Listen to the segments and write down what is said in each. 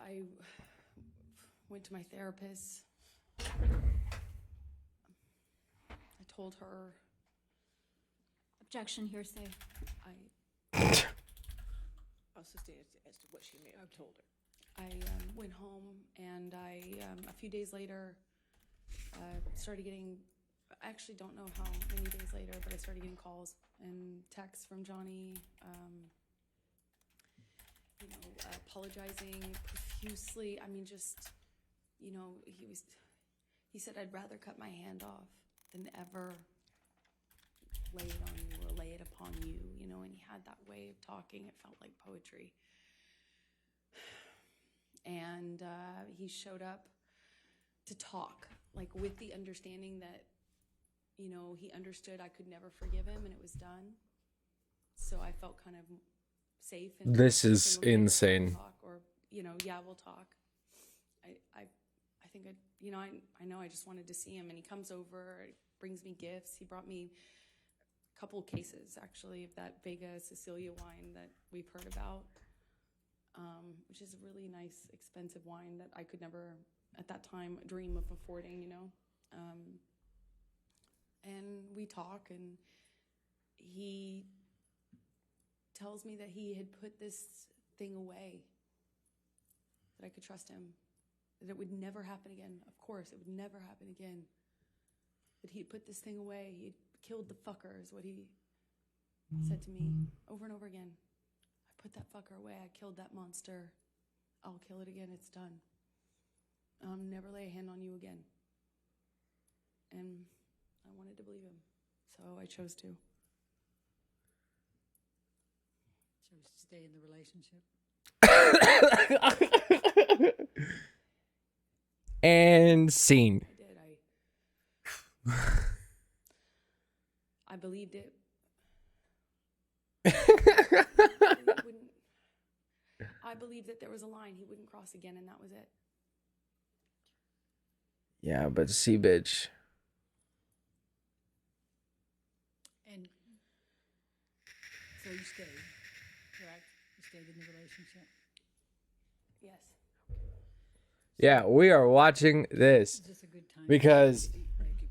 I went to my therapist. I told her. Objection, hearsay. I'll sustain as to what she may have told her. I went home and a few days later, started getting, I actually don't know how many days later, but I started getting calls and texts from Johnny, apologizing profusely. I mean, just, he said, I'd rather cut my hand off than ever lay it on you or lay it upon you, and he had that way of talking. It felt like poetry. And he showed up to talk, like with the understanding that, he understood I could never forgive him and it was done. So I felt kind of safe. And This is okay, insane. Talk, or, yeah, we'll talk. I think I know I just wanted to see him, and he comes over, brings me gifts. He brought me a couple cases, actually, of that Vega Sicilia wine that we've heard about. Which is a really nice, expensive wine that I could never, at that time, dream of affording, And we talk, and he tells me that he had put this thing away, that I could trust him, that it would never happen again. Of course, it would never happen again. That he had put this thing away. He had killed the fucker, is what he said to me over and over again. Put that fucker away. I killed that monster. I'll kill it again. It's done. I'll never lay a hand on you again. And I wanted to believe him, so I chose to. Chose to stay in the relationship. And scene. I did. I believed it. I believed that there was a line he wouldn't cross again, and that was it. Yeah, but see, bitch. And so you stayed, correct? You stayed in the relationship? Yes. Yeah, we are watching this Is this a good time? because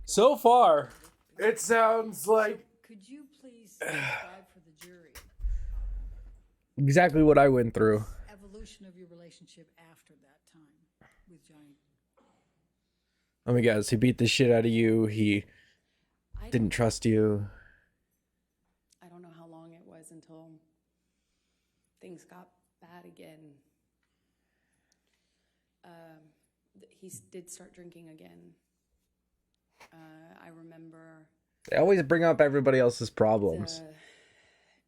so far it sounds like Could you please describe for the jury exactly what I went through. evolution of your relationship after that time with Johnny? Let me guess. He beat the shit out of you. He didn't trust you. I don't know how long it was until things got bad again. He did start drinking again. I remember. They always bring up everybody else's problems.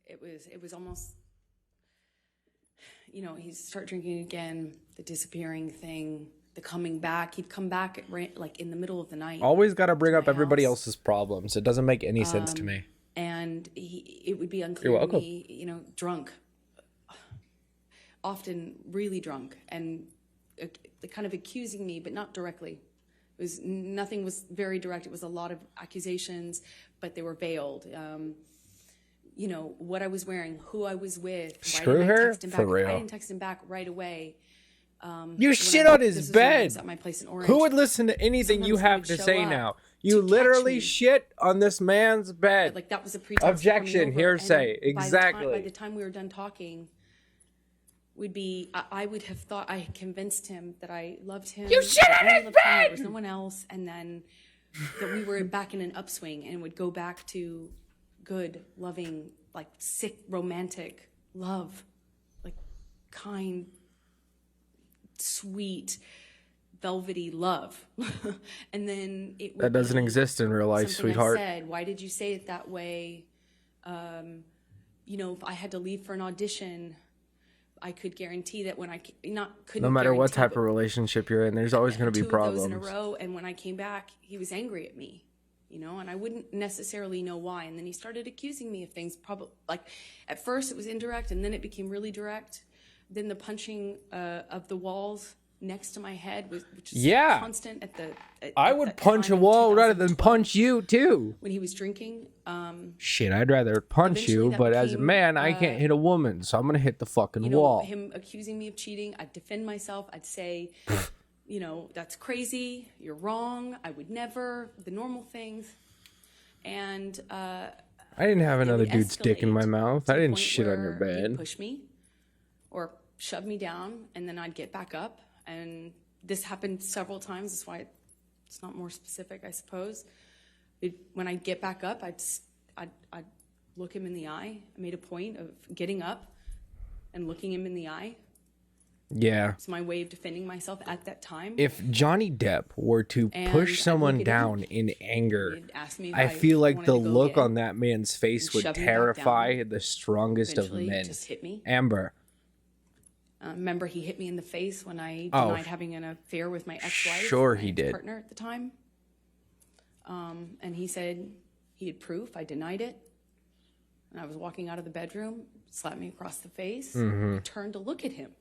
It was almost, he'd start drinking again, the disappearing thing, the coming back. He'd come back like in the middle of the night. Always got to bring to up my everybody house. else's problems. It doesn't make any sense to me. And it would be unclear You're to welcome. me, drunk, often really drunk, and kind of accusing me, but not directly. Nothing was very direct. It was a lot of accusations, but they were veiled. What I was wearing, who I was with. Why Screw didn't I her? text him back? For If real. I didn't text him back right away. You when shit I- on this his was when I bed. was at my place in Orange. Who would listen to anything you Sometimes he have would to show say up now? to You catch literally me. shit on this man's bed. Like that was a pretext. for Objection, coming over. hearsay, And exactly. By the time we were done talking, I would have thought I had convinced him that I loved him. You shit that I on only his loved him, bed! There was no one else, and then that we were back in an upswing and would go back to good, loving, like sick, romantic love, like kind, sweet, velvety love. And then it would That doesn't be exist in real life, something sweetheart. I said, why did you say it that way? If I had to leave for an audition, I could guarantee that when I couldn't No matter what guarantee, type but of relationship you're in, there's always going to be two of those in a problems. row, and when I came back, he was angry at me, and I wouldn't necessarily know why. And then he started accusing me of things. Probably like at first it was indirect, and then it became really direct. Then the punching of the walls next to my head, which is Yeah. constant at the. I would punch a wall rather than punch you too. When he was drinking, Shit, I'd rather punch Eventually you, that but as a became, man, I can't hit a woman, so I'm gonna hit the fucking wall. him accusing me of cheating, I'd defend myself. I'd say, that's crazy. You're wrong. I would never. The normal things. And I didn't have another would dude's dick in my escalate mouth. to I the didn't point shit on your where he'd bed. push me or shove me down, and then I'd get back up. And this happened several times. That's why it's not more specific, I suppose. When I'd get back up, I'd look him in the eye. I made a point of getting up and looking him in the eye. Yeah. It's my way of defending myself at that time. If Johnny Depp were to And push I'd someone look at him. down in anger, He'd ask me if I feel like wanted the to go look again. on that man's face and would shove me back terrify down. the strongest of Eventually, men. just hit me. Amber. Remember, he hit me in the face when I Oh. denied having an affair with my ex-wife. Sure my he did. Partner at the time. And he said he had proof. I denied it. And I was walking out of the bedroom, slapped me across the face. I turned to look at him.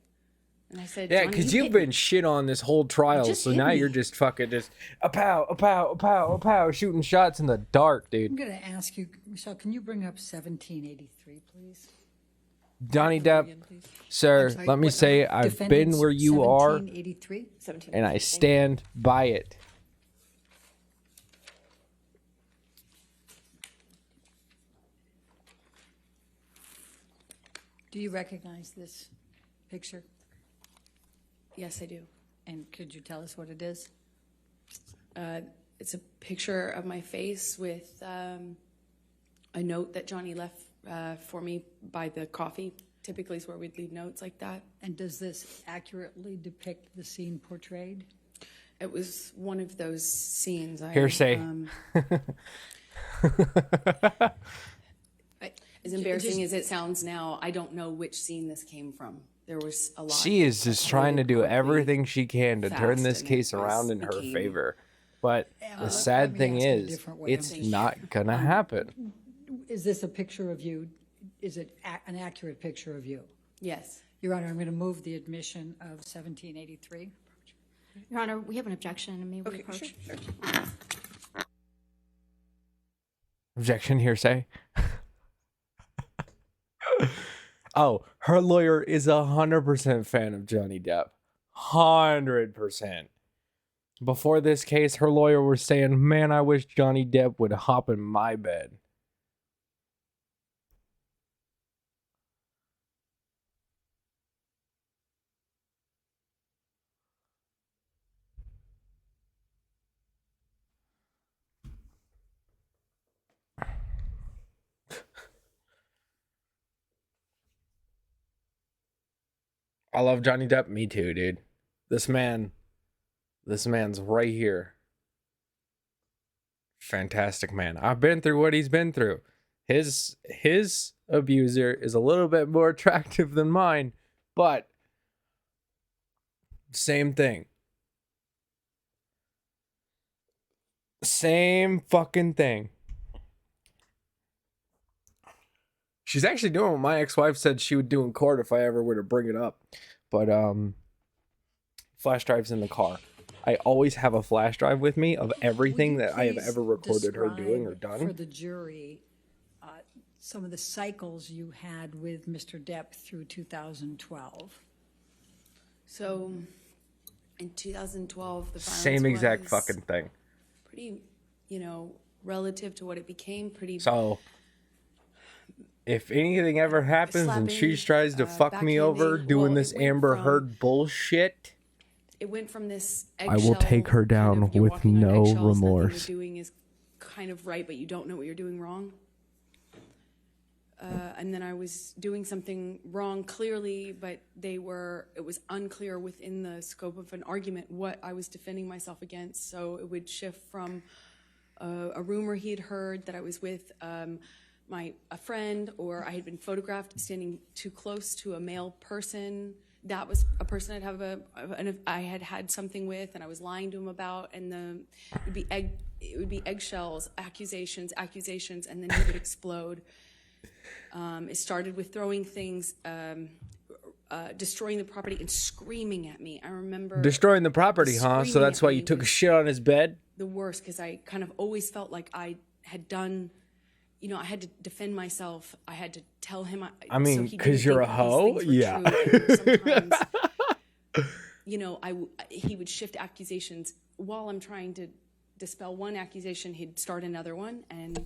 And I said, Mm-hmm. Yeah, "Johnny, because you you've hit been me." shit on this whole trial, just so hit now me. you're just fucking just a pow, a pow, a pow, a pow, shooting shots in the dark, I'm dude. going to ask you, Michelle, can you bring up 1783, please? Johnny Depp, Again, please. sir, Sorry, let me what say number? I've Defendants been where you are, 1783? 17. and I Thank you. stand by it. Do you recognize this picture? Yes, I do. And could you tell us what it is? It's a picture of my face with a note that Johnny left for me by the coffee. Typically is where we'd leave notes like that. And does this accurately depict the scene portrayed? It was one of those scenes. Hearsay. As embarrassing as it sounds now, I don't know which scene this came from. There was a lot. She is just trying to do quickly. everything she can to turn fast, this and case it was- around in her became- favor. But the let sad me thing ask it a is, different way. it's not gonna happen. Is this a picture of you? Is it an accurate picture of you? Yes. Your Honor, I'm going to move the admission of 1783. Your Honor, we have an objection. May we Okay, approach? sure, sure. Objection, hearsay. Oh, her lawyer is 100% fan of Johnny Depp. 100%. Before this case, her lawyer was saying, "Man, I wish Johnny Depp would hop in my bed." I love Johnny Depp. Me too, dude. This man's right here. Fantastic man. I've been through what he's been through. His abuser is a little bit more attractive than mine, but same thing. Same fucking thing. She's actually doing what my ex-wife said she would do in court if I ever were to bring it up. But flash drive's in the car. I always have a flash drive with me of everything Would you that I have please ever recorded her doing or describe done. for the jury some of the cycles you had with Mr. Depp through 2012? So in 2012, the violence Same exact was fucking thing. pretty, relative to what it became, pretty. So if anything ever happens and she Slapping, tries to fuck me over backhanding, doing well, this it went Amber from- Heard bullshit, It went from this. I will take her eggshell, down you're with walking on no eggshells, nothing remorse. You're doing is kind of right, but you don't know what you're doing wrong. And then I was doing something wrong clearly, but it was unclear within the scope of an argument what I was defending myself against. So it would shift from a rumor he had heard that I was with a friend, or I had been photographed standing too close to a male person. That was a person I had had something with, and I was lying to him about. And it would be eggshells, accusations, and then he would explode. It started with throwing things, destroying the property and screaming at me. I remember Destroying the property, huh? So screaming that's at why me you took a was shit on his bed? the worst, because I kind of always felt like I had done, you know, I had to defend myself. I had to tell him. I mean, so he didn't 'cause you're think a that these hoe? things were Yeah. true. And sometimes, you know, he would shift accusations while I'm trying to dispel one accusation. He'd start another one, and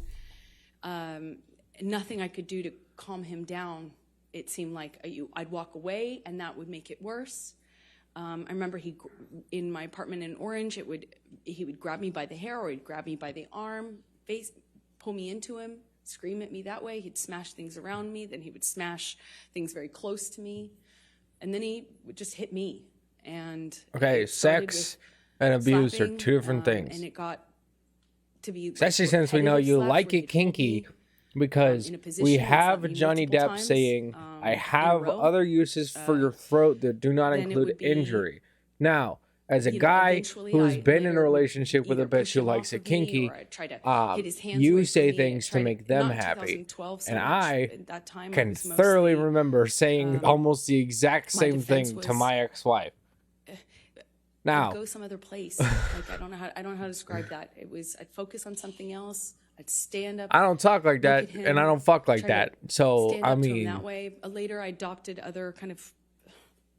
nothing I could do to calm him down. It seemed like I'd walk away, and that would make it worse. I remember in my apartment in Orange, he would grab me by the hair, or he'd grab me by the arm, pull me into him, scream at me that way. He'd smash things around me. Then he would smash things very close to me, and then he would just hit me. And Okay, it started sex with and abuse are slapping, two different things. and it got to be Especially since we know repetitive you slaps like where it he'd hold kinky, me, because in a position we and have slap me Johnny multiple Depp times, saying, in I a have row. other uses for your throat that do not then it include would be, injury. Now, as a you know, guy eventually who's I been in a later would relationship with a either bitch push who him likes off it of me, kinky, or I'd try to hit his hands you away say from me. things to Tried make them not in happy. 2012 so And much. I At that time, can was thoroughly mostly, remember saying almost the exact my same defense thing to was, my ex-wife. Now, go some other place. Like I don't know how to describe that. I'd focus on something else. I'd stand up. I don't talk like that, at him, and I don't fuck like try that. to So, stand I up to him mean, that way. Later, I adopted other kind of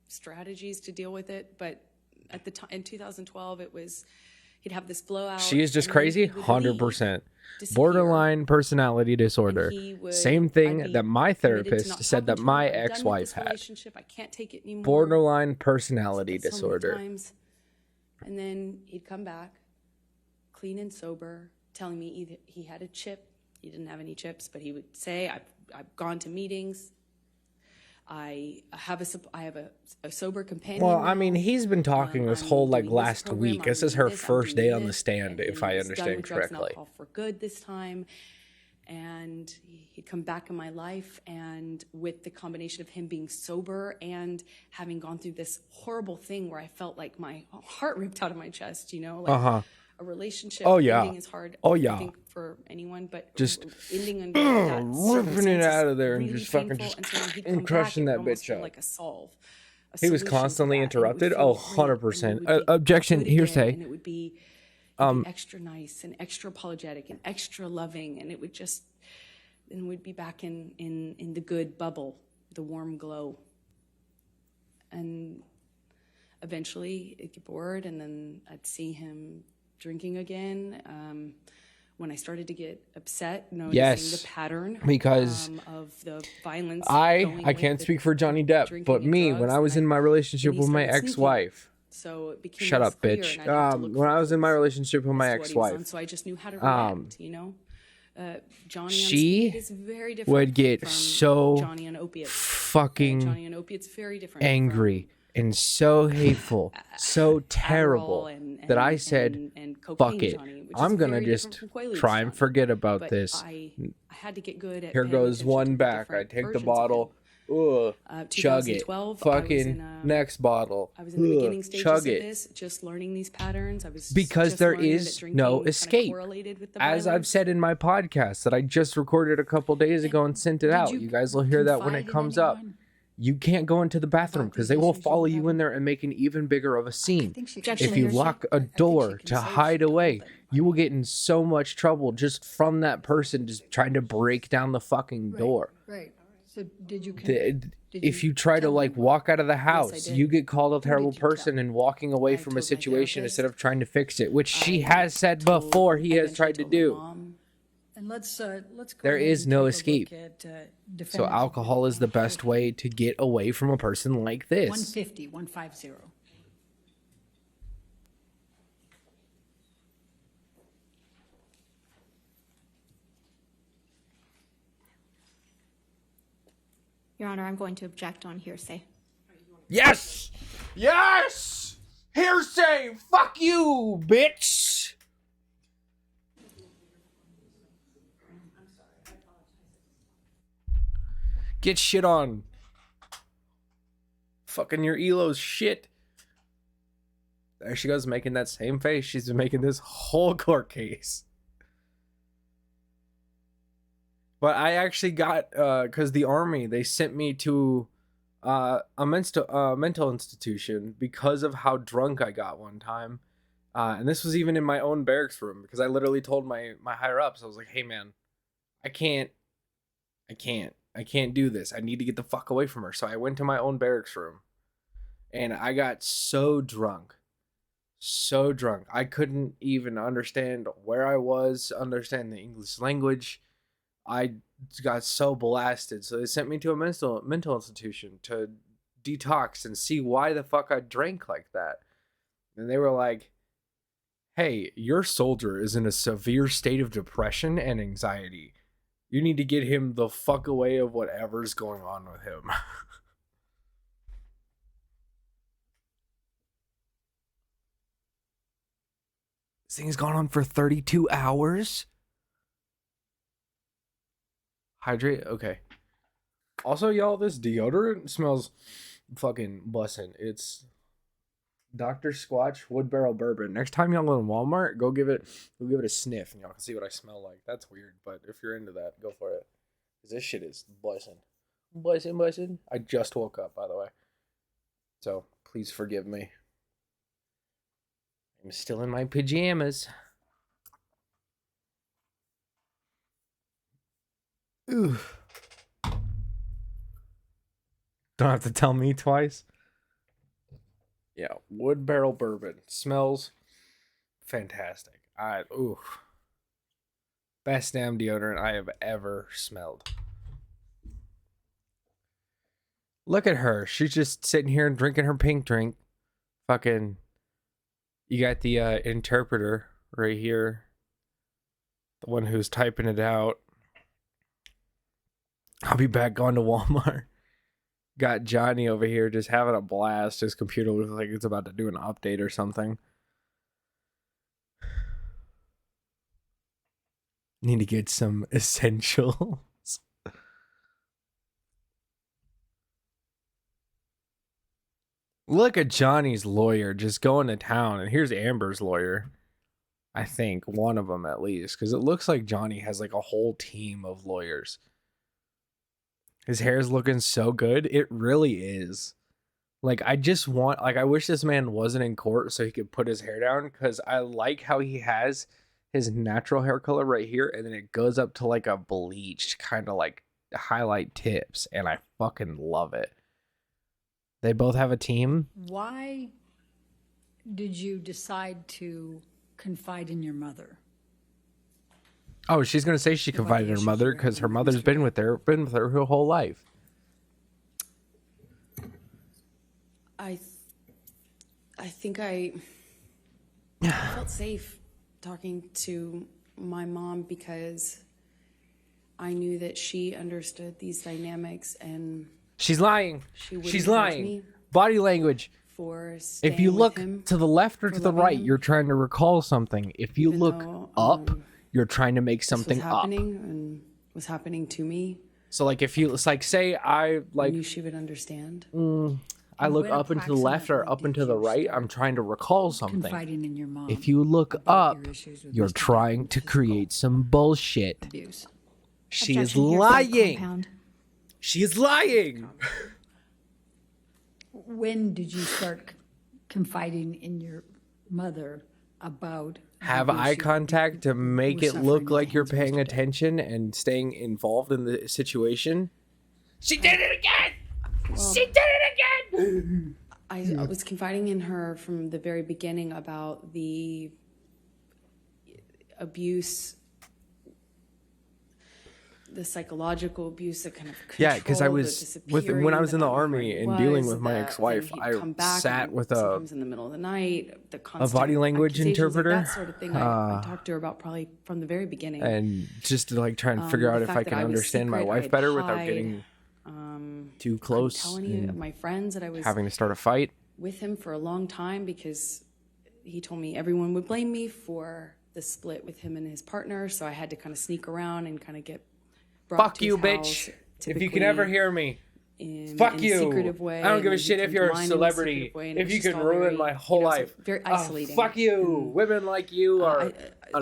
strategies to deal with it. But at the time in 2012, he'd have this blowout. she is just and then crazy, he would 100%. disappear, Borderline personality disorder. and he would- Same I'd thing be that my committed to therapist not said talking that to him. my I'm done with ex-wife this had. relationship. I can't take it anymore. Borderline personality So many disorder. times. And then he'd come back, clean and sober, telling me either he had a chip. He didn't have any chips, but he would say, "I've gone to meetings. I have a sober companion." Well, I mean, now. he's been talking this I'm whole like doing this last program, week. I'm This is doing her this, I'm first day doing on the this, stand, and if I he was done understand with drugs and correctly. alcohol for good this time. And he'd come back in my life, and with the combination of him being sober and having gone through this horrible thing where I felt like my heart ripped out of my chest, you know, like a relationship Oh, yeah. ending is hard. Oh, yeah. I think for anyone, but Just ending under that ripping it circumstance out is of there and really just fucking painful. just And so when he'd and come crushing back, that it would almost bitch feel up. like a solve. A He was solution to constantly that, and it would interrupted. feel Oh, great, and 100%. we would be Objection, good again, hearsay. and it would be extra nice and extra apologetic and extra loving, and it would just, and we'd be back in the good bubble, the warm glow. And eventually it'd get bored, and then I'd see him drinking again. When I started to get upset, noticing Yes, the pattern because of the violence. I going can't with speak the for Johnny Depp, drinking but and me, when drugs, I was and in my relationship then he with my started sneaking. ex-wife. So it became Shut less up, clear, bitch. and I'd have to look When for I was in my clues relationship with my as to what he was on, ex-wife, so I just knew how to react, you know. Johnny on she speed is very different would get from so Johnny on opiates. fucking Johnny on opiates very different. angry and so hateful, so terrible that I said, and fuck cocaine it. Johnny, which I'm is gonna very just different from Quaaludes try and Johnny. forget about But this. I had to get good at Here paying goes attention one to the back. I different take the versions of bottle. him. Ugh. Chug it. 2012, I was Fucking in, next bottle. I was in the Ugh. beginning stages Chug of it. this, just learning these patterns. I was Because just there learning that is drinking no kinda escape. correlated with the As I've violence. said in my podcast that I just recorded a couple days ago and sent it out. You guys will hear that when it confide in comes up. anyone? You can't go into the bathroom because they will follow you in there and make an even bigger of a scene. think she Objection. can If say you she- lock I a think she door can to say hide she told away, them. you will get in so much trouble just from that person just trying to break down the fucking door. Right. So did you? If you try to like walk out of the house, did. you get called a terrible did you tell? person and walking away I from a told my situation therapist. instead of trying to fix it, which she has said before he has Eventually tried to told my do. mom. And let's go. There ahead is and no take a look escape. at, So defendant's alcohol is the best way to get away from a person like this. 150. Your Honor, I'm going to object on hearsay. Yes! Yes! Hearsay! Fuck you, bitch! Get shit on. Fucking your Elo's shit. There she goes, making that same face she's been making this whole court case. But I actually got, because the Army, they sent me to mental institution because of how drunk I got one time. And this was even in my own barracks room because I literally told my higher ups, I was like, hey man, I can't do this. I need to get the fuck away from her. So I went to my own barracks room and I got so drunk. I couldn't even understand where I was, understand the English language. I got so blasted. So they sent me to a mental institution to detox and see why the fuck I drank like that. And they were like, hey, your soldier is in a severe state of depression and anxiety. You need to get him the fuck away of whatever's going on with him. This thing's gone on for 32 hours? Hydrate? Okay. Also, y'all, this deodorant smells fucking bussin'. It's Dr. Squatch Wood Barrel Bourbon. Next time y'all in Walmart, go give it a sniff and y'all can see what I smell like. That's weird, but if you're into that, go for it. Because this shit is bussin'. Bussin'. I just woke up, by the way. So, please forgive me. I'm still in my pajamas. Ooh. Don't have to tell me twice. Yeah, Wood Barrel Bourbon. Smells fantastic. Best damn deodorant I have ever smelled. Look at her. She's just sitting here and drinking her pink drink. Fucking, you got the interpreter right here. The one who's typing it out. I'll be back going to Walmart. Got Johnny over here just having a blast. His computer looks like it's about to do an update or something. Need to get some essentials. Look at Johnny's lawyer just going to town. And here's Amber's lawyer. I think one of them at least. Because it looks like Johnny has like a whole team of lawyers. His hair is looking so good. It really is. Like, I wish this man wasn't in court so he could put his hair down. Because I like how he has his natural hair color right here. And then it goes up to like a bleached kind of like highlight tips. And I fucking love it. They both have a team. Why did you decide to confide in your mother? Oh, she's gonna say she confided in her mother because her mother's been with her her whole life. I think I felt safe talking to my mom because I knew that she understood these dynamics and She's lying. wouldn't She's judge lying. me Body language. for If you staying look with him, to the left or for to the loving right, him, you're trying to recall something. If you even look though, up, you're trying to make this something was up. happening and was happening to me. So like if you, it's like say I I like knew she would understand. I look When up and to the left or up and to the right, I'm trying to recall something. Confiding in your mom. If you look about up, your issues with you're Mr. trying to create some bullshit. abuse. She is Objection, hearsay, lying. compound. She is lying. When did you start confiding in your mother about the Have abuse eye you contact to make were it suffering look at like the you're hands of paying Mr. Depp? attention and staying involved in the situation? She did it again! She did it again! I was confiding in her from the very beginning about the abuse, the psychological abuse, the kind of control, Yeah, because I was when I was in the army and dealing with my ex-wife, I sat with a sometimes in the middle of the night, the constant body language accusations, like interpreter, that sort of thing. I talked to her about probably from the very beginning. and just to like try and figure The out if fact I that can I was understand my secret, wife I'd better without hide, getting too couldn't close tell any of and my friends that I was having to start a fight. with him for a long time because he told me everyone would blame me for the split with him and his partner. So I had to kind of sneak around and kind of get brought Fuck to you, his house, bitch! If you can ever typically hear me, Fuck in you. a secretive way. I don't give a and shit he if you're a blind in celebrity. secretive way, and If it was you just can all ruin very, my whole so life. very Oh, isolating. fuck you. And, Women like you are an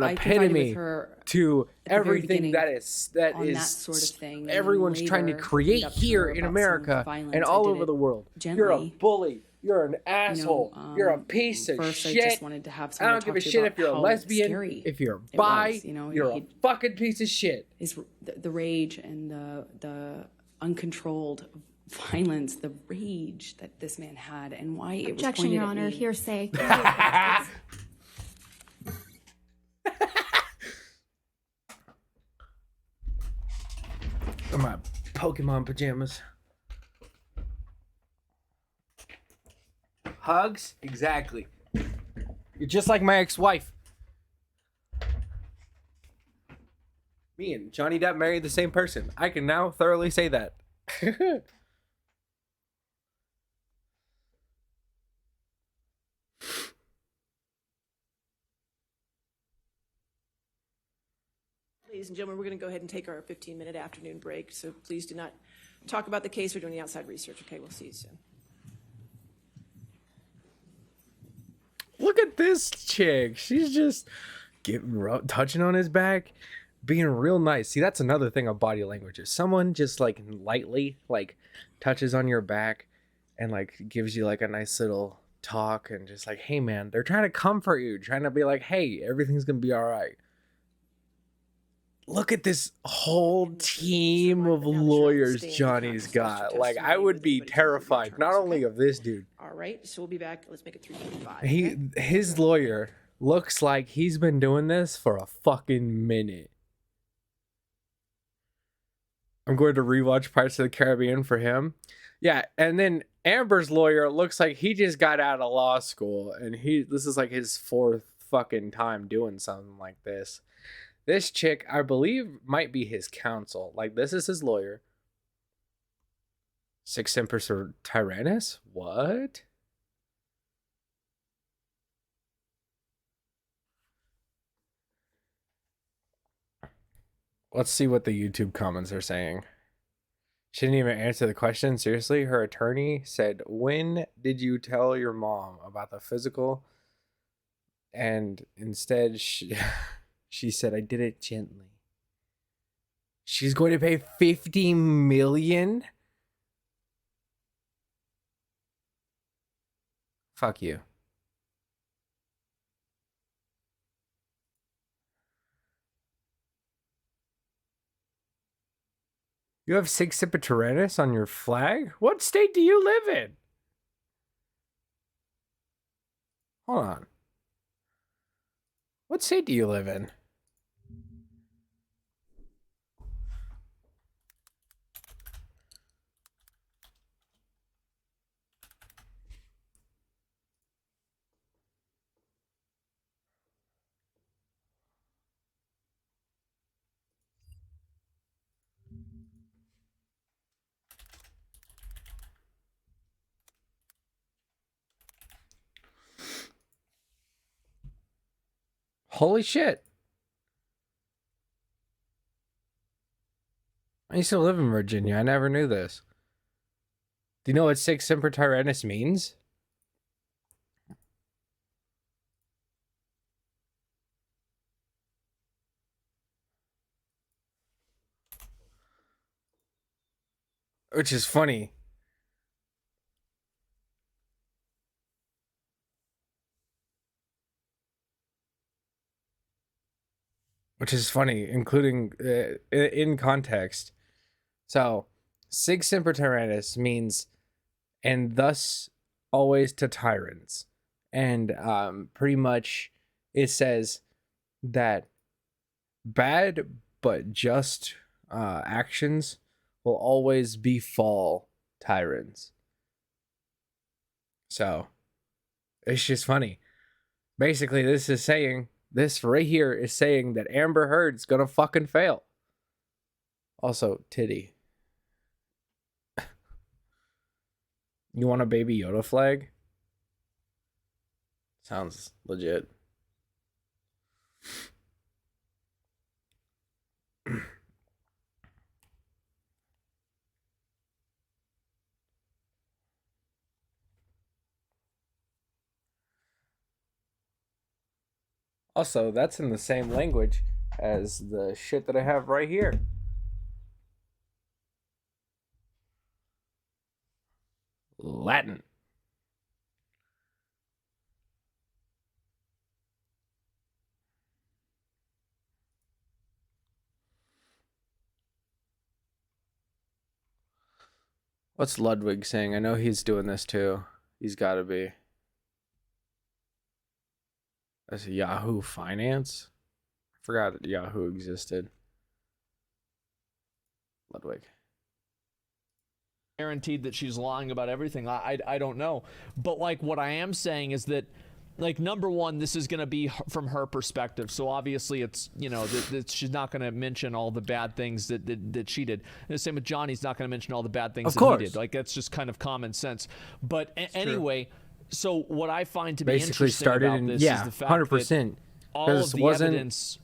I confided epitome with her to at the very everything beginning that is on that sort of thing. and everyone's trying to later create opened up to here her in about some America violence. and I all did over it the world. You're a gently. bully. You're an asshole. You're a piece of first shit. I just wanted to have I someone don't to give talk a to shit about if you're a how lesbian, scary if you're it bi, was, you're a fucking piece of shit. the rage and the uncontrolled violence, the rage that this man had, and why it was Objection, pointed Your at Honor. me. Hearsay. My Pokemon pajamas. Hugs? Exactly. You're just like my ex-wife. Me and Johnny Depp married the same person. I can now thoroughly say that. Ladies and gentlemen, we're going to go ahead and take our 15-minute afternoon break, so please do not talk about the case. We're doing the outside research. Okay, we'll see you soon. Look at this chick. She's just touching on his back, being real nice. See, that's another thing of body language. Is someone just like lightly like touches on your back and like gives you like a nice little talk and just like, hey man, they're trying to comfort you, trying to be like, hey, everything's gonna be all right. Look at this whole team of lawyers Johnny's got. Like, I would be terrified, not only of this dude. All right, so we'll be back. Let's make it 3:45. His lawyer looks like he's been doing this for a fucking minute. I'm going to rewatch Pirates of the Caribbean for him. Yeah, and then Amber's lawyer looks like he just got out of law school, and this is like his fourth fucking time doing something like this. This chick, I believe, might be his counsel. Like, this is his lawyer. Six Semper Tyrannis? What? Let's see what the YouTube comments are saying. She didn't even answer the question. Seriously, her attorney said, when did you tell your mom about the physical? And instead, she said, I did it gently. She's going to pay $50 million? Fuck you. You have Six Semper Tyrannis on your flag? What state do you live in? Hold on. What state do you live in? Holy shit. I used to live in Virginia. I never knew this. Do you know what Six Semper Tyrannis means? Which is funny. Which is funny, including in context. So, Sig Semper Tyrannis means, and thus always to tyrants. And pretty much it says that bad but just actions will always befall tyrants. So, it's just funny. Basically, this right here is saying that Amber Heard's gonna fucking fail. Also, titty. You want a Baby Yoda flag? Sounds legit. Also, that's in the same language as the shit that I have right here. Latin. What's Ludwig saying? I know he's doing this too. He's got to be. That's Yahoo Finance? I forgot that Yahoo existed. Ludwig. Guaranteed that she's lying about everything. I don't know. But like what I am saying is that, like, number one, this is going to be from her perspective. So obviously it's, you know, that she's not going to mention all the bad things that she did. And the same with Johnny's not going to mention all the bad things that he did. Like, that's just kind of common sense. But anyway, so what I find to be Basically interesting started about in, this yeah, is the fact 100%. that all of the wasn't evidence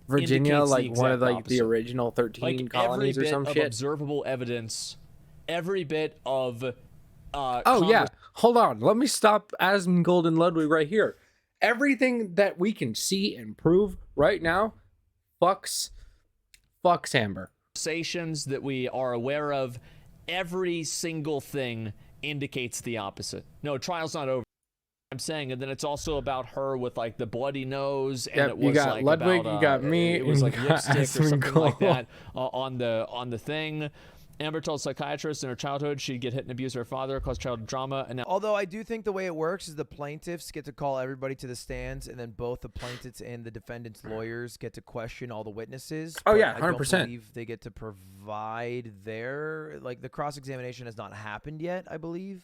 Virginia indicates like the one of exact like the opposite. original 13 Like colonies every or bit some of shit? observable evidence, every bit of Oh yeah, hold on. Let me stop Asmongold and Ludwig right here. Everything that we can see and prove right now fucks Amber. conversations that we are aware of, every single thing indicates the opposite. No, trial's not over. I'm saying, and then it's also about her with like the bloody nose, and Yep, it you was got like Ludwig, about, you got me, it was and like you got lipstick or something like Asmongold. that on the thing. Amber told psychiatrists in her childhood she'd get hit and abuse her father, cause child drama, and now Although I do think the way it works is the plaintiffs get to call everybody to the stands, and then both the plaintiffs and the defendant's lawyers get to question all the witnesses. Oh, but yeah, I don't 100%. believe they get to provide their, like, the cross-examination has not happened yet, I believe.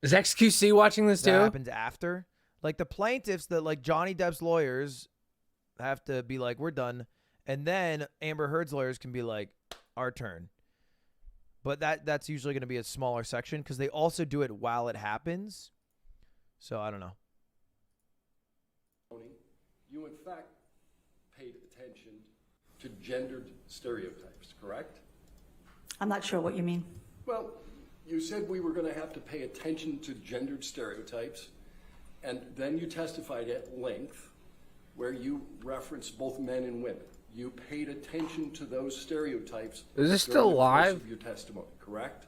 Is XQC watching this That too? happens after. Like, the plaintiffs, like Johnny Depp's lawyers have to be like, we're done. And then Amber Heard's lawyers can be like, our turn. But that's usually going to be a smaller section because they also do it while it happens. So I don't know. You in fact paid attention to gendered stereotypes, correct? I'm not sure what you mean. Well, you said we were going to have to pay attention to gendered stereotypes, and then you testified at length where you referenced both men and women. You paid attention to those stereotypes. Is this during still the course live? of your testimony, correct?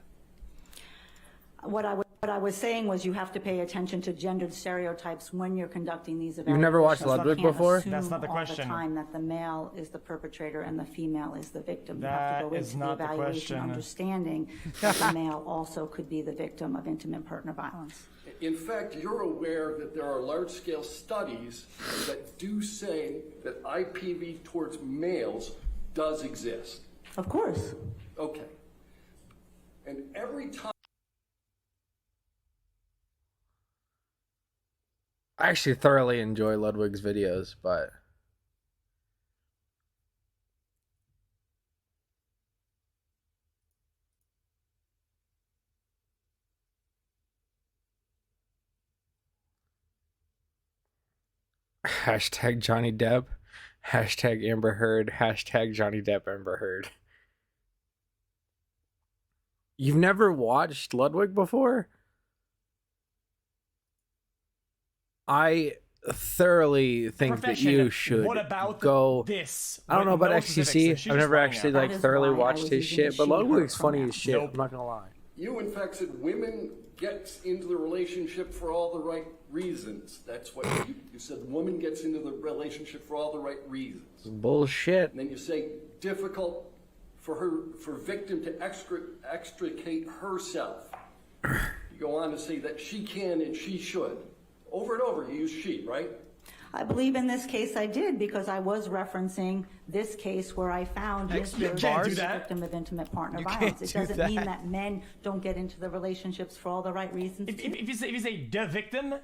What I was saying was you have to pay attention to gendered stereotypes when you're conducting these evaluations. You've never watched You Ludwig can't before? assume That's not the all question. the time that the male is the perpetrator and the female is the victim. You That have to go is into the not the evaluation question. understanding that the male also could be the victim of intimate partner violence. In fact, you're aware that there are large-scale studies that do say that IPV towards males does exist. Of course. Okay. And every time I actually thoroughly enjoy Ludwig's videos, but hashtag Johnny Depp, hashtag Amber Heard, hashtag Johnny Depp Amber Heard. You've never watched Ludwig before? I thoroughly think that Profession. you should What about go. this? I don't know about No specifics. XCC. She's I've never just actually lying like That is thoroughly why I watched was his using shit, but she, her Ludwig's funny pronoun. as shit. Nope. I'm not gonna lie. you in fact said women get into the relationship for all the right reasons. That's what you said. Woman gets into the relationship for all the right reasons. Bullshit. And then you say difficult for victim to extricate herself. You go on to say that she can and she should. Over and over, you use she, right? I believe in this case I did because I was referencing this case where I found Ms. Extra Heard bars? was Do a that? victim of intimate partner You violence. can't It do doesn't mean that. that men don't get into the relationships for all the right reasons. too. If you say the victim,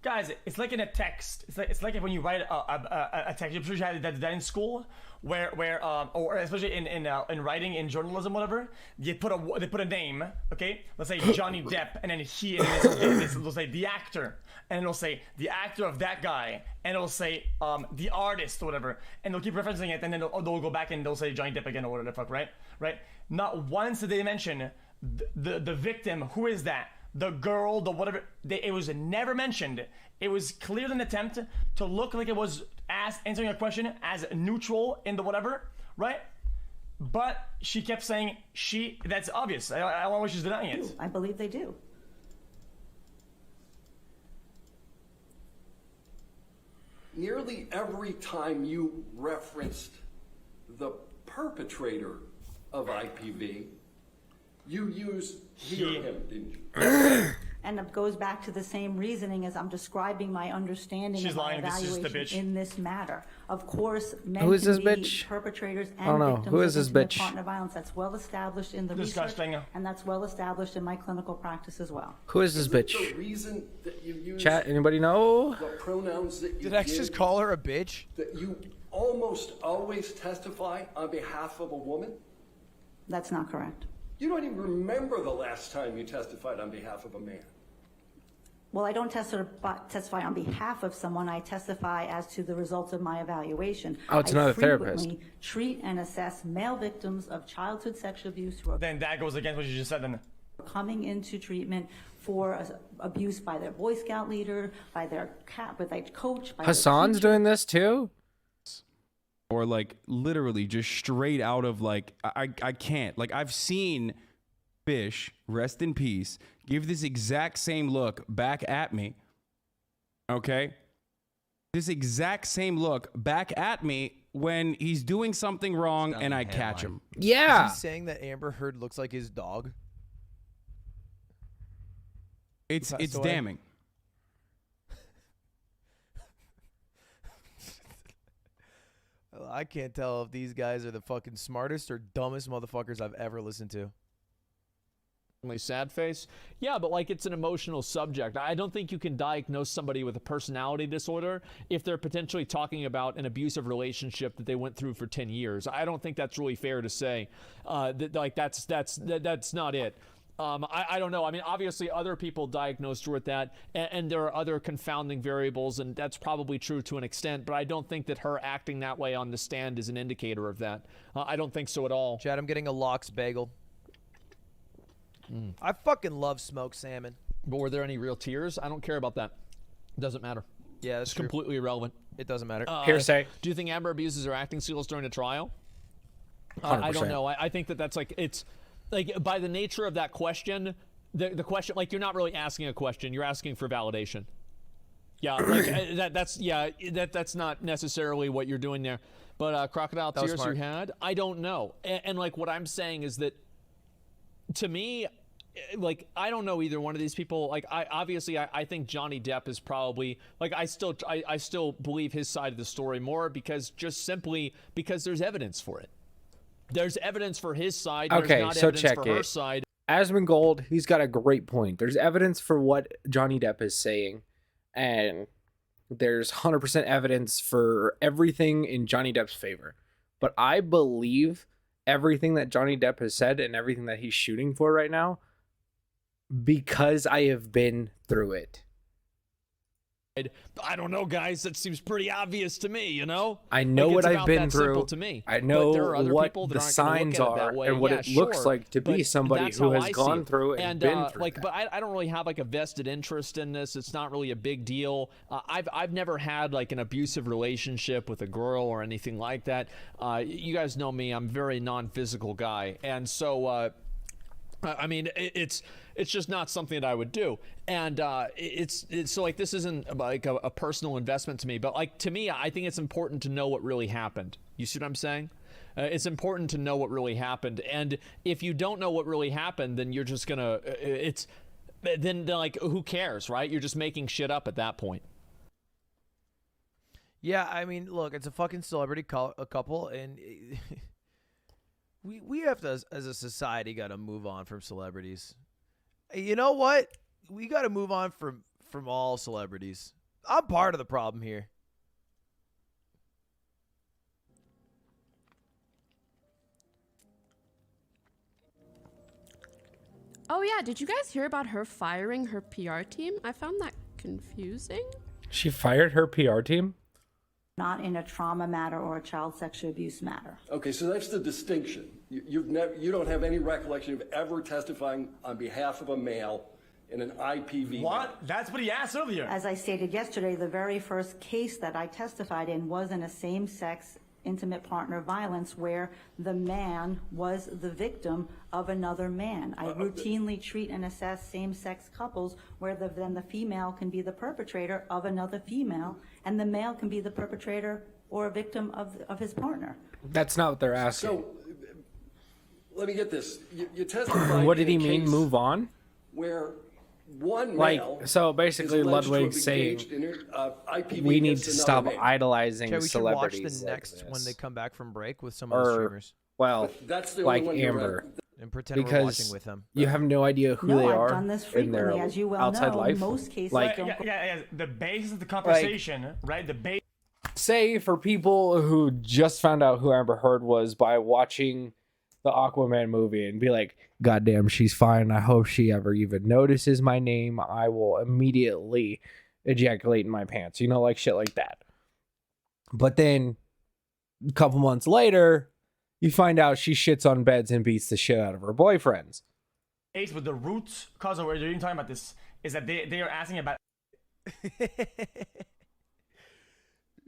guys, it's like in a text. It's like when you write a text. I'm sure you had that in school, where or especially in writing in journalism, whatever. They put a name. Okay, let's say Johnny Depp, and then he, and they'll say the actor, and it'll say the actor of that guy, and it'll say the artist or whatever, and they'll keep referencing it, and then they'll go back and they'll say Johnny Depp again or whatever the fuck, right? Not once did they mention the victim. Who is that? the girl, the whatever. It was never mentioned. It was clearly an attempt to look like it was answering a question as neutral in the whatever, right? But she kept saying that's obvious. I don't know why she's denying it. I believe they do. Nearly every time you referenced the perpetrator of IPV, you used he or him, didn't you? And it goes back to the same reasoning as I'm describing my understanding She's of my lying. This is just a evaluation bitch. in this matter. Of course, men Who is can this be bitch? perpetrators I don't and know. victims Who is of this intimate bitch? partner violence. That's well established in the Disgusting. research, and that's well established in my clinical practice as well. Who is this bitch? The reason that you use Chat, anybody know? the pronouns that you Did X just call her a bitch? that you almost always testify on behalf of a woman? That's not correct. You don't even remember the last time you testified on behalf of a man. Well, I don't testify on behalf of someone. I testify as to the results of my evaluation. Oh, it's another therapist. I frequently treat and assess male victims of childhood sexual abuse who are Then that goes against what you just said. Then coming into treatment for abuse by their Boy Scout leader, by their coach. By their Hassan's teacher. doing this too? Or like literally just straight out of like I can't. Like I've seen Fish, rest in peace, give this exact same look back at me. Okay? This exact same look back at me when he's doing something wrong and I catch him. Yeah. Is he saying that Amber Heard looks like his dog? It's away? damning. I can't tell if these guys are the fucking smartest or dumbest motherfuckers I've ever listened to. Sad face. Yeah, but like it's an emotional subject. I don't think you can diagnose somebody with a personality disorder if they're potentially talking about an abusive relationship that they went through for 10 years. I don't think that's really fair to say. That's not it. I don't know. I mean, obviously other people diagnosed her with that, and there are other confounding variables, and that's probably true to an extent, but I don't think that her acting that way on the stand is an indicator of that. I don't think so at all. Chad, I'm getting a lox bagel. I fucking love smoked salmon. But were there any real tears? I don't care about that. Doesn't matter. Yeah, that's It's true. completely irrelevant. It doesn't matter. Hearsay. Do you think Amber abuses her acting skills during a trial? I don't 100%. know. I think that's like, it's like by the nature of that question, the question, like you're not really asking a question, you're asking for validation. Yeah, like that's not necessarily what you're doing there. But crocodile That was tears you smart. had, I don't know. And like what I'm saying is that to me, like I don't know either one of these people. Like I think Johnny Depp is probably like I still believe his side of the story more because there's evidence for it. There's evidence for his side. There's Okay, not so evidence check for her it. side. Asmongold, he's got a great point. There's evidence for what Johnny Depp is saying, and there's 100% evidence for everything in Johnny Depp's favor. But I believe everything that Johnny Depp has said and everything that he's shooting for right now because I have been through it. I don't know, guys. That seems pretty obvious to me, you know? I know Like, what it's I've about been that through. simple to me. I But know there are other what people that the aren't gonna look signs at it are that way. and what Yeah, it looks sure. like to be But somebody that's who how has I see gone it. through and been through like, that. but I don't really have like a vested interest in this. It's not really a big deal. I've never had like an abusive relationship with a girl or anything like that. You guys know me. I'm a very non-physical guy, and so. I mean, it's just not something that I would do, and it's so like this isn't like a personal investment to me, but like to me, I think it's important to know what really happened. You see what I'm saying? It's important to know what really happened, and if you don't know what really happened, then you're just gonna then like who cares, right? You're just making shit up at that point. Yeah, I mean, look, it's a fucking celebrity couple, and we have to, as a society, got to move on from celebrities. You know what? We got to move on from all celebrities. I'm part of the problem here. Oh yeah, did you guys hear about her firing her PR team? I found that confusing. She fired her PR team? Not in a trauma matter or a child sexual abuse matter. Okay, so that's the distinction. You don't have any recollection of ever testifying on behalf of a male in an IPV. What? That's what he asked earlier. As I stated yesterday, the very first case that I testified in was in a same-sex intimate partner violence where the man was the victim of another man. I routinely treat and assess same-sex couples where then the female can be the perpetrator of another female, and the male can be the perpetrator or a victim of his partner. That's not what they're asking. So, let me get this. You testified. What did he in a mean? case Move on? Where one Like, male so basically is alleged to have Ludwig's saying engaged in IPV we need against to another stop man. idolizing Okay, we should watch celebrities. the like next when this. they come back from break with some of the Or, streamers well, That's the like only one you're Amber. and pretend we're Because watching with them. you have no idea who No, they I've are done this in their frequently, as you well outside know. life. Most cases Like, don't Yeah. The basis of the conversation, right? The base. say for people who just found out who Amber Heard was by watching the Aquaman movie and be like, God damn, she's fine. I hope she ever even notices my name. I will immediately ejaculate in my pants. You know, like shit like that. But then a couple months later, you find out she shits on beds and beats the shit out of her boyfriends. With the root cause of where you're even talking about this is that they are asking about.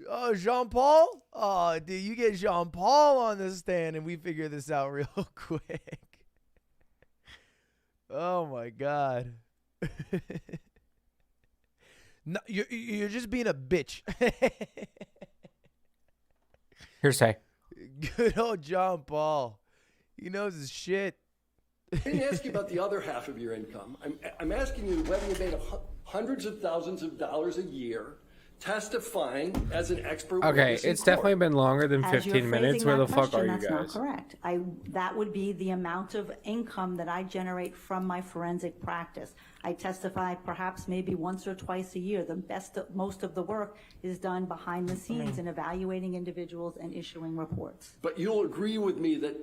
Oh, Jean-Paul? Oh, dude, you get Jean-Paul on the stand and we figure this out real quick. Oh, my God. No, you're just being a bitch. Hearsay. Good old Jean-Paul. He knows his shit. I didn't ask you about the other half of your income. I'm asking you whether you made hundreds of thousands of dollars a year testifying as an expert. Okay, witness in it's court. definitely been longer than As you're 15 minutes. phrasing Where that the fuck question, are you that's guys? not correct. That would be the amount of income that I generate from my forensic practice. I testify perhaps maybe once or twice a year. Most of the work is done behind the scenes in evaluating individuals and issuing reports. But you'll agree with me that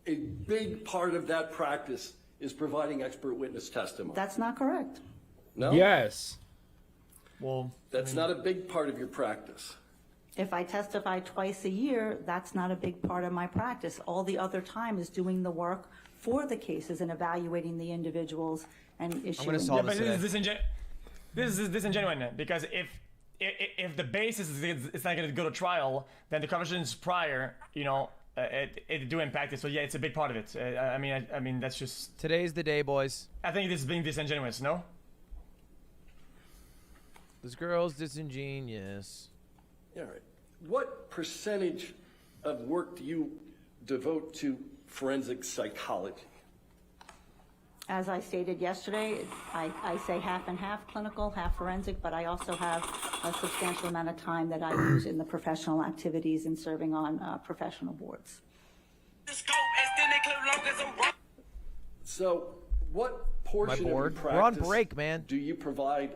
a big part of that practice is providing expert witness testimony. That's not correct. No? Yes. Well, That's not a big part of your practice. If I testify twice a year, that's not a big part of my practice. All the other time is doing the work for the cases and evaluating the individuals and issuing. gonna solve but this this is disingenuous because if the basis is it's not going to go to trial, then the conversations prior, it do impact it. So yeah, it's a big part of it. I mean that's just. Today's the day, boys. I think this is being disingenuous. No. This girl's disingenuous. All right. What percentage of work do you devote to forensic psychology? As I stated yesterday, I say half and half clinical, half forensic, but I also have a substantial amount of time that I use in the professional activities and serving on professional boards. So, what portion of your board. practice We're on break, man. do you provide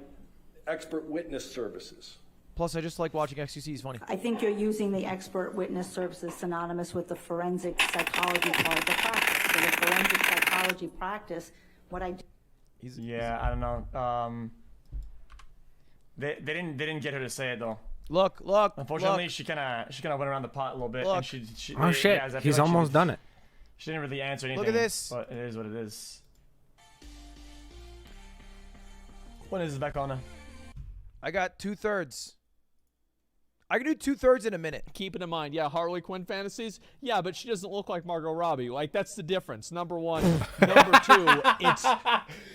expert witness services? Plus, I just like watching XQC. It's funny. I think you're using the expert witness services synonymous with the forensic psychology part of the practice. For the forensic psychology practice, what I do. Yeah, I don't know. They didn't get her to say it though. Look. Unfortunately, look. she kind of went around the pot a little bit. Look. And she Oh shit, guys, I feel he's like almost done it. She didn't really answer anything. Look at this. But it is what it is. When is this back on? I got 2/3. I can do 2/3 in a minute. Keeping in mind, yeah, Harley Quinn fantasies, yeah, but she doesn't look like Margot Robbie. Like, that's the difference. Number one. Number two,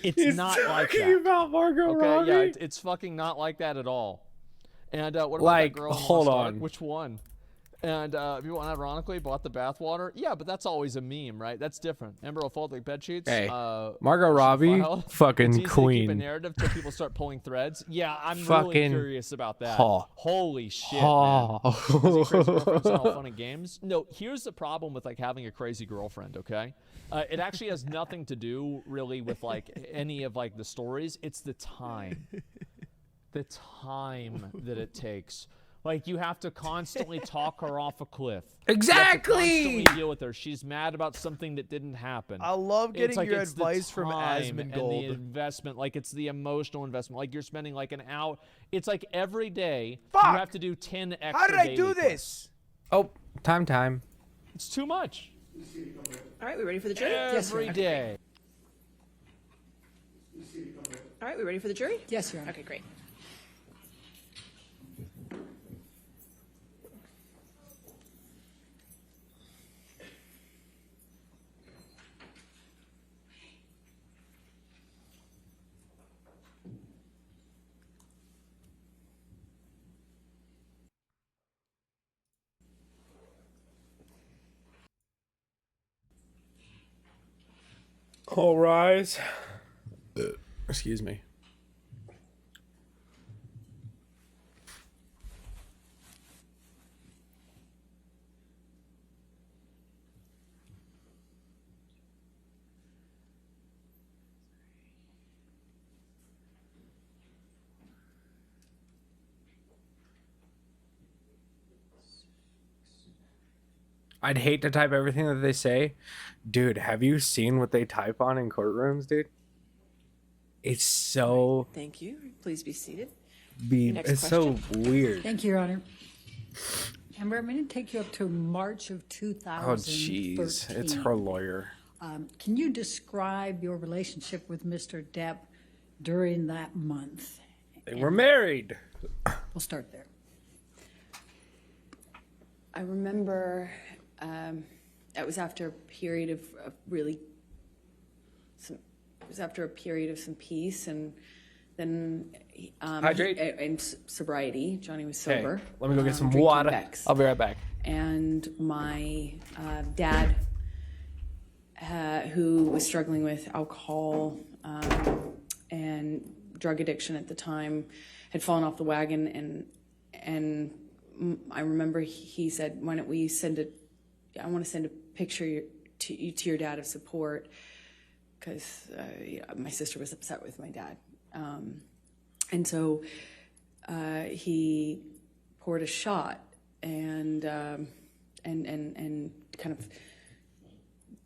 it's not like that. About Margot Okay, Robbie? yeah, it's fucking not like that at all. And what about Like, that girl in hold Lost Ark? on. Which one? And people ironically bought the bathwater. Yeah, but that's always a meme, right? That's different. Emerald bed sheets. Hey, Margot Robbie, fucking it's easy to keep a queen. narrative till people start pulling threads. Yeah, I'm really Fucking curious about that. ha. Holy shit, Ha. man. Crazy girlfriends and all fun and games. No, here's the problem with like having a crazy girlfriend. Okay, it actually has nothing to do really with like any of like the stories. It's the time that it takes. Like, you have to constantly talk her off a cliff. Exactly! You have to constantly deal with her. She's mad about something that didn't happen. I love getting It's like your it's the advice from time and Asmongold. the investment, like it's the emotional investment. Like you're spending like an hour. It's like every day Fuck! you have to do 10 extra How did I do daily this? quests. Oh, time. It's too much. All right, we ready for the trade? Every day. You see it come right All right, we ready for the jury? Yes, Your Honor. Okay, great. All rise. Excuse me. I'd hate to type everything that they say. Dude, have you seen what they type on in courtrooms, dude? It's so Thank you. Please be seated. it's Next so weird. Thank you, Your Honor. Amber, I'm going to take you up to March of 2013. Oh jeez, it's her lawyer. Can you describe your relationship with Mr. Depp during that month? They were married. We'll start there. I remember that was after a period of really some. It was after a period of some peace, and then Hydrate. and sobriety. Johnny was Hey, sober. let me go get some drinking water. Beck's. I'll be right back. And my dad, who was struggling with alcohol and drug addiction at the time, had fallen off the wagon, and I remember he said, "Why don't we send a? I want to send a picture to your dad of support, because my sister was upset with my dad." And so he poured a shot and kind of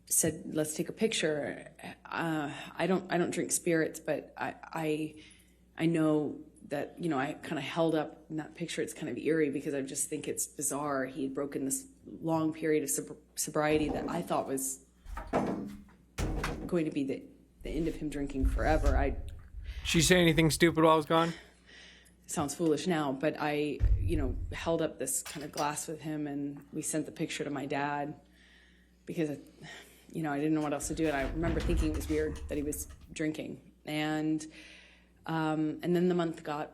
said, "Let's take a picture." I don't drink spirits, but I know that, you know, I kind of held up in that picture. It's kind of eerie because I just think it's bizarre. He had broken this long period of sobriety that I thought was going to be the end of him drinking forever. She say anything stupid while I was gone? Sounds foolish now, but I, you know, held up this kind of glass with him, and we sent the picture to my dad because, you know, I didn't know what else to do. And I remember thinking it was weird that he was drinking. And then the month got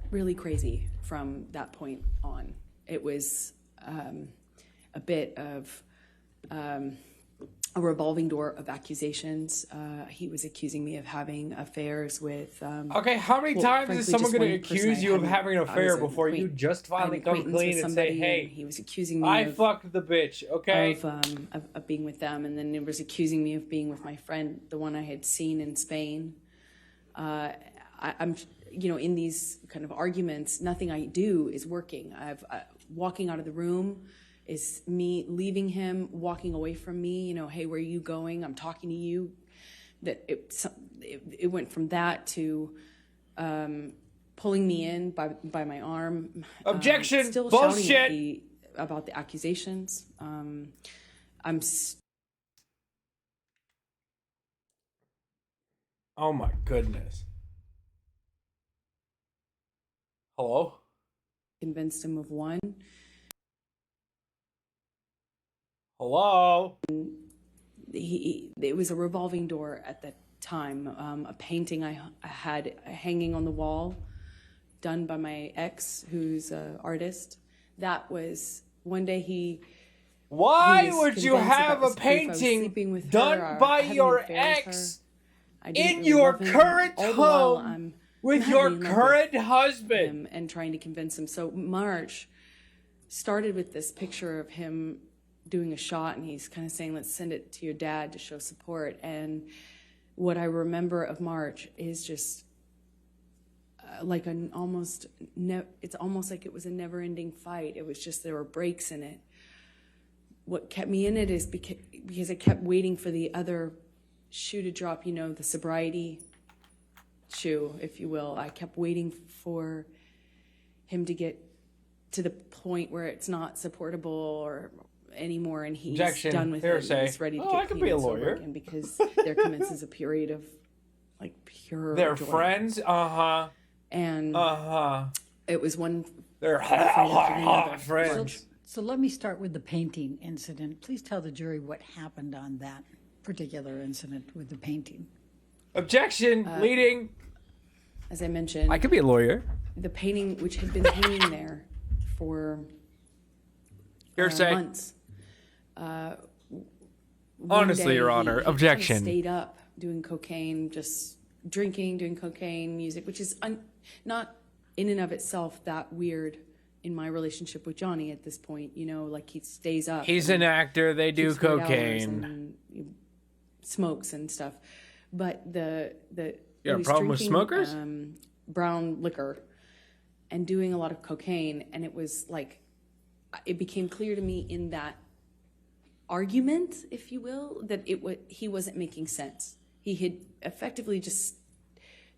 really crazy from that point on. It was a bit of a revolving door of accusations. He was accusing me of having affairs with. Okay, how many times is someone going to accuse you of having an affair before you just finally come clean and say, "Hey, he was accusing me I of, fucked the bitch," okay? of being with them, and then it was accusing me of being with my friend, the one I had seen in Spain. I'm, you know, in these kind of arguments, nothing I do is working. Walking out of the room is me leaving him, walking away from me. You know, "Hey, where are you going? I'm talking to you." That it went from that to pulling me in by my arm. Objection! Still Bullshit! shouting about the accusations. Oh my goodness. Hello? Convinced him of one. Hello? It was a revolving door at that time. A painting I had hanging on the wall, done by my ex, who's an artist. That was one day he. Why would you have a painting done by your ex in your current home with your current husband? And trying to convince him. So March started with this picture of him doing a shot, and he's kind of saying, "Let's send it to your dad to show support." And what I remember of March is just like an it's almost like it was a never-ending fight. It was just, there were breaks in it. What kept me in it is because I kept waiting for the other shoe to drop, you know, the sobriety shoe, if you will. I kept waiting for him to get to the point where it's not supportable or anymore, and he's Objection. done with Hearsay. it. He's ready to Oh, get I could clean be a and sober lawyer. again, because there commences a period of like pure They're joy. friends? Uh-huh. And Uh-huh. it was one They're friend after the other. friends. So let me start with the painting incident. Please tell the jury what happened on that particular incident with the painting. Objection, leading. As I mentioned, I could be a lawyer. the painting, which had been hanging there for Hearsay. months. One Honestly, day Your he Honor, kind of objection. stayed up doing cocaine, just drinking, doing cocaine, music, which is not in and of itself that weird in my relationship with Johnny at this point. You know, like he stays up. He's and an actor. They do keeps late hours cocaine. and smokes and stuff. But the You he got a was problem with drinking, smokers? brown liquor and doing a lot of cocaine, and it was like it became clear to me in that argument, if you will, that he wasn't making sense. He had effectively just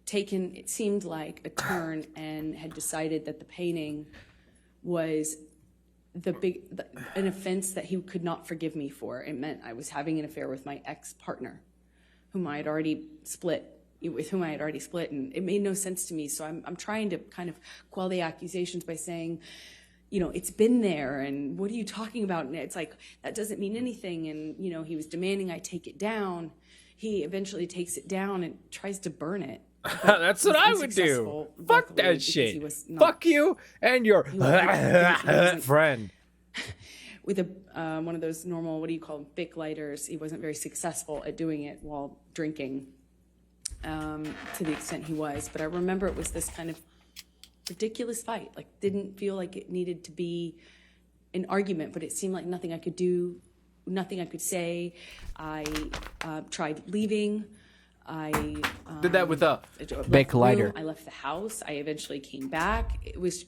taken, it seemed like, a turn and had decided that the painting was an offense that he could not forgive me for. It meant I was having an affair with my ex-partner, with whom I had already split, and it made no sense to me. So I'm trying to kind of quell the accusations by saying, you know, it's been there, and what are you talking about? And it's like, that doesn't mean anything. And, you know, he was demanding I take it down. He eventually takes it down and tries to burn it. That's what I would do. Unsuccessful, Fuck luckily, that because shit. he was not- Fuck you and your He wasn't- friend. with one of those normal, what do you call them, Bic lighters. He wasn't very successful at doing it while drinking, to the extent he was. But I remember it was this kind of ridiculous fight. Like, didn't feel like it needed to be an argument, but it seemed like nothing I could do, nothing I could say. I tried leaving. I Did that with a left Bic the room. lighter. I left the house. I eventually came back. It was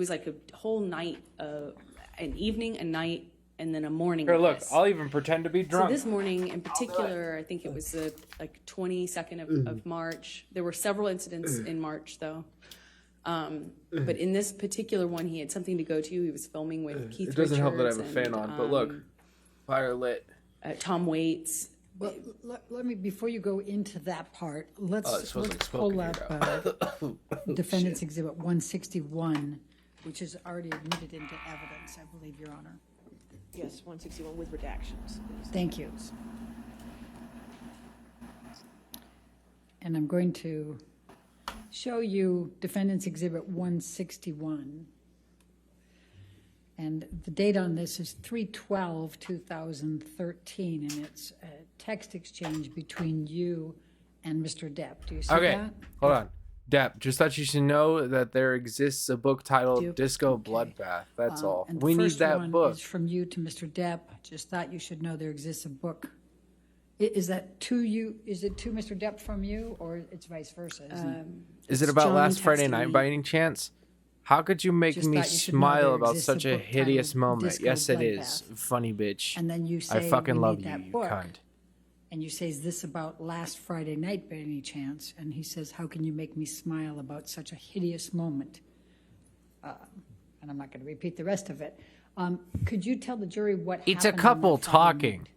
like a whole night, an evening, a night, and then a morning. Here, of look, this. I'll even pretend to be So drunk. this morning in particular, I think it was the 22nd of March. There were several incidents in March, though. But in this particular one, he had something to go to. He was filming with Keith It doesn't help that I have a Richards fan and, on, but look, fire lit. Tom Waits. Well, let me, before you go into that part, Oh, it let's smells like pull smoke in up Defendant's Exhibit 161, which is already admitted into evidence, I believe, Your Honor. Yes, 161 with redactions. Thank you. And I'm going to show you Defendant's Exhibit 161. And the date on this is 3/12/2013, and it's a text exchange between you and Mr. Depp. Do you see Okay, that? hold on. Depp, just thought you should know that there exists a book titled Dupe. Disco Bloodbath. That's all. And the We need first that one book. is from you to Mr. Depp. Just thought you should know there exists a book. Is that to you? Is it to Mr. Depp from you, or it's vice versa? Isn't it? Is it about John last Friday texted night me. by any chance? How could you make Just me thought you should know smile there about exists such a a book hideous titled moment? Disco Yes, it is. Bloodbath. Funny bitch. And then you say, I fucking "We love need you, that you book." cunt. And you say, is this about last Friday night by any chance? And he says, how can you make me smile about such a hideous moment? And I'm not going to repeat the rest of it. Could you tell the jury what It's a happened on couple that Friday talking. night?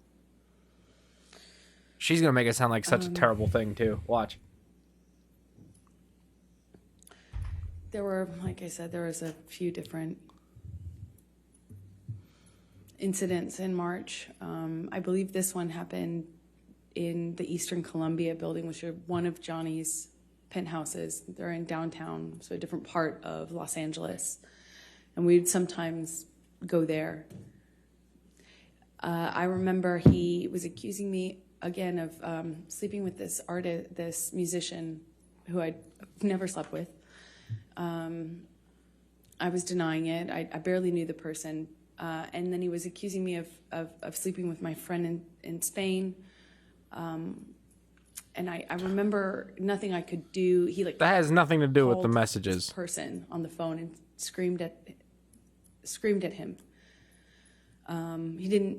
She's gonna make it sound like such a terrible thing too. Watch. There were, like I said, there was a few different incidents in March. I believe this one happened in the Eastern Columbia building, which are one of Johnny's penthouses. They're in downtown, so a different part of Los Angeles. And we'd sometimes go there. I remember he was accusing me again of sleeping with this artist, this musician who I'd never slept with. I was denying it. I barely knew the person. And then he was accusing me of sleeping with my friend in Spain. And I remember nothing I could do. He That has nothing to do with the called messages. this person on the phone and screamed at him. He didn't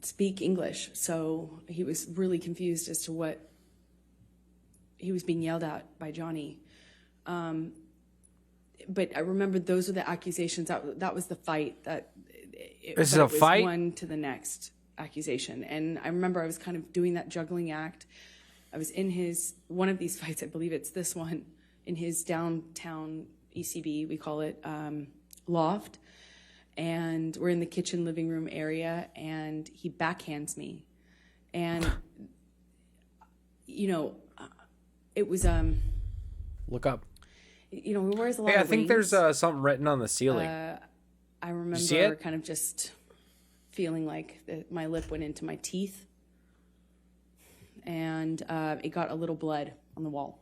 speak English, so he was really confused as to what he was being yelled at by Johnny. But I remember those were the accusations. That was the fight. This is a fight? One to the next accusation, and I remember I was kind of doing that juggling act, I was in one of these fights, I believe it's this one, in his downtown ECB, we call it, loft. And we're in the kitchen living room area, and he backhands me. And, it was, Look up. he wears a lot Hey, I of think rings. there's something written on the ceiling. I see remember it? kind of just feeling like my lip went into my teeth, and it got a little blood on the wall.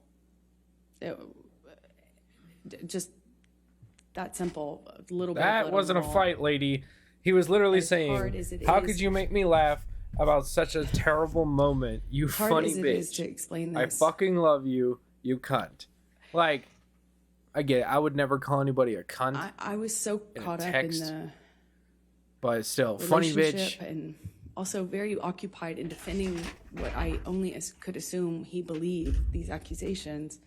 Just that simple, a little bit. Of That blood wasn't on a the wall. fight, lady. He was literally As hard saying, as it "How is- could you make me laugh about such a terrible moment, you Hard funny as it is bitch? to explain I this. fucking love you, you cunt." Like, I get it. I would never call anybody a cunt, I was so in a caught up in text, the but still, funny bitch. relationship and also very occupied in defending what I only could assume he believed, these accusations,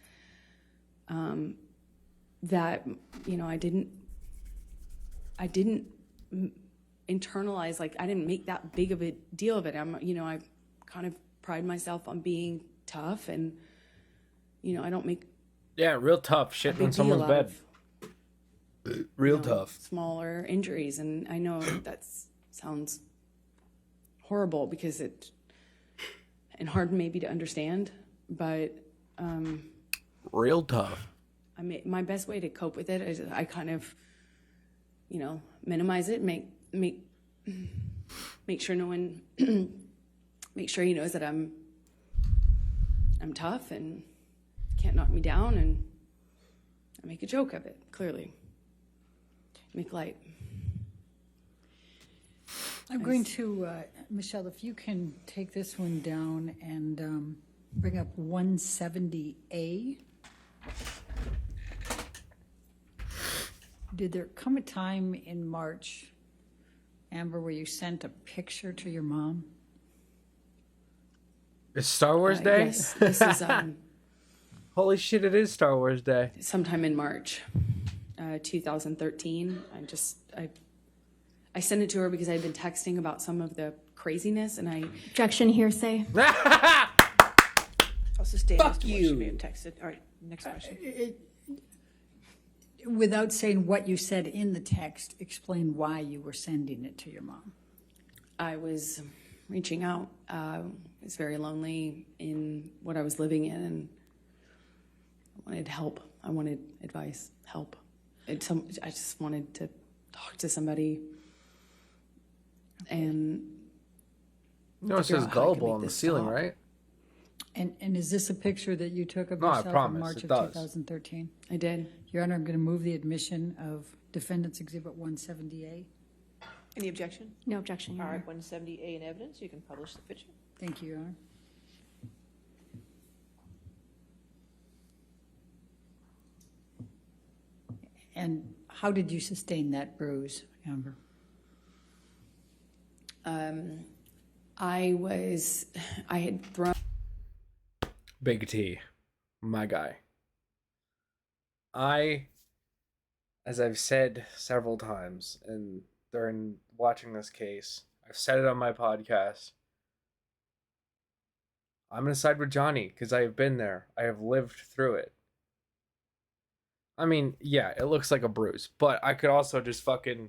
that I didn't internalize, like I didn't make that big of a deal of it. I kind of pride myself on being tough, and I don't make Yeah, real tough shit big on someone's deal out bed. of, Real tough. smaller injuries. And I know that sounds horrible because and hard maybe to understand, but Real tough. my best way to cope with it is I kind of, minimize it, make sure no one, make sure he knows that I'm tough and can't knock me down, and I make a joke of it, clearly. Make light. I'm going to, Michelle, if you can take this one down and bring up 170A. Did there come a time in March, Amber, where you sent a picture to your mom? It's Star Wars Day? Yes, this is Holy shit, it is Star Wars Day. sometime in March 2013. I sent it to her because I had been texting about some of the craziness, and I Objection, hearsay. I'll sustain Fuck as to what you. she may have texted. All right, next question. Without saying what you said in the text, explain why you were sending it to your mom. I was reaching out. I was very lonely in what I was living in, and I wanted help. I wanted advice, help. I just wanted to talk to somebody. And No, it figure says out how I could gullible make on the this ceiling, stop. right? And is this a picture that you took of No, I yourself promise, in March it of does. 2013? I did. Your Honor, I'm going to move the admission of Defendant's Exhibit 170A. Any objection? No objection, Your All Honor. right, 170A in evidence. You can publish the picture. Thank you, Your Honor. And how did you sustain that bruise, Amber? I had thrown. Big T, my guy. As I've said several times, and during watching this case, I've said it on my podcast. I'm gonna side with Johnny because I have been there. I have lived through it. I mean, yeah, it looks like a bruise, but I could also just fucking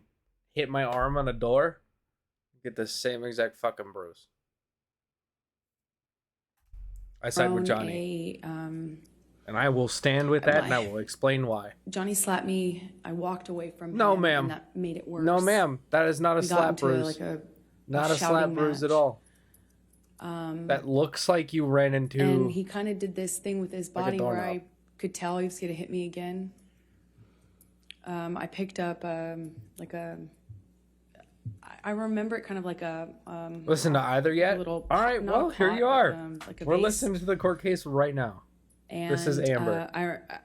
hit my arm on a door, get the same exact fucking bruise. I side with Johnny. And I will stand with that, and I will explain why. Johnny slapped me. I walked away from No, him, ma'am. and that made it worse. No, ma'am. That is not a We got slap into, bruise. like, a Not a slap shouting bruise at match. all. That looks like you ran into. And he kind of did this thing with his Like a body where doorknob. I could tell he was going to hit me again. I picked up like a. I remember it kind of like a. Listen to either yet? little All right, not a well, here pot, you but, are. like a We're vase. listening to the court case right now. And, This is Amber.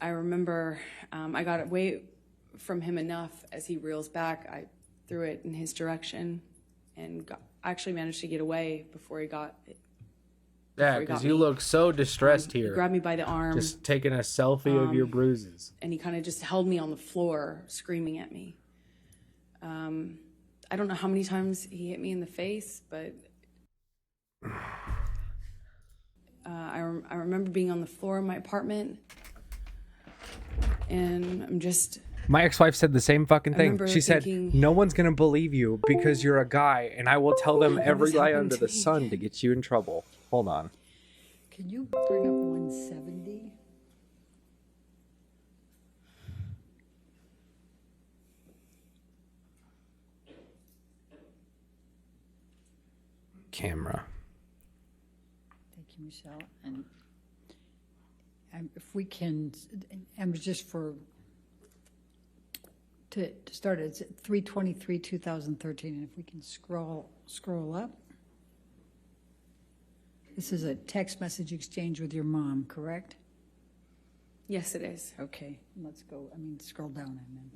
I remember I got away from him enough as he reels back. I threw it in his direction and actually managed to get away before he got it. Yeah, before he because got you me. look so distressed He here. grabbed me by the arm. Just taking a selfie of your bruises. And he kind of just held me on the floor, screaming at me. I don't know how many times he hit me in the face, but I remember being on the floor of my apartment, and I'm just. My ex-wife said the same fucking I thing. remember She said, thinking- "No one's gonna believe you because you're a guy, and I will tell them every was lie happening under to the me sun to get you in trouble." Hold on. Can you bring up 170? Camera. Thank you, Michelle. And if we can, and just to start, it's at 3/23/2013, and if we can scroll up. This is a text message exchange with your mom, correct? Yes, it is. Okay, let's go, scroll down, I meant.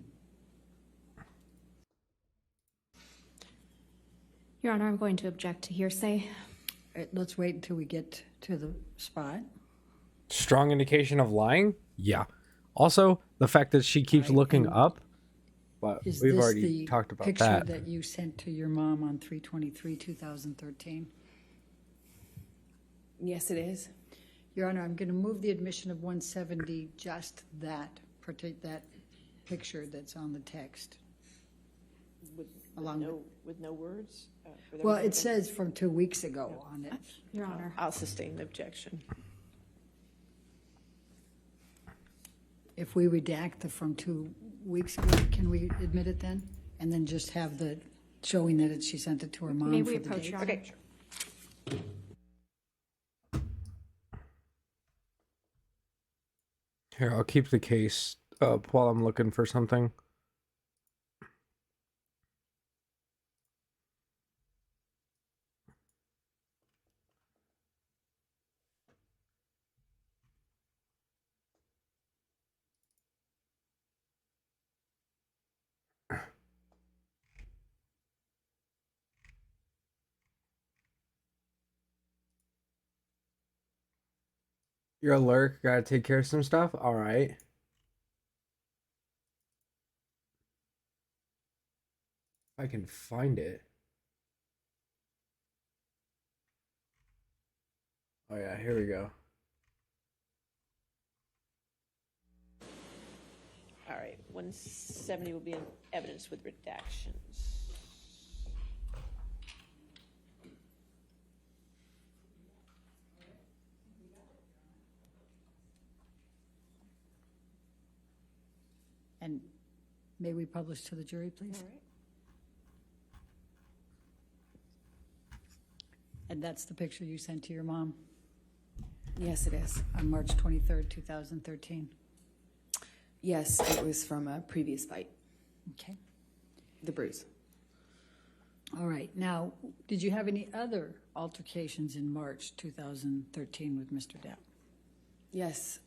Your Honor, I'm going to object to hearsay. All right, let's wait until we get to the spot. Strong indication of lying? Yeah. Also, the fact that she keeps looking up. But Is we've this already the talked about picture that. that you sent to your mom on 3/23/2013? Yes, it is. Your Honor, I'm going to move the admission of 170, just that picture that's on the text. With no words? Well, it says from 2 weeks ago on it. Your Honor. I'll sustain the objection. If we redact the from 2 weeks ago, can we admit it then? And then just have the showing that she sent it to her mom May for we the approach, date? Your Honor? Okay. Here, I'll keep the case up while I'm looking for something. You're a lurk, gotta take care of some stuff? Alright. I can find it. Oh yeah, here we go. All right, 170 will be in evidence with redactions. And may we publish to the jury, please? All right. And that's the picture you sent to your mom Yes, it is. on March 23rd, 2013? Yes, it was from a previous fight, Okay. the bruise. All right. Now, did you have any other altercations in March 2013 with Mr. Depp? Yes,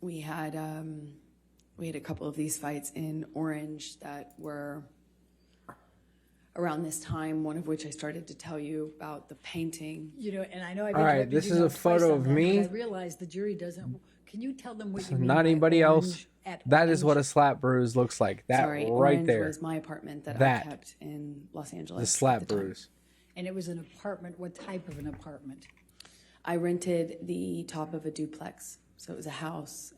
we had a couple of these fights in Orange that were around this time, one of which I started to tell you about the painting. You know, and I know I've All right, interrupted this you is now a twice photo on of that, but me. I realize the jury doesn't. Can you tell them what you mean Not by anybody else. orange at That is what a Orange? slap bruise looks like. That Sorry, right Orange there. was my apartment that That. I kept in Los Angeles. The at slap the time. bruise. And it was an apartment. What type of an apartment? I rented the top of a duplex, so it was a house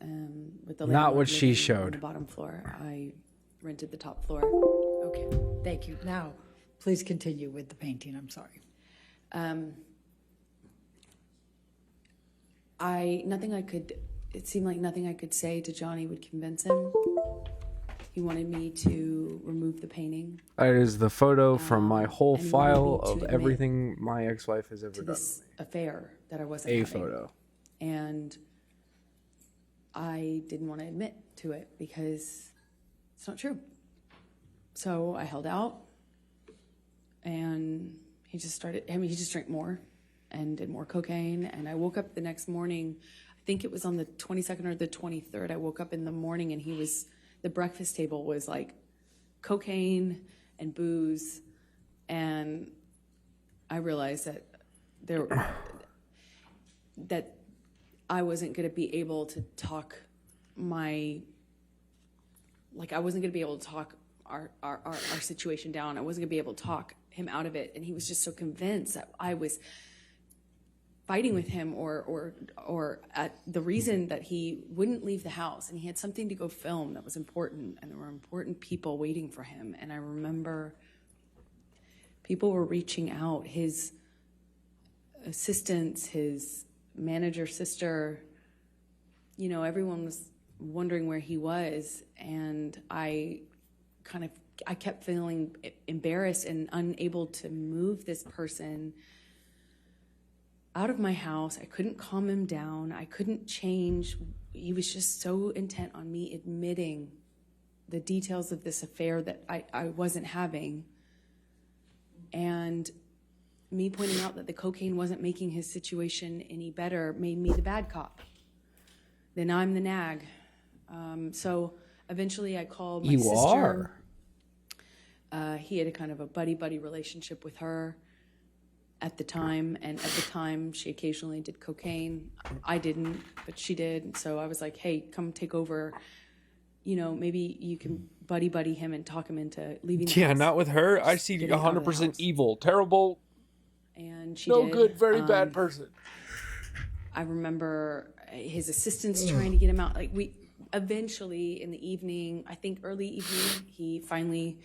with the Not landlord what she living showed. on the bottom floor. I rented the top floor. Okay. Thank you. Now, please continue with the painting. I'm sorry. It seemed like nothing I could say to Johnny would convince him. He wanted me to remove the painting That is the photo from my whole and he file wanted me to of admit everything my ex-wife has ever to done. this affair that I wasn't A having. photo. And I didn't want to admit to it because it's not true. So I held out and he just drank more and did more cocaine. And I woke up the next morning, I think it was on the 22nd or the 23rd. I woke up in the morning and the breakfast table was like cocaine and booze. And I realized that I wasn't going to be able to talk our situation down. I wasn't going to be able to talk him out of it, and he was just so convinced that I was fighting with him or at the reason that he wouldn't leave the house, and he had something to go film that was important, and there were important people waiting for him. And I remember people were reaching out, his assistants, his manager sister, you know, everyone was wondering where he was, and I kept feeling embarrassed and unable to move this person out of my house. I couldn't calm him down. I couldn't change. He was just so intent on me admitting the details of this affair that I wasn't having. And me pointing out that the cocaine wasn't making his situation any better made me the bad cop. Then I'm the nag. So eventually I called my sister. You are. He had a kind of a buddy-buddy relationship with her at the time, and at the time she occasionally did cocaine. I didn't, but she did. So I was like, hey, come take over. You know, maybe you can buddy him and talk him into leaving the Yeah, house. not with her. I see Getting out of the 100% house. evil, terrible, And she no did. good, very bad person. I remember his assistants trying to get him out. Like, we eventually in the evening, I think early evening, he finally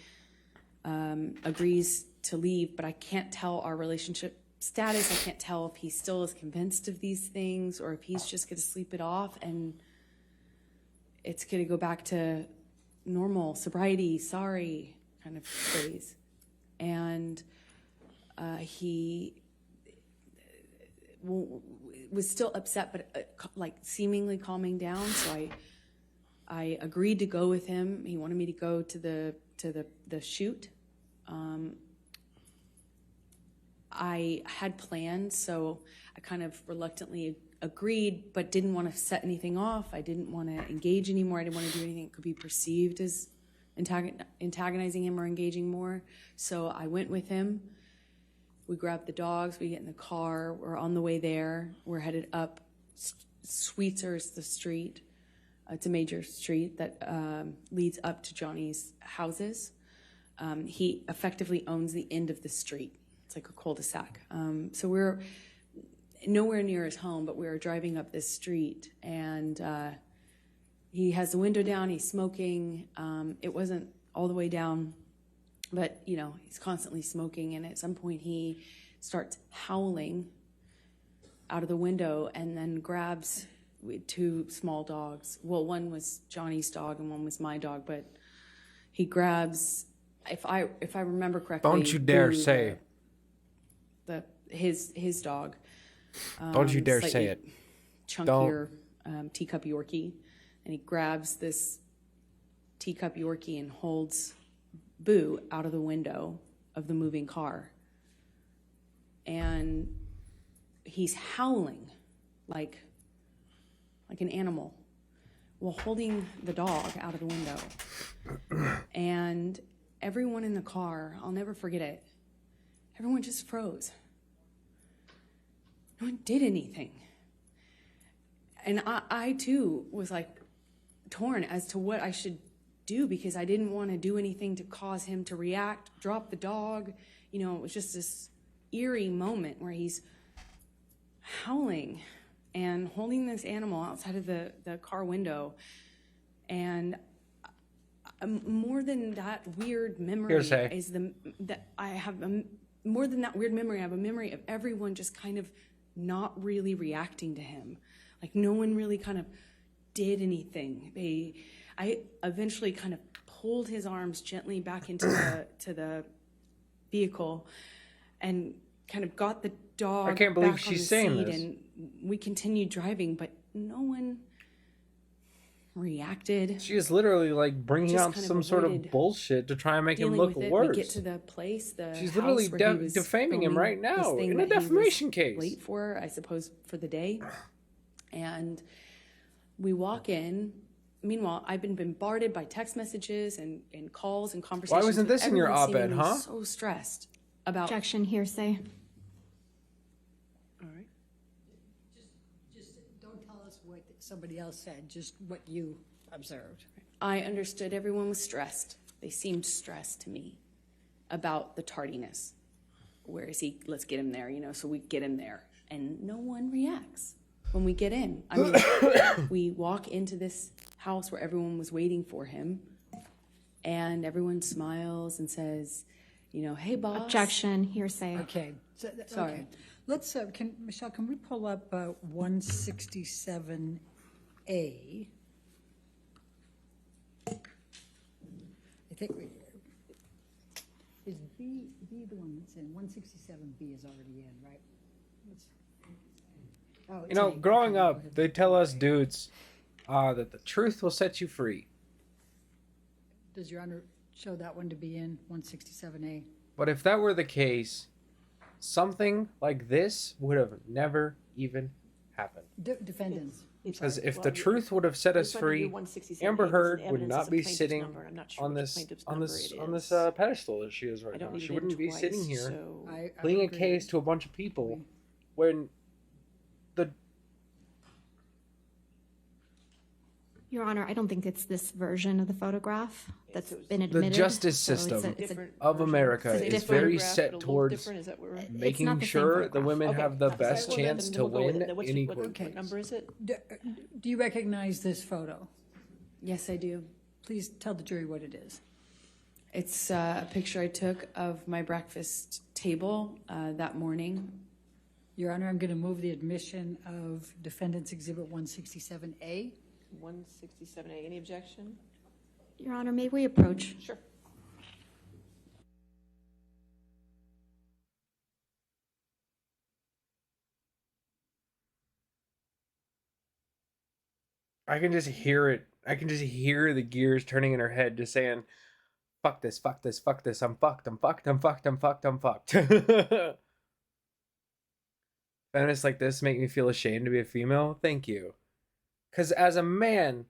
agrees to leave, but I can't tell our relationship status. I can't tell if he still is convinced of these things or if he's just going to sleep it off and it's going to go back to normal sobriety, sorry kind of phrase. And he was still upset, but like seemingly calming down. So I agreed to go with him. He wanted me to go to the shoot. I had plans, so I kind of reluctantly agreed, but didn't want to set anything off. I didn't want to engage anymore. I didn't want to do anything that could be perceived as antagonizing him or engaging more. So I went with him. We grabbed the dogs. We get in the car. We're on the way there. We're headed up Sweetzer's the street. It's a major street that leads up to Johnny's houses. He effectively owns the end of the street. It's like a cul-de-sac. So we're nowhere near his home, but we were driving up this street, and he has the window down. He's smoking. It wasn't all the way down, but you know, he's constantly smoking. And at some point, he starts howling out of the window, and then grabs two small dogs. Well, one was Johnny's dog, and one was my dog. But he grabs, if I remember correctly, Don't you dare Boo, say his dog. Don't you dare say slightly it. Chunkier teacup Yorkie, and he grabs this teacup Yorkie and holds Boo out of the window of the moving car, and he's howling like an animal while holding the dog out of the window. And everyone in the car, I'll never forget it, everyone just froze. No one did anything. And I too was like torn as to what I should do, because I didn't want to do anything to cause him to react, drop the dog. You know, it was just this eerie moment where he's howling and holding this animal outside of the car window. And more than that weird memory Hearsay. is that I have more than that weird memory, I have a memory of everyone just kind of not really reacting to him. Like no one really kind of did anything. I eventually kind of pulled his arms gently back into the vehicle and kind of got the dog I can't believe back she's on the saying seat, this. and we continued driving, but no one reacted. She is literally like bringing Just out kind of some sort of avoided bullshit to try and make him dealing look with it. worse. We get to the place, She's house literally where he was defaming him filming right this now thing in a that he was defamation case. Late for, I suppose, for the day. And we walk in. Meanwhile, I've been bombarded by text messages and calls and conversations. wasn't with this in your everyone op-ed, seemingly huh? So stressed about. Objection, hearsay. All right. Just don't tell us what somebody else said, just what you observed. I understood everyone was stressed. They seemed stressed to me about the tardiness. where is he? Let's get him there, you know, so we get him there. And no one reacts when we get in. I mean, we walk into this house where everyone was waiting for him, and everyone smiles and says, you know, hey, boss. Objection, hearsay. Okay. Sorry. Okay. Let's, Michelle, can we pull up 167A? I think is B the one that's in? 167B is already in, right? Oh, You it's know, A. growing Okay, go up, ahead. they tell us dudes that the truth will set you free. Does Your Honor show that one to be in 167A? But if that were the case, something like this would have never even happened. Defendants. Because if the truth would have set us free, Amber Heard would not be sitting on this pedestal that she is right now. She wouldn't be sitting here I pleading a agree. case to a bunch of people when the Your Honor, I don't think it's this version of the photograph that's been admitted. justice so it's system it's of America it's a is different very photograph, set towards making not the same sure the photograph. women have the best Well, chance then to we'll go with win it. What's any what number is it? Do you recognize this photo? Yes, I do. Please tell the jury what it is. It's a picture I took of my breakfast table that morning. Your Honor, I'm going to move the admission of Defendant's Exhibit 167A. 167A, any objection? Your Honor, may we approach? Sure. I can just hear it. I can just hear the gears turning in her head, just saying, fuck this, fuck this, fuck this, I'm fucked, I'm fucked, I'm fucked, I'm fucked, I'm fucked. Feminists like this make me feel ashamed to be a female. Thank you. Because as a man,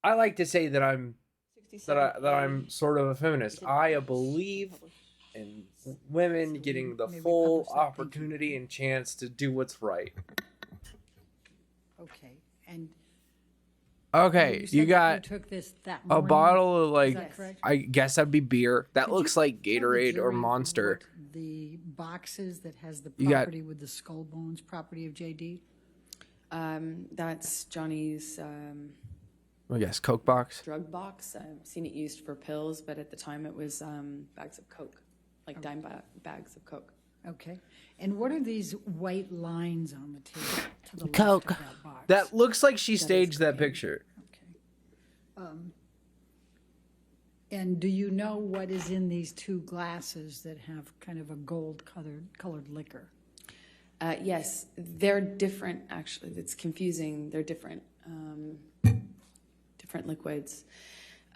I like to say that I'm sort of a feminist. I believe in women getting the May we full publish that? Thank you. opportunity and chance to do what's right. Okay. And Okay, said you that got took this that a morning? bottle of Is like, that correct? I guess that'd be beer. That Could you looks like tell the Gatorade or jury Monster. what the boxes that has the You got- property with the skull bones, property of JD? That's Johnny's I guess Coke box. drug box. I've seen it used for pills, but at the time it was bags of Coke, like dime bags of Coke. Okay. And what are these white lines on the table to the left Coke. of that box? That looks like she That is staged that great. picture. And do you know what is in these two glasses that have kind of a gold colored liquor? Yes, they're different. Actually, it's confusing. They're different, different liquids.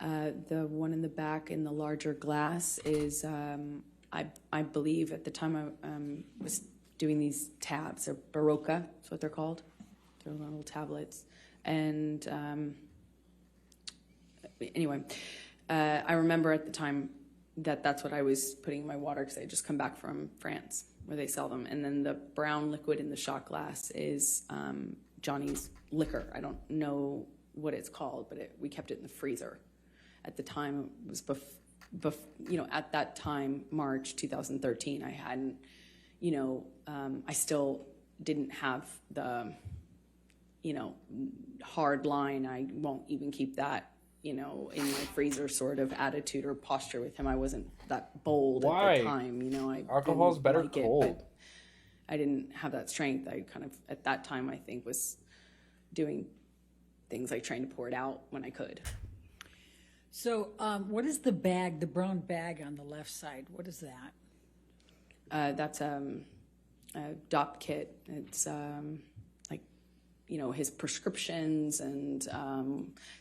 The one in the back in the larger glass is, I believe, at the time I was doing these tabs. They're Barocca. That's what they're called. They're little tablets. And anyway, I remember at the time that that's what I was putting in my water because I had just come back from France where they sell them. And then the brown liquid in the shot glass is Johnny's liquor. I don't know what it's called, but we kept it in the freezer. At the time, it was at that time, March 2013, I hadn't, I still didn't have the, hard line. I won't even keep that, in my freezer sort of attitude or posture with him. I wasn't that bold Why? at the time, I Alcohol's didn't better like it, cold. but I didn't have that strength. I kind of, at that time, I think, was doing things like trying to pour it out when I could. So what is the bag, the brown bag on the left side? What is that? That's a DOP kit. It's his prescriptions and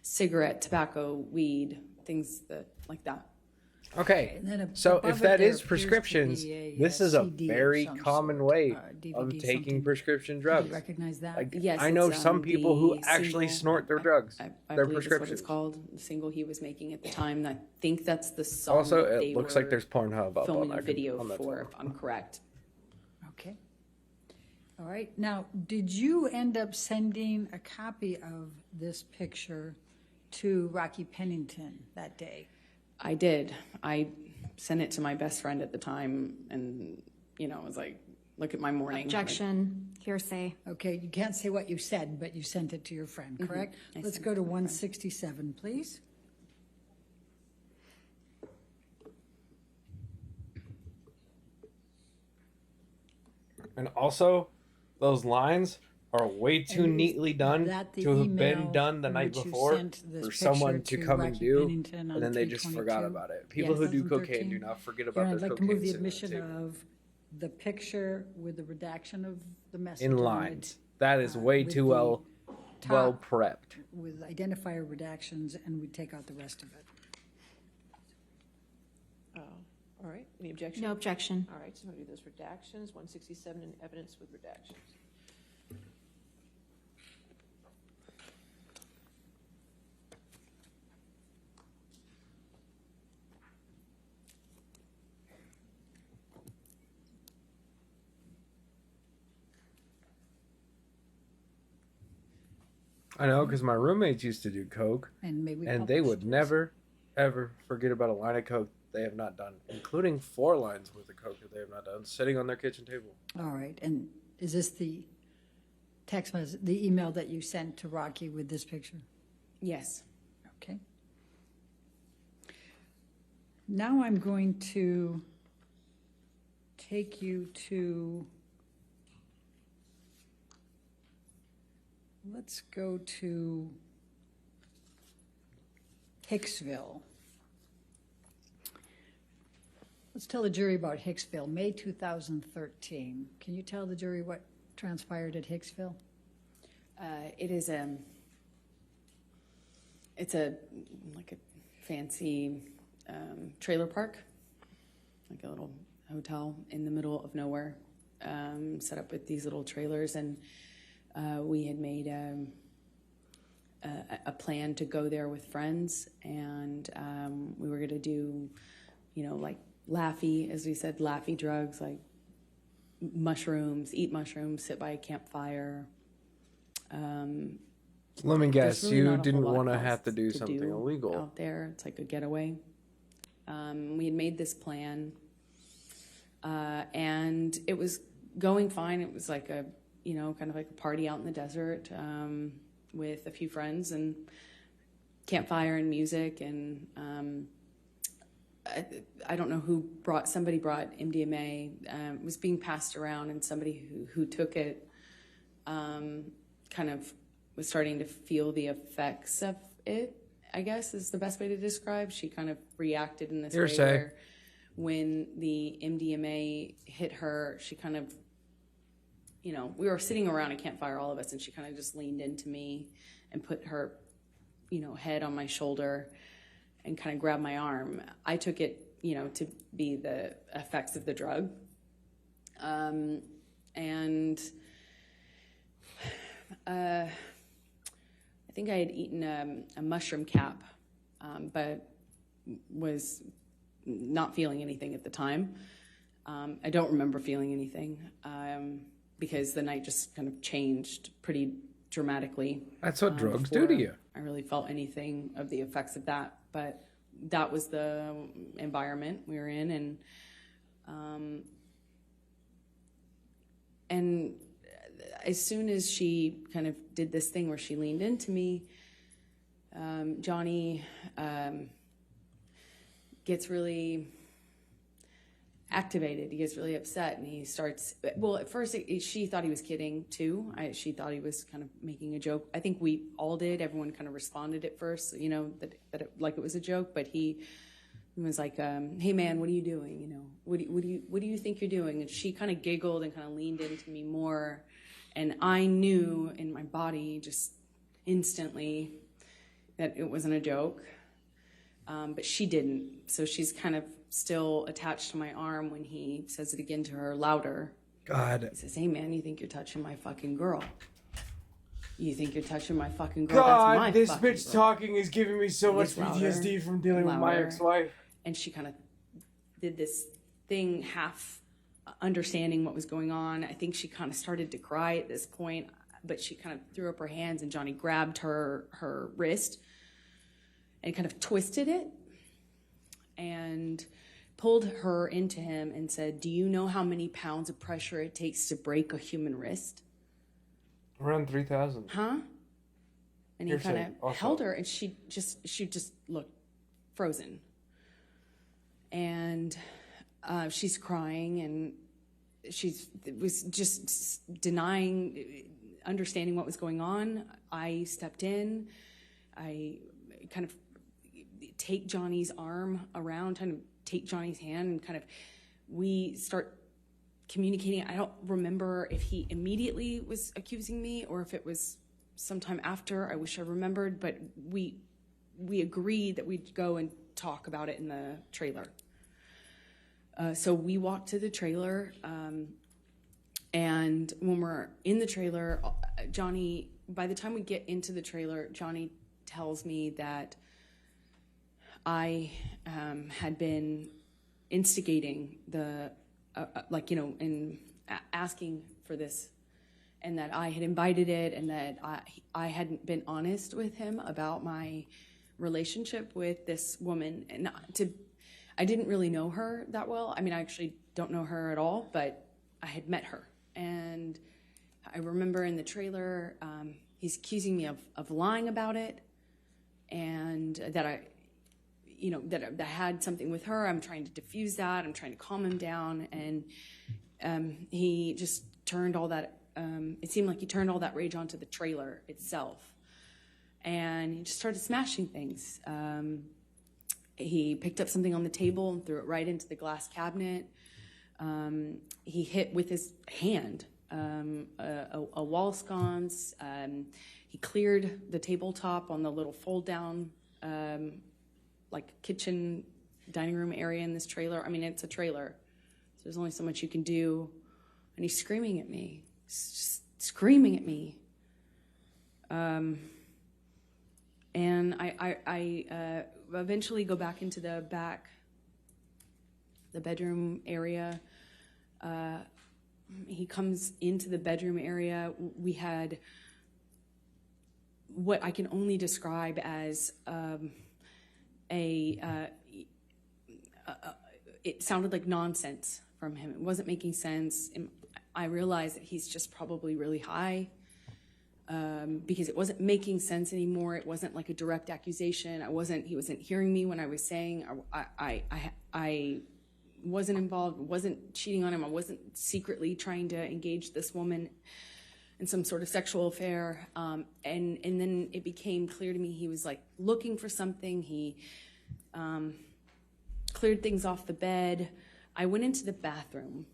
cigarette, tobacco, weed, things like that. Okay, And then so above if it that there is appears to prescriptions, be a, this is a CD of very some common sort, way DVD, of taking something. prescription Do drugs. you recognize that? Yes, I know it's, some people who the actually single- snort their drugs, I their believe that's what it's prescriptions. called. The single he was making at the time. I think that's the song. Also, that it they looks were like there's Pornhub up filming on a that video on that for. phone. If I'm correct. Okay. All right. Now, did you end up sending a copy of this picture to Rocky Pennington that day? I did. I sent it to my best friend at the time, and it was like, look at my morning. Objection, hearsay. Okay, you can't say what you said, but you sent it to your friend, correct? I Let's sent go it to to my friend. 167, please. And also, those lines are way too And is neatly done that the to have been email done the in night which you before sent this for someone picture to to come and Rocky do, Pennington on and then they just forgot 3/22? about it. People who do cocaine do 2013. not forget Here, about I'd their like to cocaine. move the sitting on admission table. of the picture with the redaction of the message. In on it, lines. That is way with too the well top prepped. With identifier redactions, and we take out the rest of it. All right, any objection? No objection. All right, so I'm going to do those redactions, 167 in evidence with redactions. I know, because my roommates used to do coke, And may we and they would publish this? never, ever forget about a line of coke they have not done, including 4 lines worth of coke that they have not done, sitting on their kitchen table. All right, and is this the text message, the email that you sent to Rocky with this picture? Yes. Okay. Now I'm going to take you to, let's go to Hicksville. Let's tell the jury about Hicksville, May 2013. Can you tell the jury what transpired at Hicksville? It's a like a fancy trailer park, like a little hotel in the middle of nowhere, set up with these little trailers, and we had made a plan to go there with friends, and we were going to do, like laffy, as we said, laffy drugs, like mushrooms, eat mushrooms, sit by a campfire. Let me guess, There's really you not a whole didn't lot want to else have to do something illegal. out there. It's like a getaway. We had made this plan, and it was going fine. It was like a, kind of like a party out in the desert with a few friends and campfire and music. And I don't know somebody brought MDMA. It was being passed around, and somebody who took it kind of was starting to feel the effects of it, I guess is the best way to describe. She kind of reacted in this way where when the MDMA hit her, she kind of, we were sitting around a campfire, all of us, and she kind of just leaned into me and put her, head on my shoulder and kind of grabbed my arm. I took it, to be the effects of the drug. I think I had eaten a mushroom cap, but was not feeling anything at the time. I don't remember feeling anything because the night just kind of changed pretty dramatically. That's what drugs do to you. I really felt anything of the effects of that, but that was the environment we were in, and as soon as she kind of did this thing where she leaned into me, Johnny gets really activated. He gets really upset, and he starts. Well, at first she thought he was kidding too. She thought he was kind of making a joke. I think we all did. Everyone kind of responded at first, that like it was a joke. But he was like, "Hey man, what are you doing? What do you think you're doing?" And she kind of giggled and kind of leaned into me more. And I knew in my body just instantly that it wasn't a joke, but she didn't. So she's kind of still attached to my arm when he says it again to her louder. God. He says, "Hey man, you think you're touching my fucking girl? You think you're touching my fucking girl? That's my God, this fucking bitch girl." talking is giving me so much Gets louder, PTSD from dealing with my louder. ex-wife. And she kind of did this thing, half understanding what was going on. I think she kind of started to cry at this point, but she kind of threw up her hands, and Johnny grabbed her wrist and kind of twisted it and pulled her into him and said, "Do you know how many pounds of pressure it takes to break a human wrist?" Around 3,000. Huh? And he Hearsay, kind of also. held her, and she just looked frozen. And she's crying, and was just denying understanding what was going on. I stepped in. I kind of take Johnny's arm around, kind of take Johnny's hand, and kind of we start communicating. I don't remember if he immediately was accusing me or if it was sometime after. I wish I remembered, but we agreed that we'd go and talk about it in the trailer. So we walked to the trailer, and when we're in the trailer, Johnny, by the time we get into the trailer, Johnny tells me that I had been instigating the, asking for this, and that I had invited it, and that I hadn't been honest with him about my relationship with this woman. And I didn't really know her that well. I mean, I actually don't know her at all, but I had met her. And I remember in the trailer, he's accusing me of lying about it, and that I had something with her. I'm trying to diffuse that. I'm trying to calm him down. And he just turned all that, it seemed like he turned all that rage onto the trailer itself. And he just started smashing things. He picked up something on the table and threw it right into the glass cabinet. He hit with his hand a wall sconce. He cleared the tabletop on the little fold down kitchen dining room area in this trailer. I mean, it's a trailer, so there's only so much you can do. And he's screaming at me, screaming at me. And I eventually go back into the bedroom area. He comes into the bedroom area. We had what I can only describe as it sounded like nonsense from him. It wasn't making sense. And I realized that he's just probably really high, because it wasn't making sense anymore. It wasn't like a direct accusation. He wasn't hearing me when I was saying I wasn't involved, wasn't cheating on him. I wasn't secretly trying to engage this woman in some sort of sexual affair. And then it became clear to me he was like looking for something. He cleared things off the bed. I went into the bathroom,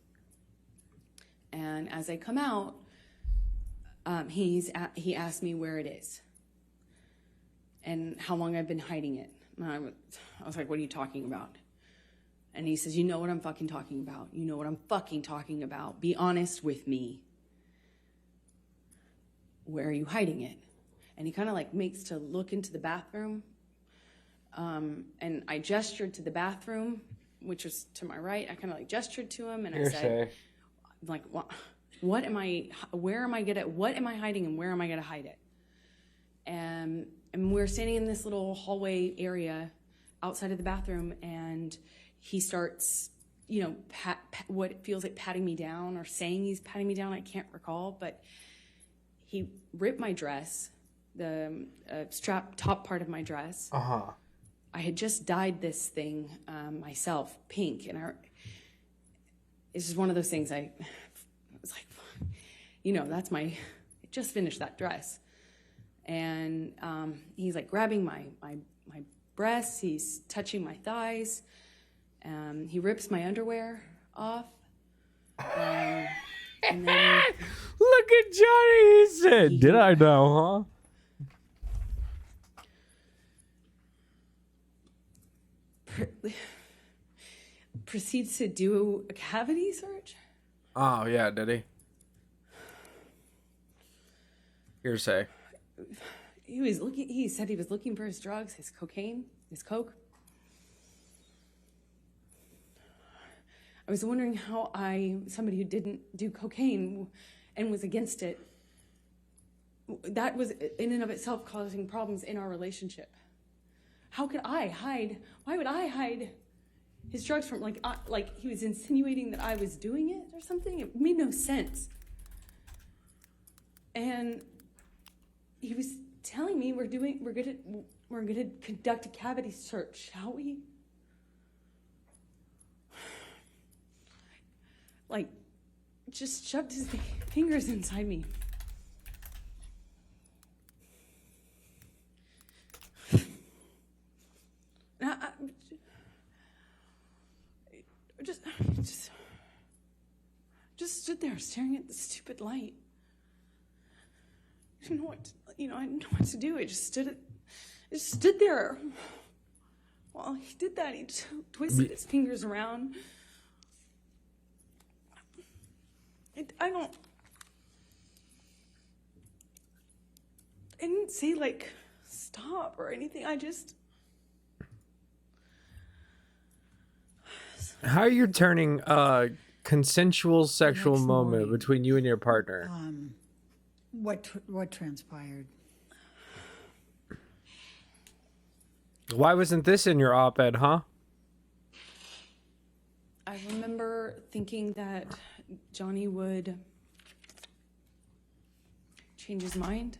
and as I come out, he asked me where it is and how long I've been hiding it. And I was like, "What are you talking about?" And he says, "You know what I'm fucking talking about. You know what I'm fucking talking about. Be honest with me. Where are you hiding it?" And he kind of like makes to look into the bathroom. And I gestured to the bathroom, which was to my right. I kind of like gestured to him, and I said, like, what am I hiding, and where am I gonna hide it? And we're standing in this little hallway area outside of the bathroom, and he starts, what it feels like patting me down, or saying he's patting me down. I can't recall, but he ripped my dress, the strap top part of my dress. I had just dyed this thing myself pink, and it's just one of those things. I was like, I just finished that dress. And he's like grabbing my breasts, he's touching my thighs, he rips my underwear off. And then look at Johnny, he said, "Did I know, huh?" Proceeds to do a cavity search. Oh yeah, did he? Hearsay. He said he was looking for his drugs, his cocaine, his coke. I was wondering how somebody who didn't do cocaine and was against it, that was in and of itself causing problems in our relationship. How could I hide? Why would I hide his drugs from, like he was insinuating that I was doing it or something. It made no sense. And he was telling me we're gonna conduct a cavity search, shall we? Like, just shoved his fingers inside me. I just stood there staring at the stupid light. I didn't know what to do. I just stood there. While he did that, he just twisted his fingers around. I didn't say, like, stop or anything. How are you turning a consensual sexual Next moment morning. between you and your partner? What transpired? Why wasn't this in your op-ed, huh? I remember thinking that Johnny would change his mind.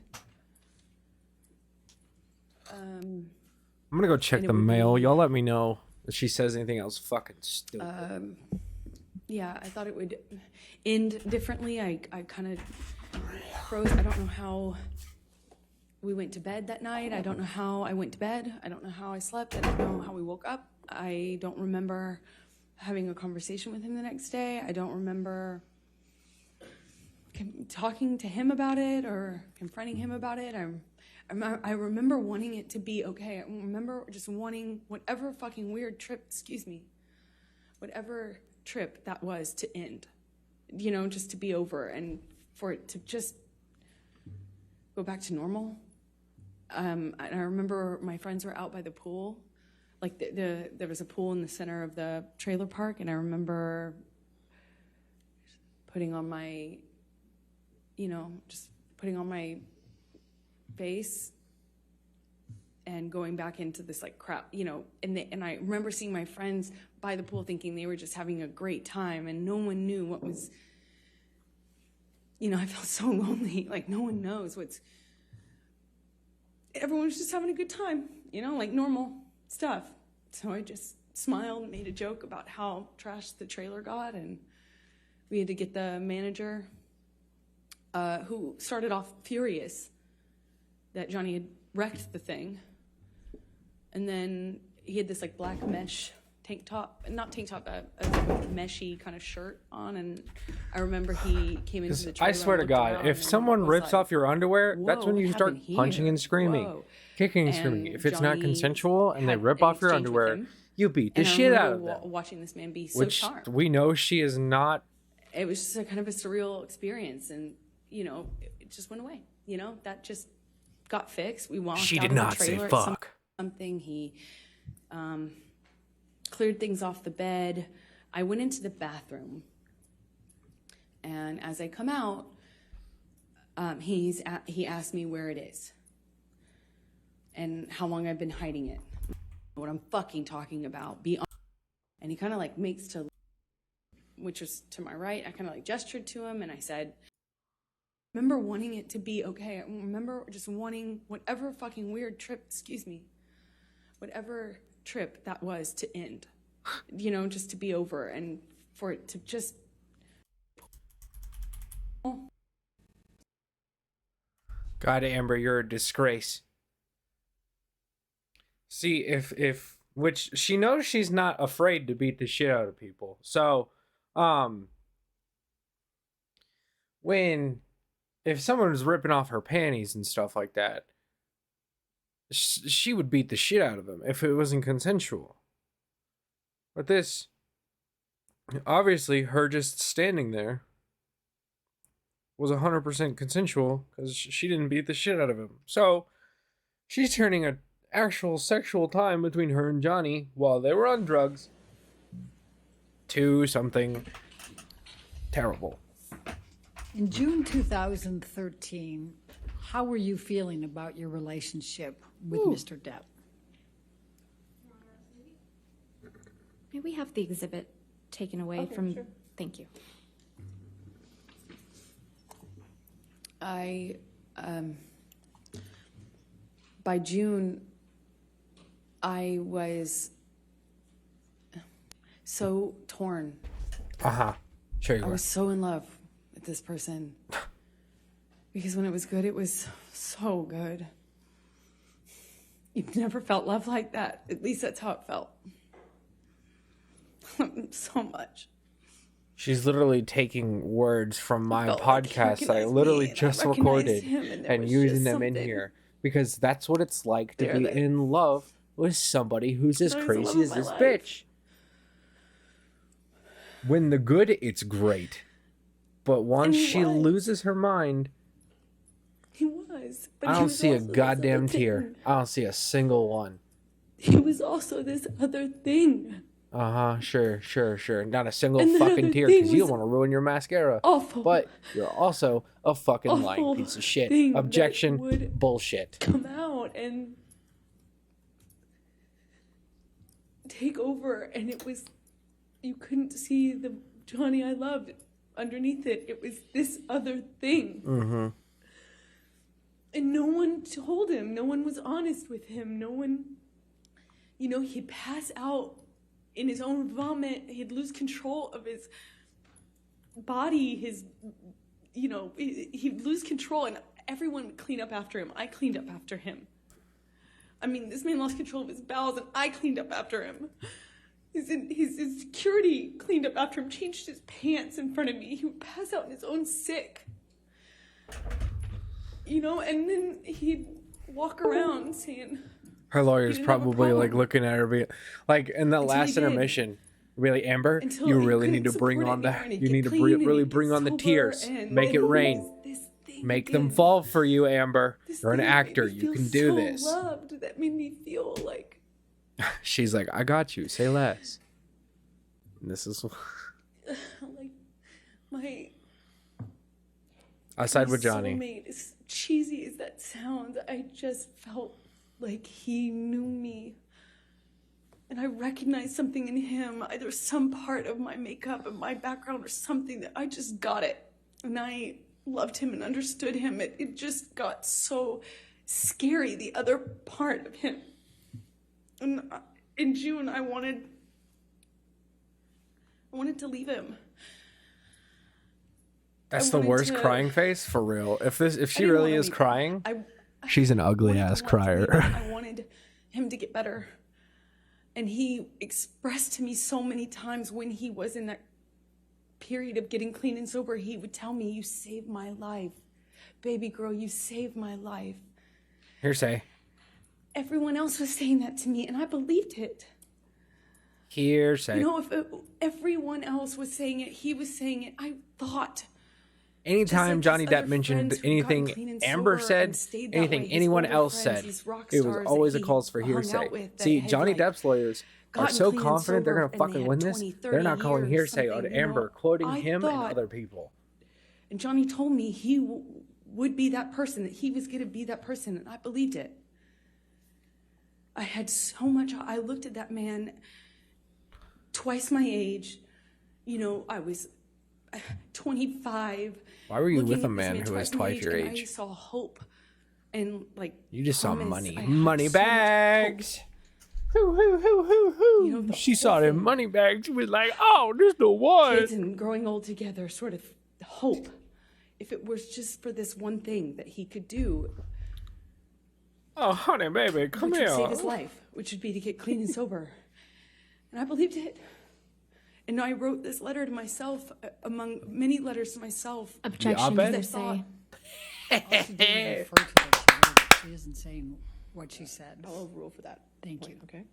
I'm gonna go check and it the would mail. be- Y'all let me know if she says anything else fucking stupid. Yeah, I thought it would end differently. I kind of froze. I don't know how we went to bed that night. I don't know how I went to bed. I don't know how I slept. I don't know how we woke up. I don't remember having a conversation with him the next day. I don't remember talking to him about it or confronting him about it. I remember wanting it to be okay. I remember just wanting whatever fucking weird trip, whatever trip that was to end, just to be over and for it to just go back to normal. And I remember my friends were out by the pool. Like there was a pool in the center of the trailer park, and I remember putting on my, just putting on my face and going back into this like crap, and I remember seeing my friends by the pool thinking they were just having a great time, and no one knew what was, I felt so lonely. Like no one knows everyone was just having a good time, like normal stuff. So I just smiled and made a joke about how trashed the trailer got, and we had to get the manager, who started off furious that Johnny had wrecked the thing. And then he had this like black mesh not tank top, a meshy kind of shirt on. And I remember he came into the trailer. I swear to and looked God, around if and someone was rips like, off your underwear, that's "Whoa, when you what start happened punching here? and screaming, Whoa." kicking and screaming. If it's not Johnny consensual and they had rip an off your exchange with underwear, him, you beat the and I shit out remember of them. watching this man be so Which charmed. we know she is not. It was just a kind of a surreal experience, and it just went away. That just got fixed. We walked She out did of the not say trailer at fuck. something. He cleared things off the bed. I went into the bathroom, and as I come out, he asked me where it is and how long I've been hiding it. What I'm fucking talking about. Be honest. And he kind of like makes to, which was to my right. I kind of like gestured to him, and I said, remember wanting it to be okay. I remember just wanting whatever fucking weird trip, whatever trip that was to end, just to be over and for it to just. God, Amber, you're a disgrace. See, if which she knows she's not afraid to beat the shit out of people. So, if someone was ripping off her panties and stuff like that, she would beat the shit out of them if it wasn't consensual. But this, obviously, her just standing there was 100% consensual because she didn't beat the shit out of him. So, she's turning an actual sexual time between her and Johnny while they were on drugs to something terrible. In June 2013, how were you feeling about your relationship with Mr. Depp? May we have the exhibit taken away Okay, from? sure. Thank you. By June, I was so torn. Sure you I were. was so in love with this person. Because when it was good, it was so good. You've never felt love like that. At least that's how it felt. So much. She's literally taking words from my felt like he podcast that I recognized literally me, and I just recognized recorded him, and there and was using just them in something here because that's what it's like to there be that- in love with somebody who's as No, he's the love crazy of as my this life. bitch. When the good, it's great. But once he she was. loses her mind, He was. But I he don't was see a also this goddamn other tear. thing. I don't see a single one. He was also this other thing. Sure. Not a single And the fucking other tear thing because you don't was want to ruin your mascara. awful. But you're also a fucking lying Awful piece of shit. thing that Objection. would Bullshit. come out and take over, and it was, you couldn't see the Johnny I loved underneath it. It was this other thing. Mm-hmm. And no one told him. No one was honest with him. No one, he'd pass out in his own vomit. He'd lose control of his body, he'd lose control, and everyone would clean up after him. I cleaned up after him. I mean, this man lost control of his bowels, and I cleaned up after him. His security cleaned up after him, changed his pants in front of me. He would pass out in his own sick. And then he'd walk around saying, Her lawyer's He didn't have a probably like problem. looking at her, like in the Until he last did. intermission. Really, Amber, Until you he really need to couldn't bring support on the, anymore, and he'd you get need to clean, and really he'd bring get on the sober, tears, and make it then rain, this thing make them again. fall for you, Amber. This You're an thing that made actor, me you feel can do so this. Loved, that made me feel like She's like, I got you. Say less. And this is like my I side with my Johnny. soulmate, as cheesy as that sounds, I just felt like he knew me. And I recognized something in him, either some part of my makeup and my background or something that I just got it. And I loved him and understood him. It just got so scary, the other part of him. And in June, I wanted to leave him. That's I the wanted worst to- crying face for real. If she didn't really wanna is leave him. crying, I she's an ugly wanted to ass want to leave crier. him. I wanted him to get better. And he expressed to me so many times when he was in that period of getting clean and sober, he would tell me, "You saved my life. Baby girl, you saved my life." Hearsay. Everyone else was saying that to me, and I believed it. Hearsay. If everyone else was saying it, he was saying it. I thought. Anytime like Johnny his Depp other mentioned friends who've gotten anything clean and Amber sober said, and stayed that anything way, his anyone older else friends, said, these rock it was stars that always a he cause for hung hearsay. out with that See, had, Johnny like, Depp's lawyers are gotten so clean and confident they're sober, going to and they fucking had win this, 20, they're 30 not calling years, hearsay on something, Amber, quoting I him and thought- other people. And Johnny told me he would be that person, that he was going to be that person, and I believed it. I had so much, I looked at that man twice my age. I was 25. Why were you looking with a at this man who was my twice your and I age? saw hope and You just saw promise. money. I had Money so much hope. bags. Hoo. She saw them money bags. She was like, oh, this the one. Kids and growing old together, sort of hope. If it was just for this one thing that he could do, Oh, honey, baby, come which here. would save his life, which would be to get clean and sober. And I believed it. And I wrote this letter to myself, among many letters to myself. Objection, op-ed? hearsay. Also didn't refer to that she wrote it. She isn't saying what she said. I'll overrule for that. Thank you. Okay.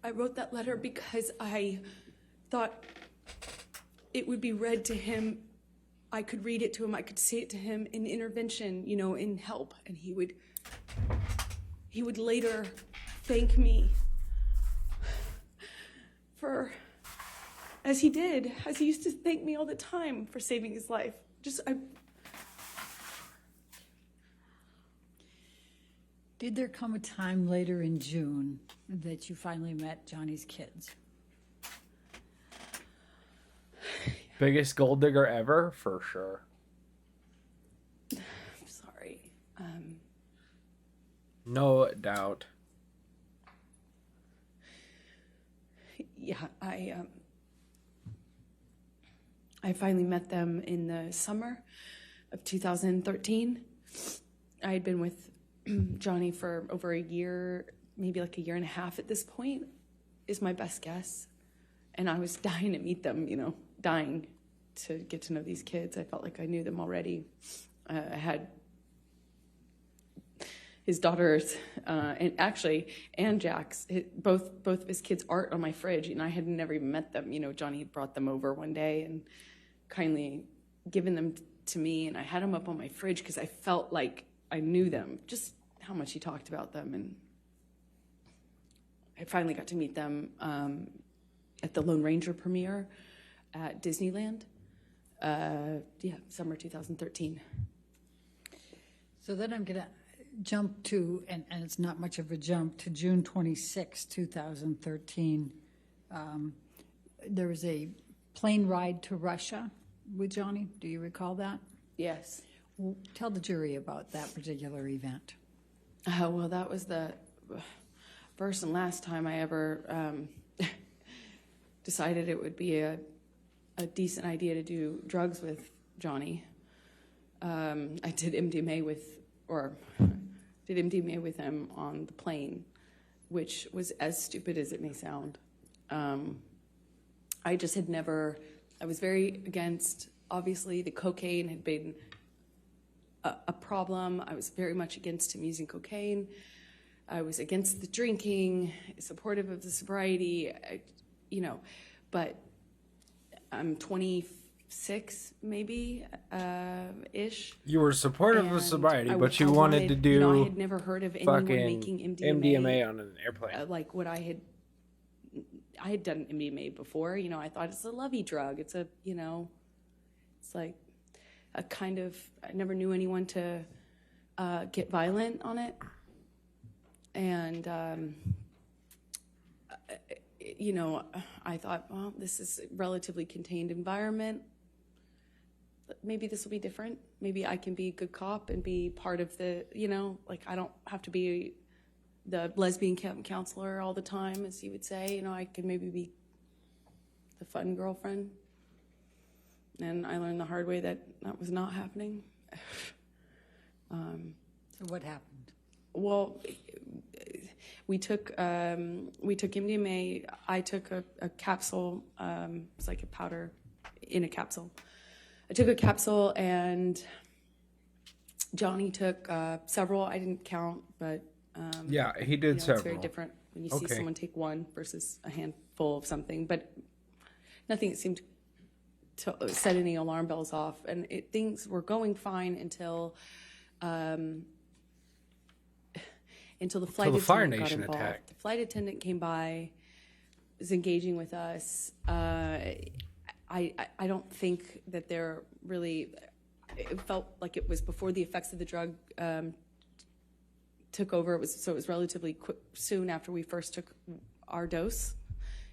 I wrote that letter because I thought it would be read to him. I could read it to him. I could say it to him in intervention, in help. And he would later thank me for, as he did, as he used to thank me all the time for saving his life. Did there come a time later in June that you finally met Johnny's kids? Biggest gold digger ever, for sure. I'm sorry. No doubt. Yeah, I finally met them in the summer of 2013. I had been with Johnny for over a year, maybe like a year and a half at this point, is my best guess. And I was dying to meet them, you know, dying to get to know these kids. I felt like I knew them already. I had his daughters, and Jack's, both of his kids' art on my fridge, and I had never even met them. You know, Johnny had brought them over one day and kindly given them to me, and I had them up on my fridge because I felt like I knew them, just how much he talked about them. And I finally got to meet them at the Lone Ranger premiere at Disneyland. Summer 2013. So then I'm going to jump to, and it's not much of a jump, to June 26, 2013. There was a plane ride to Russia with Johnny. Do you recall that? Yes. Well, tell the jury about that particular event. Well, that was the first and last time I ever decided it would be a decent idea to do drugs with Johnny. I did MDMA with him on the plane, which was as stupid as it may sound. I just had never, I was very against, obviously the cocaine had been a problem. I was very much against him using cocaine. I was against the drinking, supportive of the sobriety, but I'm 26 maybe, ish. You were supportive of And sobriety, but you wanted to do I had never heard of anyone making MDMA on an airplane. Like what I had done MDMA before. You know, I thought it's a lovey drug. It's a, it's like a kind of, I never knew anyone to get violent on it. And, I thought, well, this is a relatively contained environment. Maybe this will be different. Maybe I can be a good cop and be part of the, I don't have to be the lesbian counselor all the time, as you would say. I can maybe be the fun girlfriend. And I learned the hard way that was not happening. So what happened? Well, we took MDMA. I took a capsule. It's like a powder in a capsule. I took a capsule, and Johnny took several. I didn't count, but yeah, he did several. It's very different when you see someone take one versus a handful of something. But nothing that seemed to set any alarm bells off, and things were going fine until the flight attendant Fire got Nation involved. attacked. The flight attendant came by, was engaging with us. I don't think that they're really. It felt like it was before the effects of the drug took over. It was relatively quick, soon after we first took our dose,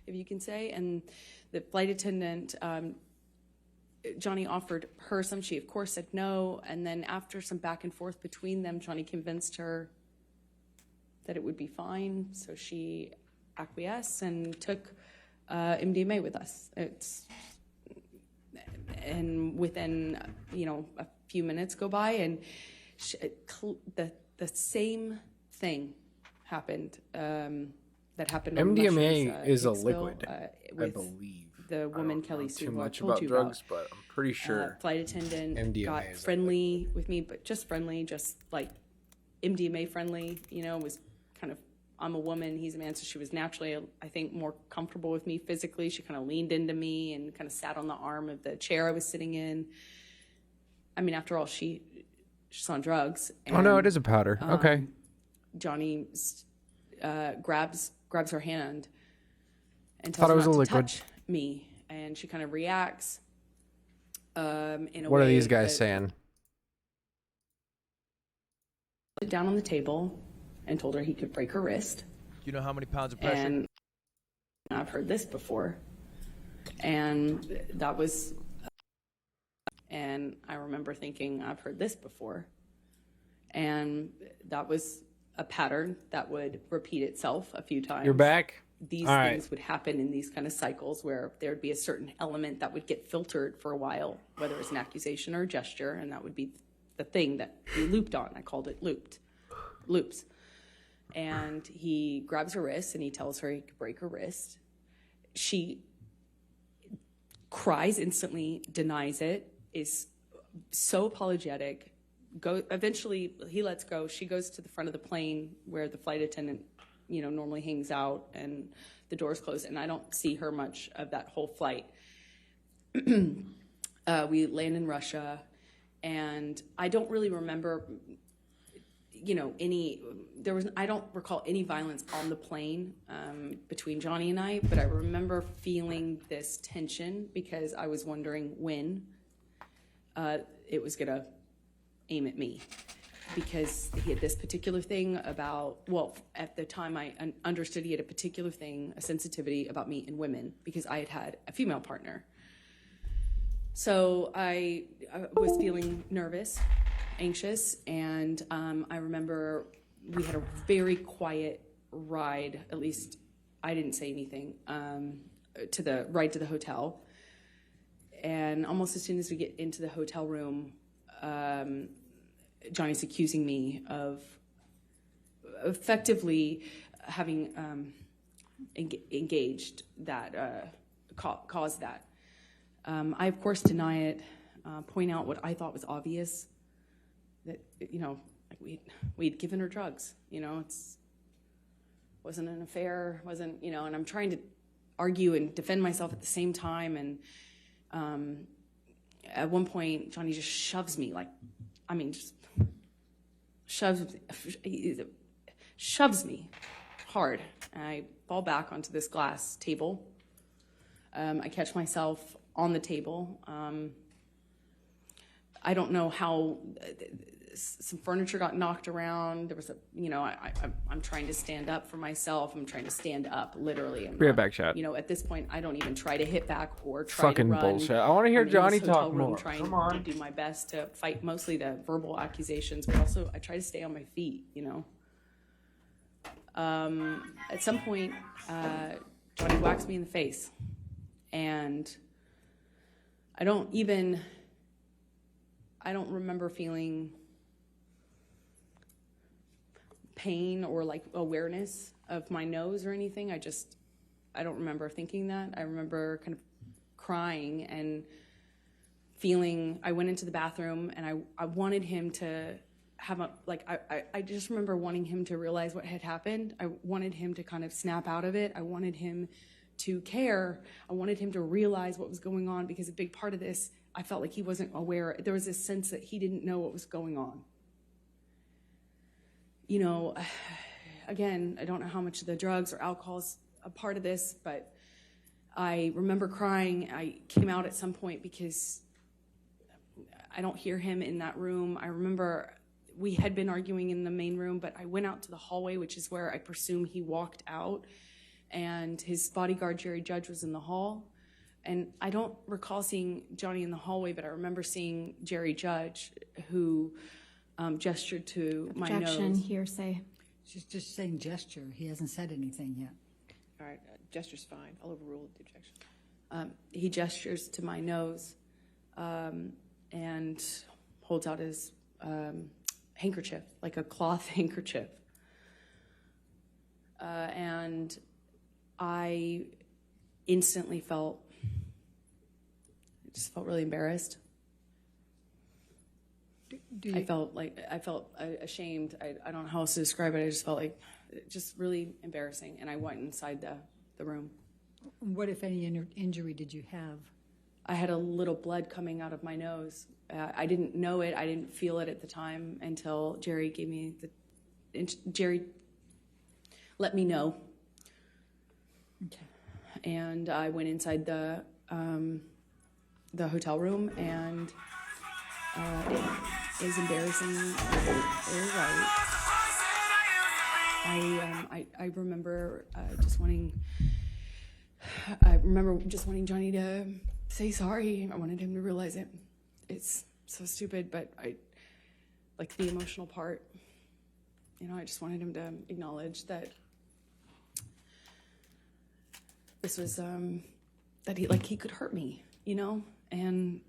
if you can say. And the flight attendant, Johnny offered her some. She of course said no. And then after some back and forth between them, Johnny convinced her that it would be fine. So she acquiesced and took MDMA with us. And within, a few minutes go by, and the same thing happened that happened on the MDMA mushrooms, is a Hicksville, liquid, I with believe. the woman Kelly Too Sue much told about you drugs, but I'm pretty sure. Flight attendant MDMA got is a friendly with me, but just friendly, just like MDMA friendly, was kind of, I'm a woman, he's a man, so she was naturally, I think, more comfortable with me physically. She kind of leaned into me and kind of sat on the arm of the chair I was sitting in. I mean, after all, she's on drugs. And, Oh no, it is a powder. Okay. Johnny grabs her hand and Thought tells it her was not a to liquid. touch me, and she kind of reacts in a What way are these guys that- saying? Down on the table and told her he could break her wrist. Do you know how many pounds of pressure? And I've heard this before. And that was, And I remember thinking, I've heard this before. And that was a pattern that would repeat itself a few times. You're back? These All things right. would happen in these kind of cycles where there would be a certain element that would get filtered for a while, whether it's an accusation or a gesture, and that would be the thing that you looped on. I called it loops. And he grabs her wrist and he tells her he could break her wrist. She cries instantly, denies it, is so apologetic. Eventually he lets go. She goes to the front of the plane where the flight attendant, normally hangs out, and the doors closed, and I don't see her much of that whole flight. We land in Russia, and I don't really remember, I don't recall any violence on the plane between Johnny and I, but I remember feeling this tension because I was wondering when it was gonna aim at me, because he had this particular thing about, at the time I understood he had a particular thing, a sensitivity about me and women, because I had a female partner. So I was feeling nervous, anxious, and I remember we had a very quiet ride, at least I didn't say anything, to the ride to the hotel. And almost as soon as we get into the hotel room, Johnny's accusing me of effectively having engaged that, caused that. I, of course, deny it, point out what I thought was obvious, that, we'd given her drugs, wasn't an affair, wasn't, and I'm trying to argue and defend myself at the same time. And at one point, Johnny just shoves me, just shoves me hard. And I fall back onto this glass table. I catch myself on the table. I don't know how some furniture got knocked around. There was I'm trying to stand up for myself. I'm trying to stand up, literally. Be a back shot. At this point, I don't even try to hit back or try Fucking to run. bullshit. I want to hear I'm in this Johnny hotel talk room more. Trying Come on. to do my best to fight mostly the verbal accusations, but also I try to stay on my feet, At some point, Johnny whacks me in the face, and I don't remember feeling pain or awareness of my nose or anything. I don't remember thinking that. I remember kind of crying and feeling, I went into the bathroom and I wanted him to have I just remember wanting him to realize what had happened. I wanted him to kind of snap out of it. I wanted him to care. I wanted him to realize what was going on, because a big part of this, I felt like he wasn't aware. There was this sense that he didn't know what was going on. Again, I don't know how much of the drugs or alcohol is a part of this, but I remember crying. I came out at some point because I don't hear him in that room. I remember we had been arguing in the main room, but I went out to the hallway, which is where I presume he walked out, and his bodyguard, Jerry Judge, was in the hall. And I don't recall seeing Johnny in the hallway, but I remember seeing Jerry Judge, who gestured to my Objection, nose. hearsay. She's just saying gesture. He hasn't said anything yet. All right, gesture's fine. I'll overrule the objection. He gestures to my nose and holds out his handkerchief, like a cloth handkerchief. And I instantly felt really embarrassed. I felt ashamed. I don't know how else to describe it. I just felt like just really embarrassing. And I went inside the room. What, if any, injury did you have? I had a little blood coming out of my nose. I didn't know it. I didn't feel it at the time until Jerry gave me Jerry let me know. Okay. And I went inside the hotel room, and it was embarrassing. You're right. I remember just wanting Johnny to say sorry. I wanted him to realize it. it's so stupid, but I like the emotional part. You know, I just wanted him to acknowledge that this was that he could hurt me, you know, and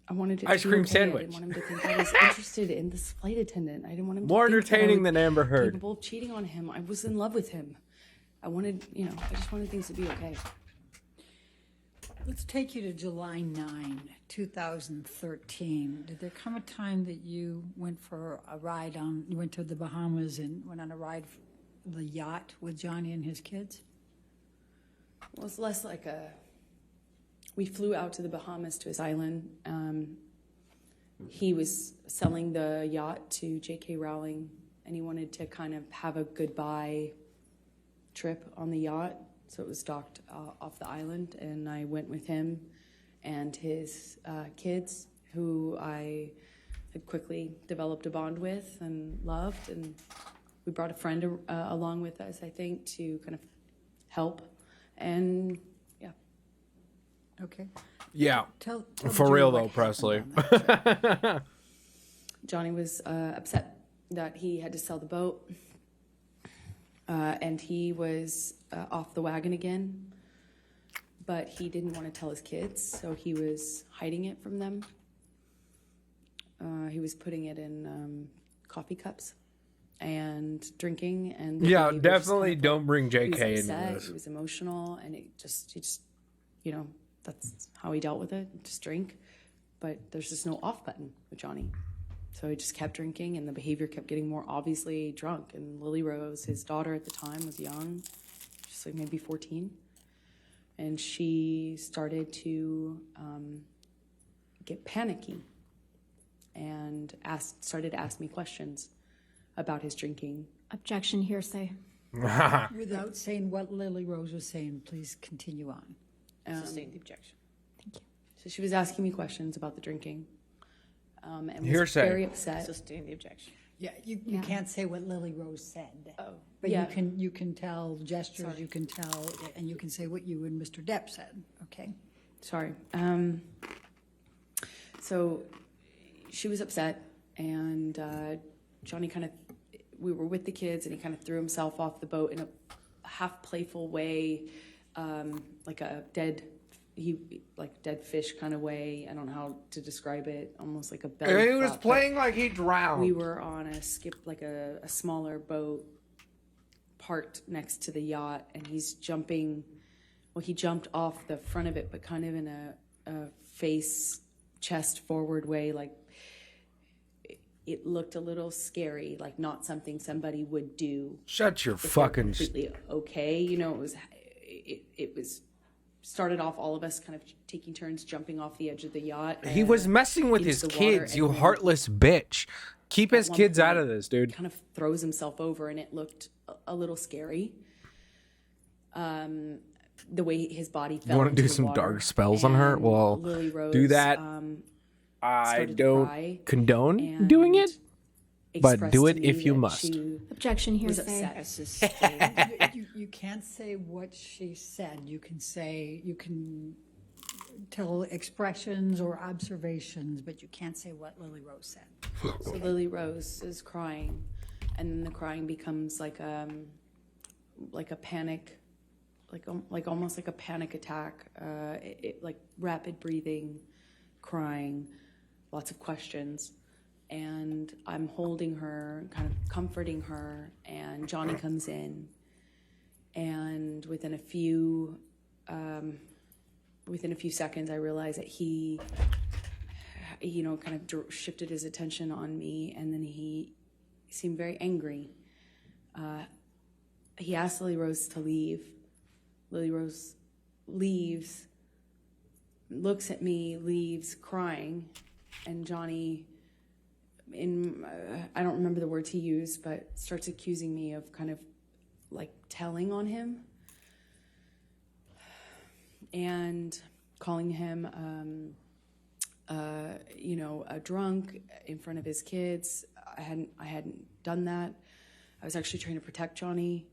I wanted it Ice to be cream okay. I sandwich. didn't want him to think I was interested in this flight attendant. I didn't want him More to think that I entertaining was than Amber Heard. capable of cheating on him. I was in love with him. I wanted, you know, I just wanted things to be okay. Let's take you to July 9, 2013. Did there come a time that you went for a ride you went to the Bahamas and went on a ride the yacht with Johnny and his kids? Well, it's less like we flew out to the Bahamas to his island. He was selling the yacht to J.K. Rowling, and he wanted to kind of have a goodbye trip on the yacht. So it was docked off the island, and I went with him and his kids, who I had quickly developed a bond with and loved. And we brought a friend along with us, I think, to kind of help. And yeah. Okay. Yeah. Tell For Julie real what though, Presley. happened on that. Johnny was upset that he had to sell the boat, and he was off the wagon again, but he didn't want to tell his kids, so he was hiding it from them. He was putting it in coffee cups and drinking, and Yeah, they were just definitely kind of don't bring he was JK into upset, this. He was emotional, and he just, you know, that's how he dealt with it. Just drink, but there's just no off button with Johnny. So he just kept drinking, and the behavior kept getting more obviously drunk. And Lily Rose, his daughter at the time, was young, just like maybe 14, and she started to get panicky and started to ask me questions about his drinking. Objection, hearsay. Without saying what Lily Rose was saying, please continue on. Sustain the objection. So she was asking me questions about the drinking, and was Hearsay. very upset. Sustain the objection. Yeah, you can't say what Lily Rose said. Oh, But yeah. you can tell gestures, you can tell, and you can say what you and Mr. Depp said, okay? Sorry. So she was upset, and Johnny we were with the kids, and he kind of threw himself off the boat in a half playful way, like a dead fish kind of way. I don't know how to describe it. Almost like a belly He was flop, but playing like he drowned. we were on a smaller boat parked next to the yacht, and he's jumping. Well, he jumped off the front of it, but kind of in a chest forward way. Like it looked a little scary, like not something somebody would do. Shut your if they're fucking. completely okay. You know, it was started off all of us kind of taking turns jumping off the edge of the yacht. He was messing with into his the water, kids, and you then heartless bitch. Keep his one kids out point, of this, dude. kind of throws himself over, and it looked a little scary. The way his body fell. You want to into do the some water. dark spells on her? And Well, Lily Rose, do that. I started to cry don't condone and doing it, but expressed do to it me if you that must. she Objection, was hearsay. upset. You can't say what she said. You can tell expressions or observations, but you can't say what Lily Rose said. So Lily Rose is crying, and then the crying becomes like a panic, like almost like a panic attack. Like rapid breathing, crying, lots of questions, and I'm holding her, kind of comforting her, and Johnny comes in, and within a few seconds, I realize that he, kind of shifted his attention on me, and then he seemed very angry. He asked Lily Rose to leave. Lily Rose leaves, looks at me, leaves, crying, and Johnny, I don't remember the words he used, but starts accusing me of kind of like telling on him and calling him, a drunk in front of his kids. I hadn't done that. I was actually trying to protect Johnny.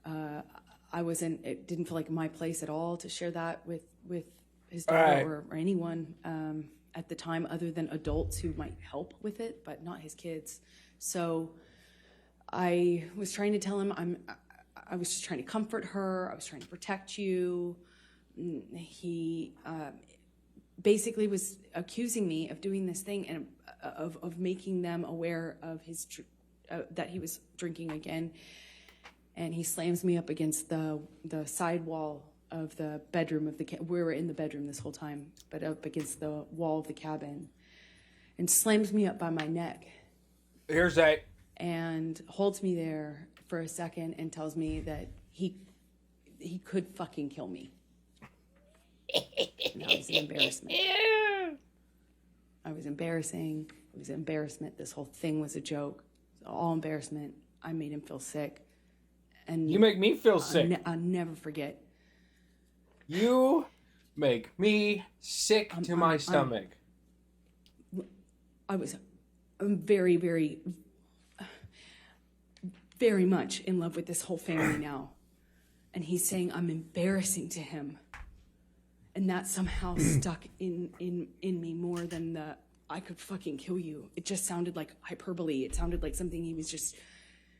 It didn't feel like my place at all to share that with his All daughter right. or anyone at the time other than adults who might help with it, but not his kids. So I was trying to tell him I was just trying to comfort her. I was trying to protect you. He basically was accusing me of doing this thing and of making them aware of his that he was drinking again. And he slams me up against the side wall of the bedroom of the we were in the bedroom this whole time, but up against the wall of the cabin, and slams me up by my neck. Here's a. And holds me there for a second and tells me that he could fucking kill me. And that was the embarrassment. I was embarrassing. It was embarrassment. This whole thing was a joke. It was all embarrassment. I made him feel sick. And You make me feel sick. I'll never forget. You make me sick to my stomach. I'm very, very, very much in love with this whole family now. And he's saying I'm embarrassing to him. And that somehow stuck in me more than the I could fucking kill you. It just sounded like hyperbole. It sounded like something he was just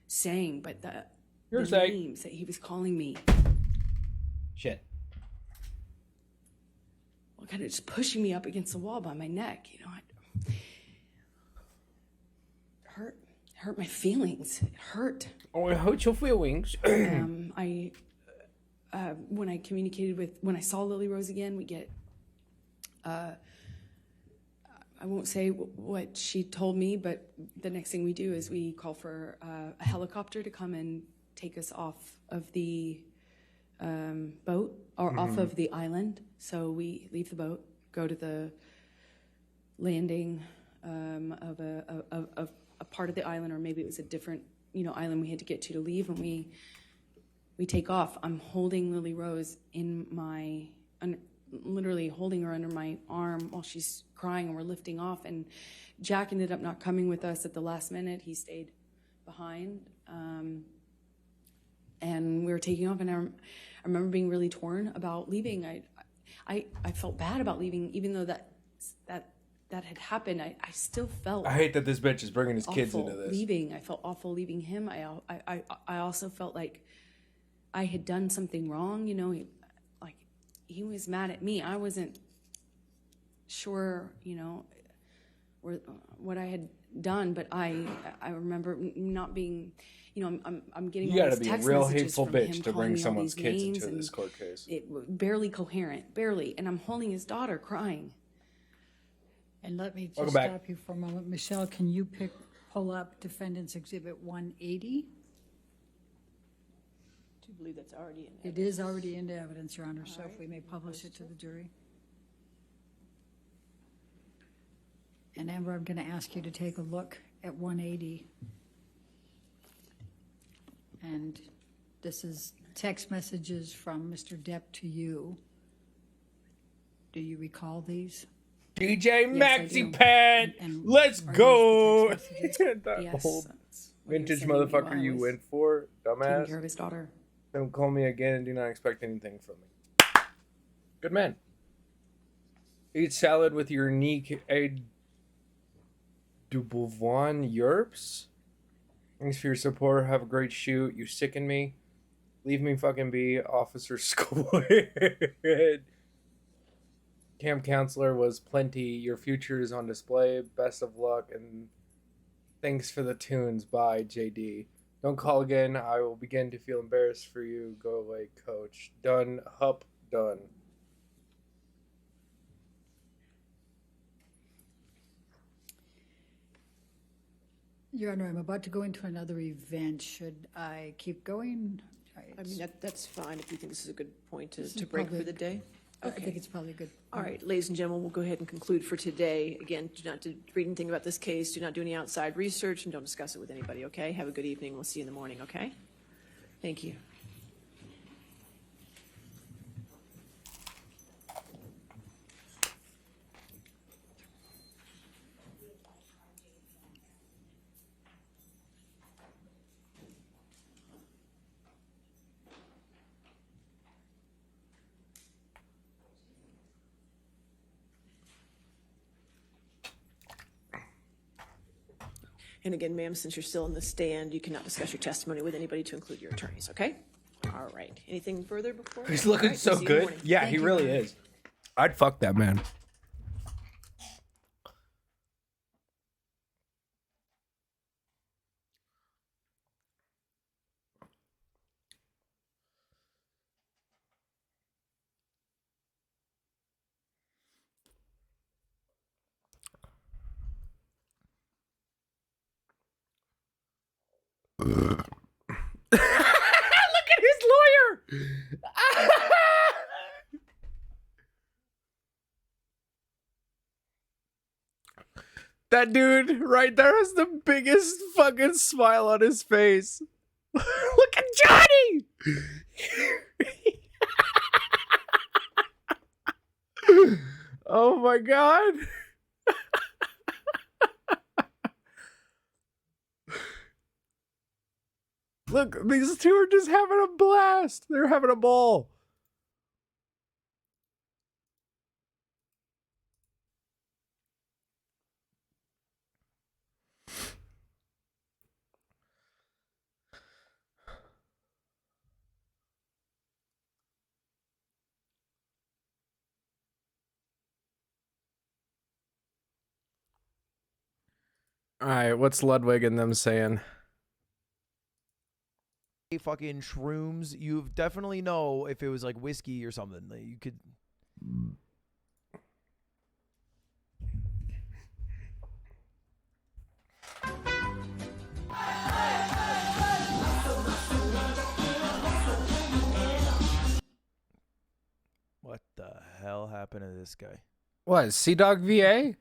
saying, but the names that he was calling me. Shit. Well, kind of just pushing me up against the wall by my neck, you know. It hurt my feelings. It hurt. Oh, it hurt your feelings. When I communicated when I saw Lily Rose again, we get, I won't say what she told me, but the next thing we do is we call for a helicopter to come and take us off of the boat or off of the island. So we leave the boat, go to the landing of a part of the island, or maybe it was a different, island we had to get to leave, and we take off. I'm holding Lily Rose literally holding her under my arm while she's crying, and we're lifting off. And Jack ended up not coming with us at the last minute. He stayed behind. And we were taking off, and I remember being really torn about leaving. I felt bad about leaving, even though that had happened. I still felt I hate that this bitch is bringing his kids awful into this. leaving. I felt awful leaving him. I also felt like I had done something wrong. He was mad at me. I wasn't sure, what I had done, but I remember not being, I'm getting You all gotta these be a text real messages hateful from him bitch to calling bring me all someone's these kids names, into and this court case. It barely coherent, barely, and I'm holding his daughter crying. And let me just Welcome back. stop you for a moment. Michelle, can you pull up Defendant's Exhibit 180? I do believe that's already in It is already into evidence, Your Honor, so if we may publish it to the jury. And Amber, I'm going to ask you to take a look at 180. And this is text messages from Mr. Depp to you. Do you recall these? DJ Yes, I do. Maxi Pad, And let's are go. these the text messages? That Yes, old that's what he was vintage saying, while motherfucker I you was went for, taking dumbass. care of his daughter. Don't call me again and do not expect anything from me. Good man. Eat salad with your unique A. Dubois Yerps. Thanks for your support. Have a great shoot. You sicken me. Leave me fucking be, Officer Squid. Camp counselor was plenty. Your future is on display. Best of luck and thanks for the tunes. Bye, JD. Don't call again. I will begin to feel embarrassed for you. Go away, coach. Done. Hup. Done. Your Honor, I'm about to go into another event. Should I keep going? I mean, that's fine if you think this is a good point This to is break for probably- the day. I think it's probably good. All right, ladies and gentlemen, we'll go ahead and conclude for today. Again, do not read anything about this case, do not do any outside research, and don't discuss it with anybody, okay? Have a good evening. We'll see you in the morning, okay? Thank you. And again, ma'am, since you're still in the stand, you cannot discuss your testimony with anybody to include your attorneys, okay? All right. Anything further before? He's All looking right, so we'll see you in the good. morning. Yeah, Thank he you. really is. I'd fuck that man. Look at his lawyer. That dude right there has the biggest fucking smile on his face. Look at Johnny. Oh my god. Look, these two are just having a blast. They're having a ball. All right, what's Ludwig and them saying? Fucking shrooms, you definitely know if it was like whiskey or something. Like, you could. What the hell happened to this guy? What, Sea-Dog VA?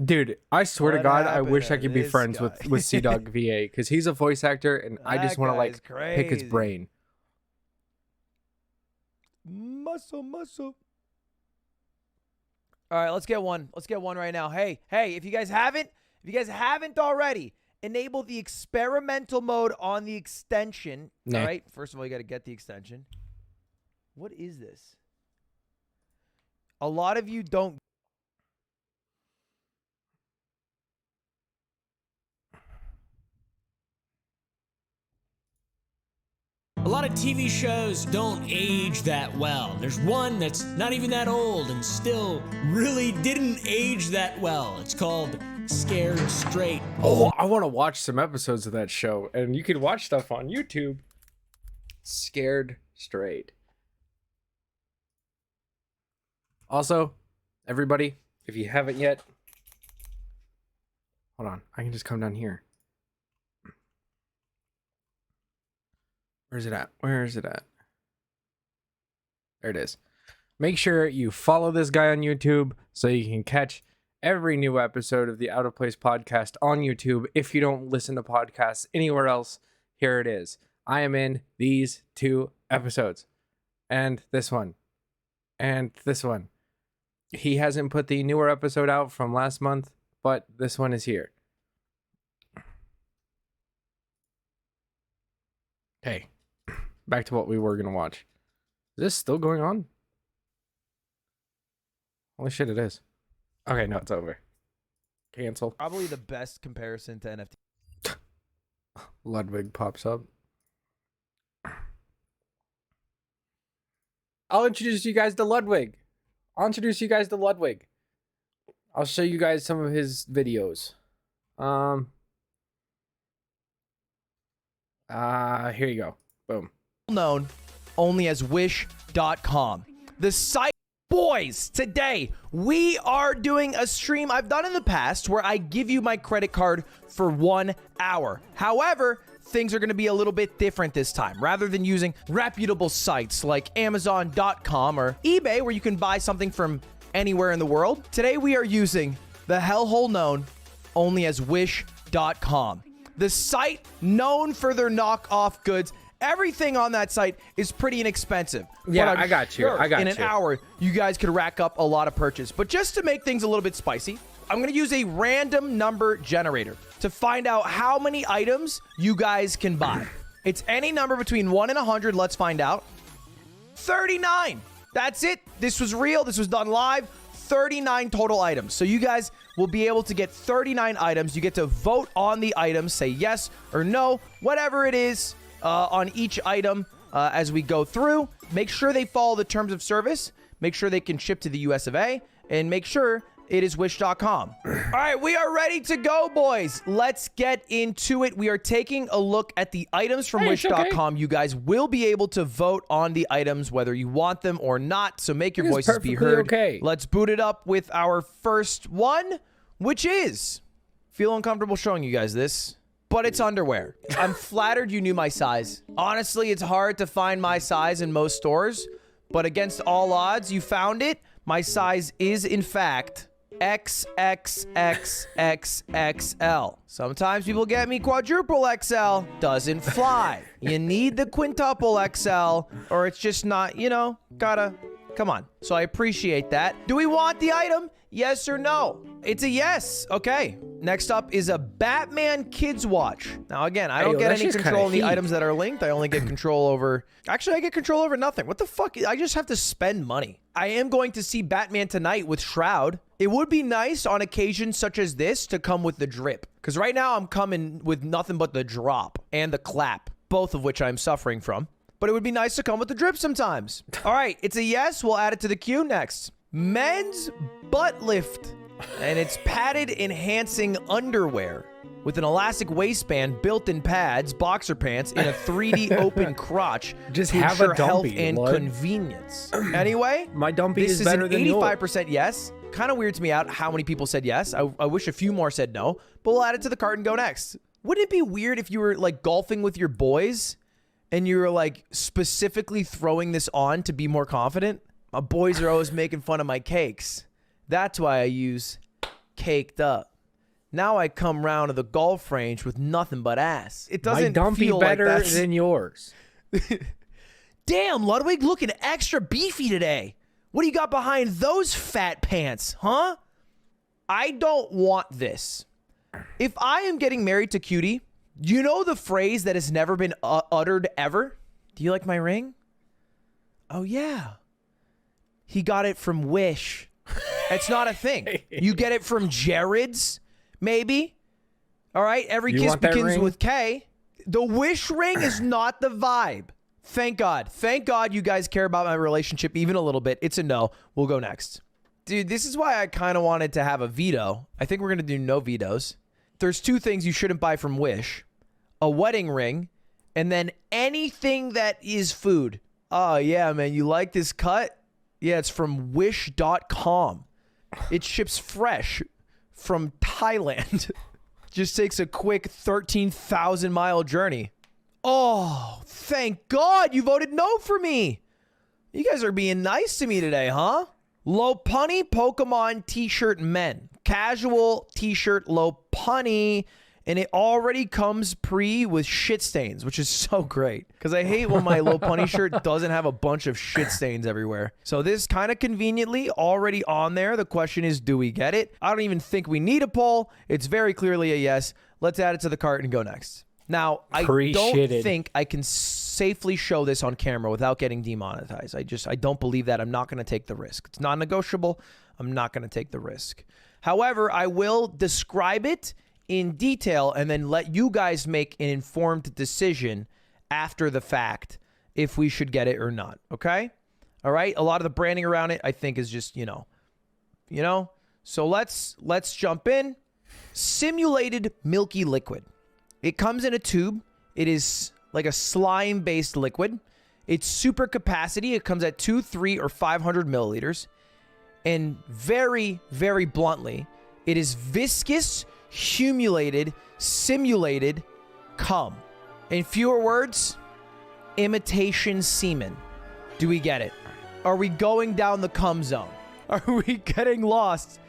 Dude, I swear to What God, I happened wish to I could be this friends guy? with Sea-Dog VA because he's a voice actor and I just That want to guy's like pick his crazy. brain. Muscle. All right, let's get one. Let's get one right now. Hey, if you guys haven't already, enable the experimental mode on the extension. Nah. All right. First of all, you got to get the extension. What is this? A lot of you don't. A lot of TV shows don't age that well. There's one that's not even that old and still really didn't age that well. It's called Scared Straight. Oh, I want to watch some episodes of that show, and you can watch stuff on YouTube. Scared Straight. Also, everybody, if you haven't yet, hold on, I can just come down here. Where's it at? Where is it at? There it is. Make sure you follow this guy on YouTube so you can catch every new episode of the Out of Place podcast on YouTube. If you don't listen to podcasts anywhere else, here it is. I am in these 2 episodes. And this one. And this one. He hasn't put the newer episode out from last month, but this one is here. Hey, back to what we were going to watch. Is this still going on? Holy shit, it is. Okay, no, it's over. Cancel. Probably the best comparison to NFT. Ludwig pops up. I'll introduce you guys to Ludwig. I'll show you guys some of his videos. Here you go. Boom. Known only as Wish.com. The site, boys, today we are doing a stream I've done in the past where I give you my credit card for 1 hour. However, things are going to be a little bit different this time. Rather than using reputable sites like Amazon.com or eBay where you can buy something from anywhere in the world, today we are using the hellhole known only as Wish.com. The site known for their knockoff goods. Everything on that site is pretty inexpensive. Yeah, But I'm I got you. sure I got in an you. hour, you guys could rack up a lot of purchase. But just to make things a little bit spicy, I'm going to use a random number generator to find out how many items you guys can buy. It's any number between 1 and 100. Let's find out. 39. That's it. This was real. This was done live. 39 total items. So you guys will be able to get 39 items. You get to vote on the items, say yes or no, whatever it is on each item as we go through. Make sure they follow the terms of service. Make sure they can ship to the US of A. And make sure it is wish.com. All right, we are ready to go, boys. Let's get into it. We are taking a look at the items from wish.com. You guys will be able to vote on the items whether you want them or not. So make your voices be heard. Let's boot it up with our first one, which is, feel uncomfortable showing you guys this, but it's underwear. I'm flattered you knew my size. Honestly, it's hard to find my size in most stores, but against all odds, you found it. My size is, in fact, XXXXXL. Sometimes people get me quadruple XL. Doesn't fly. You need the quintuple XL, or it's just not, you know, gotta, come on. So I appreciate that. Do we want the item? Yes or no? It's a yes. Okay. Next up is a Batman Kids Watch. Now, again, I don't get any control on the items that are linked. I only get control over... Actually, I get control over nothing. What the fuck? I just have to spend money. I am going to see Batman tonight with Shroud. It would be nice on occasions such as this to come with the drip. Because right now I'm coming with nothing but the drop and the clap, both of which I'm suffering from. But it would be nice to come with the drip sometimes. All right, it's a yes. We'll add it to the queue next. Men's butt lift. And it's padded enhancing underwear with an elastic waistband, built-in pads, boxer pants, and a 3D open crotch. Just to have a ensure health dumpy, and Lord. convenience. Anyway, My dumpy this is better an than yours. 85% yes. Kind of weirds me out how many people said yes. I wish a few more said no, but we'll add it to the cart and go next. Wouldn't it be weird if you were like golfing with your boys and you were like specifically throwing this on to be more confident? My boys are always making fun of my cakes. That's why I use Caked Up. Now I come round to the golf range with nothing but ass. It doesn't My dumpy feel better like that's... than yours. Damn, Ludwig, looking extra beefy today. What do you got behind those fat pants, huh? I don't want this. If I am getting married to Cutie, you know the phrase that has never been uttered ever? Do you like my ring? Oh, yeah. He got it from Wish. It's not a thing. You get it from Jared's, maybe. All right, every kiss begins with K. The Wish ring is not the vibe. Thank God. Thank God you guys care about my relationship even a little bit. It's a no. We'll go next. Dude, this is why I kind of wanted to have a veto. I think we're going to do no vetoes. There's two things you shouldn't buy from Wish. A wedding ring, and then anything that is food. Oh, yeah, man, you like this cut? Yeah, it's from wish.com. It ships fresh from Thailand. Just takes a quick 13,000-mile journey. Oh, thank God you voted no for me. You guys are being nice to me today, huh? Lopunny Pokemon t-shirt men. Casual t-shirt Lopunny. And it already comes pre with shit stains, which is so great. Because I hate when my Lopunny shirt doesn't have a bunch of shit stains everywhere. So this kind of conveniently already on there. The question is, do we get it? I don't even think we need a poll. It's very clearly a yes. Let's add it to the cart and go next. Now, I don't think I can safely show this on camera without getting demonetized. I don't believe that. I'm not going to take the risk. It's non-negotiable. I'm not going to take the risk. However, I will describe it in detail and then let you guys make an informed decision after the fact if we should get it or not. Okay? All right? A lot of the branding around it, I think, is just, you know. So let's jump in. Simulated milky liquid. It comes in a tube. It is like a slime-based liquid. It's super capacity. It comes at 2, 3, or 500 milliliters. And very, very bluntly, it is viscous, simulated cum. In fewer words, imitation semen. Do we get it? Are we going down the cum zone? Are we getting lost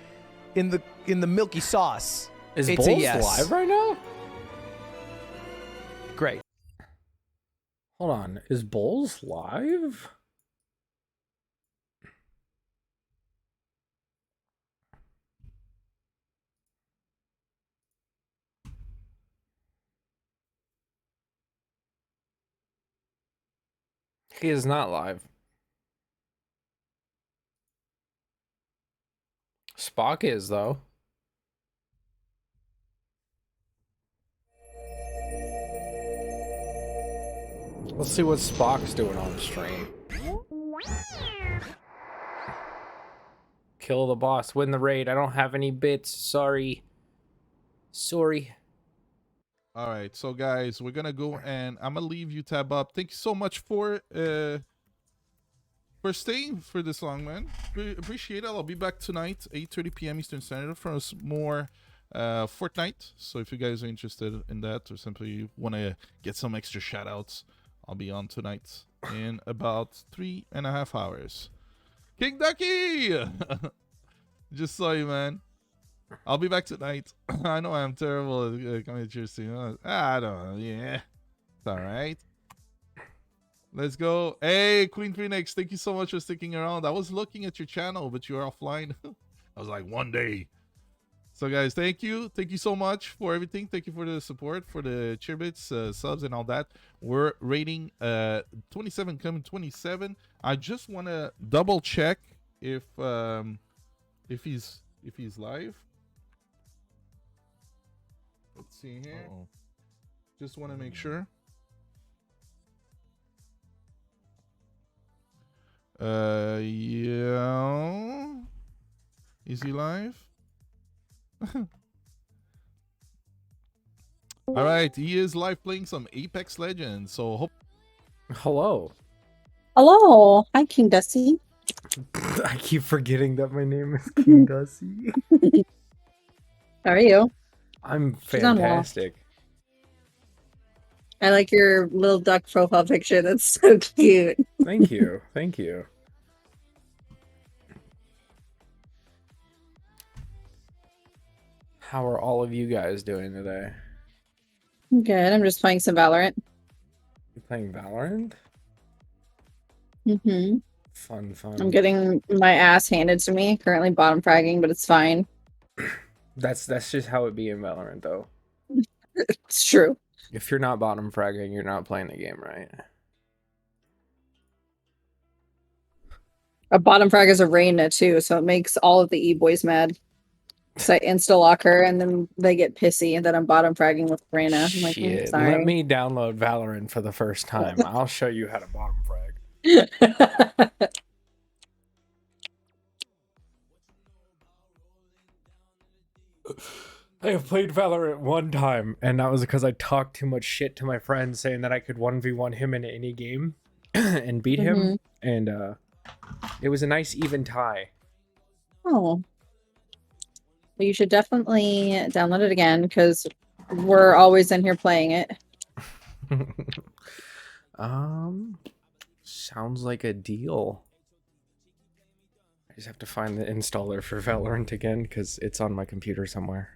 in the milky sauce? Is it's Bulls a yes. live right now? Great. Hold on. Is Bulls live? He is not live. Spock is, though. Let's see what Spock's doing on stream. Kill the boss, win the raid. I don't have any bits. Sorry. All right, so guys, we're gonna go and I'm gonna leave you tab up. Thank you so much for staying for this long, man. Appreciate it. I'll be back tonight, 8:30 p.m. Eastern Standard for some more Fortnite. So if you guys are interested in that or simply want to get some extra shout outs, I'll be on tonight in about 3.5 hours. King Ducky! Just saw you, man. I'll be back tonight. I know I'm terrible at coming to your stream. I don't know. Yeah. It's all right. Let's go. Hey, Queen Phoenix, thank you so much for sticking around. I was looking at your channel, but you were offline. I was like, one day. So, guys, thank you. Thank you so much for everything. Thank you for the support, for the cheer bits, subs, and all that. We're rating 27 coming 27. I just want to double check if he's live. Let's see here. Just want to make sure. Yeah. Is he live? All right, he is live playing some Apex Legends. So hope. Hello. Hello. Hi, King Dusty. I keep forgetting that my name is King Dusty. How are you? I'm She's on wall. fantastic. I like your little duck profile picture. That's so cute. Thank you. Thank you. How are all of you guys doing today? Good. I'm just playing some Valorant. You playing Valorant? Mm-hmm. Fun. I'm getting my ass handed to me. Currently bottom fragging, but it's fine. That's just how it be in Valorant, though. It's true. If you're not bottom fragging, you're not playing the game right. A bottom frag is a Reyna too, so it makes all of the E-boys mad. So I insta-lock her, and then they get pissy, and then I'm bottom fragging with Reyna. I'm like, Shit, sorry. let me download Valorant for the first time. I'll show you how to bottom frag. I have played Valorant one time, and that was because I talked too much shit to my friend saying that I could 1v1 him in any game and beat him. And it was a nice even tie. Oh. Well, you should definitely download it again, because we're always in here playing it. Sounds like a deal. I just have to find the installer for Valorant again, because it's on my computer somewhere.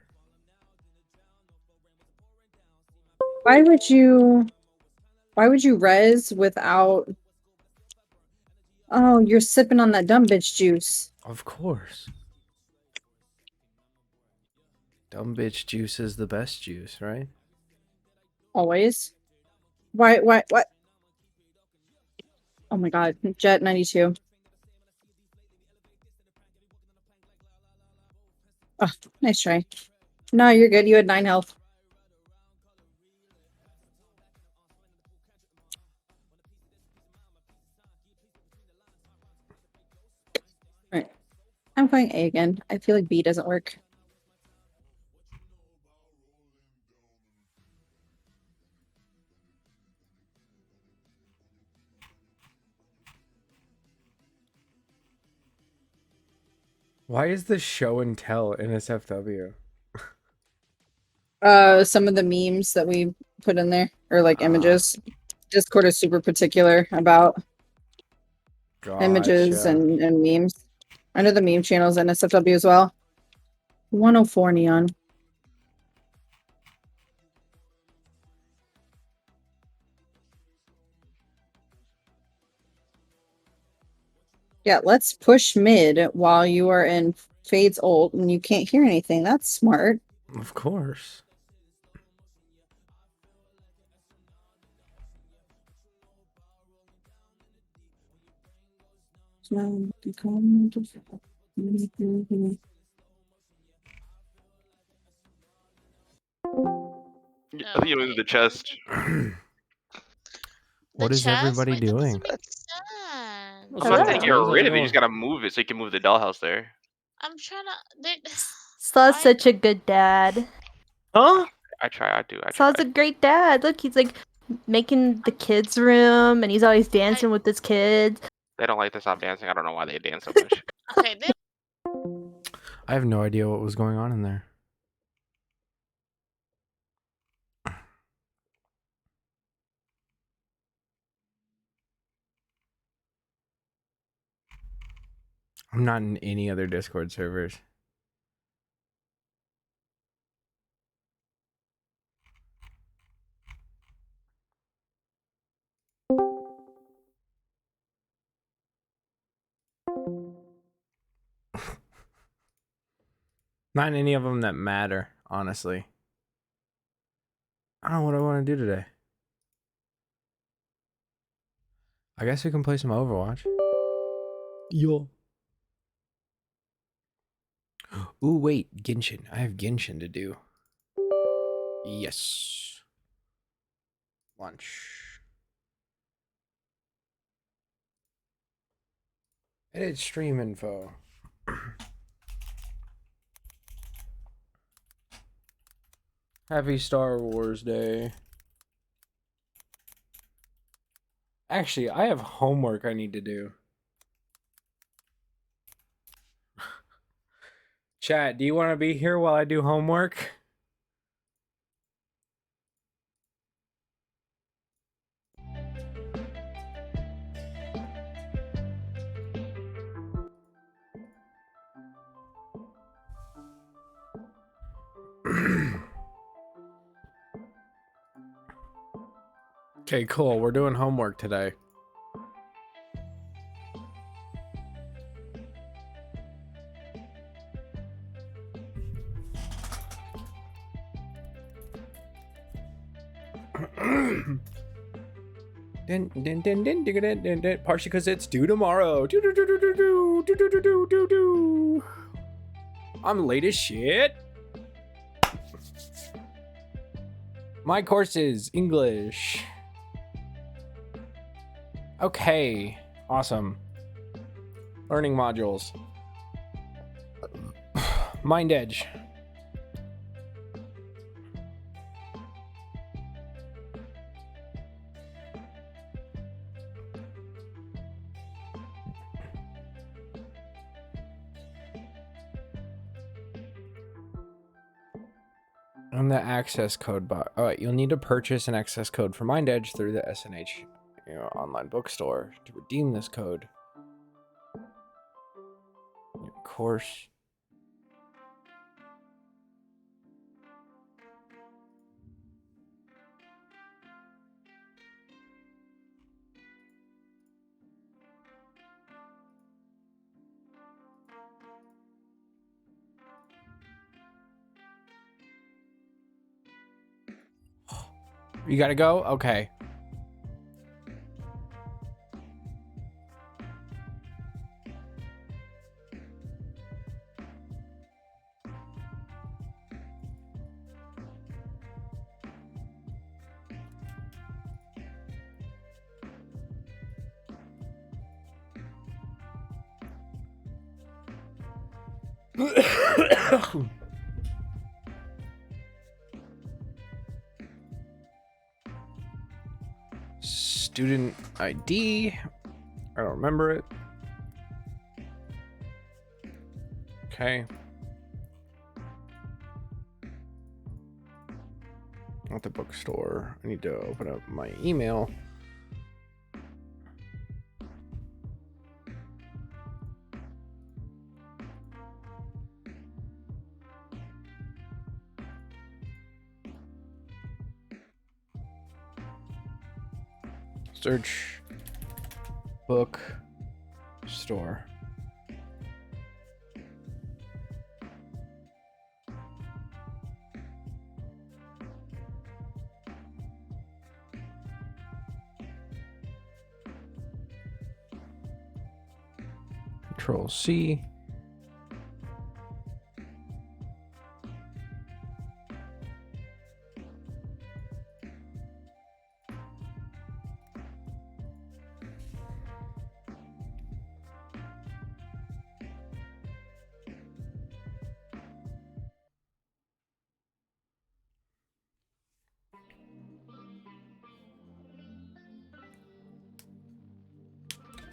Why would you res without... Oh, you're sipping on that dumb bitch juice. Of course. Dumb bitch juice is the best juice, right? Always. Why, what? Oh my god, Jet 92. Oh, nice try. No, you're good. You had 9 health. Alright. I'm going A again. I feel like B doesn't work. Why is this show and tell in SFW? Some of the memes that we put in there, or like images. Discord is super particular about images Gotcha. and memes. I know the meme channels in SFW as well. 104 Neon. Yeah, let's push mid while you are in Fade's ult and you can't hear anything. That's smart. Of course. I think you went to the chest. What is everybody doing? Well, it's not to get rid of it. You just gotta move it so you can move the dollhouse there. I'm trying to. Saw's such a good dad. Huh? I try. I do. I try. Saw's a great dad. Look, he's like making the kids' room, and he's always dancing with his kids. They don't like to stop dancing. I don't know why they dance so much. Okay, I have no idea what was going on in there. I'm not in any other Discord servers. Not in any of them that matter, honestly. I don't know what I want to do today. I guess we can play some Overwatch. Yo. Ooh, wait, Genshin. I have Genshin to do. Yes. Lunch. Edit stream info. Happy Star Wars Day. Actually, I have homework I need to do. Chat, do you want to be here while I do homework? Okay, cool. We're doing homework today. Partially because it's due tomorrow. I'm late as shit. My course is English. Okay, awesome. Learning modules. Mind Edge. And the access code box. All right, you'll need to purchase an access code for Mind Edge through the SNH online bookstore to redeem this code. Your course. You gotta go? Okay. Student ID. I don't remember it. Okay. At the bookstore. I need to open up my email. Search book store. Control C.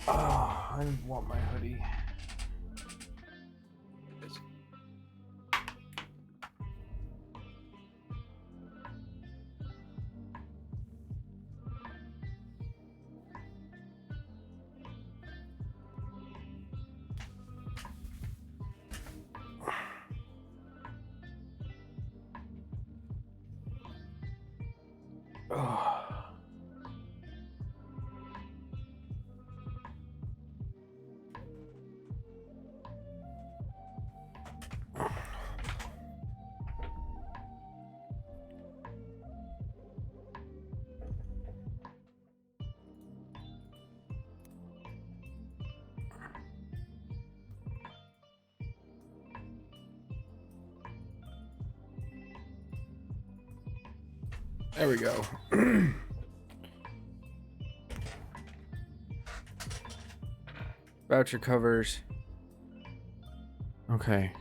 I want my hoodie. There we go. Voucher covers. Okay.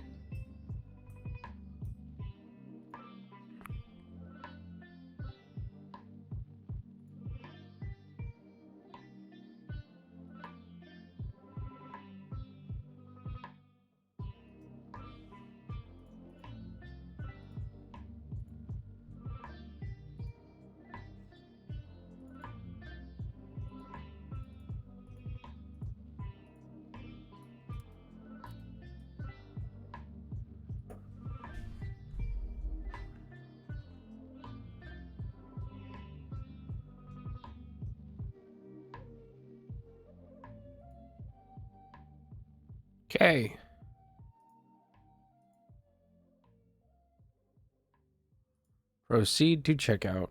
Okay. Proceed to checkout.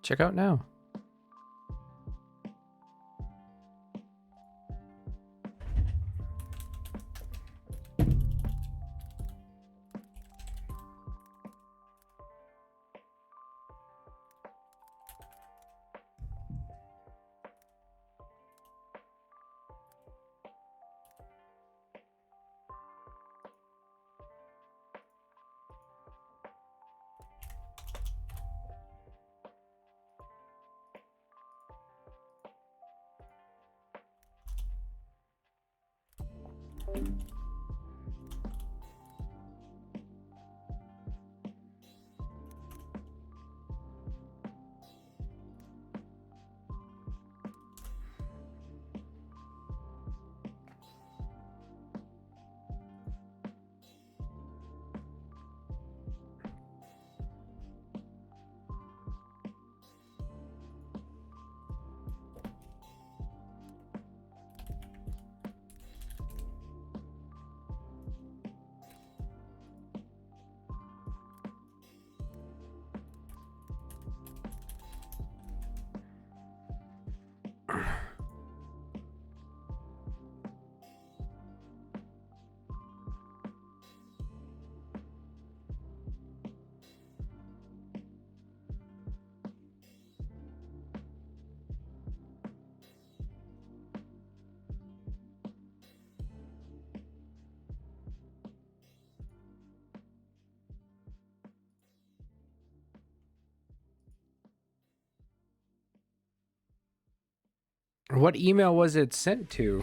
Checkout now. What email was it sent to?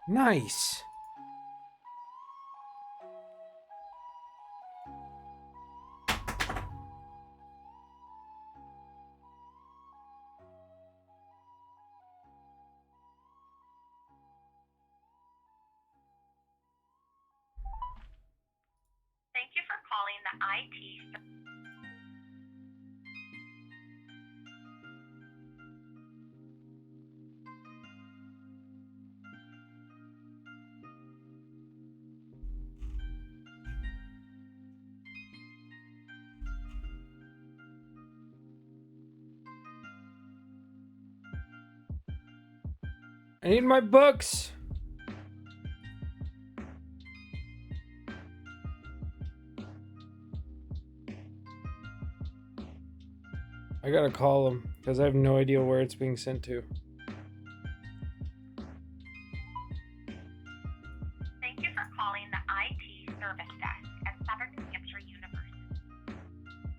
Nice. Thank you for calling the IT. I need my books. I gotta call him because I have no idea where it's being sent to. Thank you for calling the IT service desk at Southern New Hampshire University.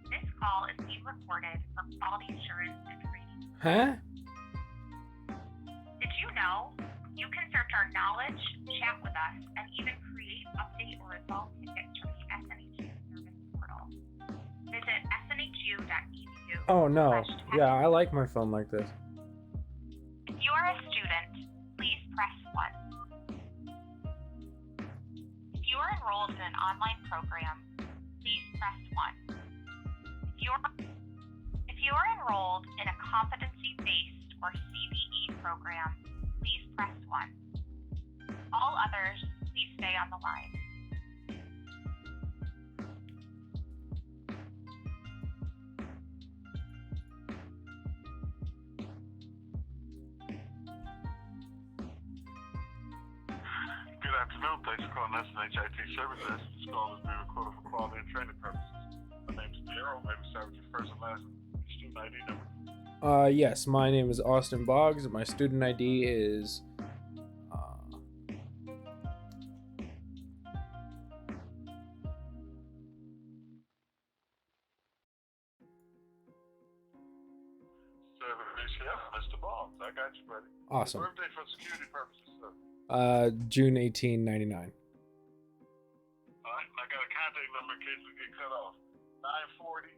This call is being recorded for quality assurance and training. Huh? Did you know you can search our knowledge, chat with us, and even create, update, or resolve tickets from the SNHU service portal? Visit snhu.edu. Oh no. Yeah, I like my phone like this. If you are a student, please press 1. If you are enrolled in an online program, please press 1. If you are enrolled in a competency-based or CBE program, please press 1. All others, please stay on the line. Good afternoon. Thanks for calling SNHIT Services. This call is being recorded for quality and training purposes. My name is Darryl. Maybe start with your first and last student ID number. Yes, my name is Austin Boggs. My student ID is Mr. Boggs, I got you, buddy. Awesome. Birthday for security purposes, sir. June 1899. All right, and I got a contact number in case we get cut off. 940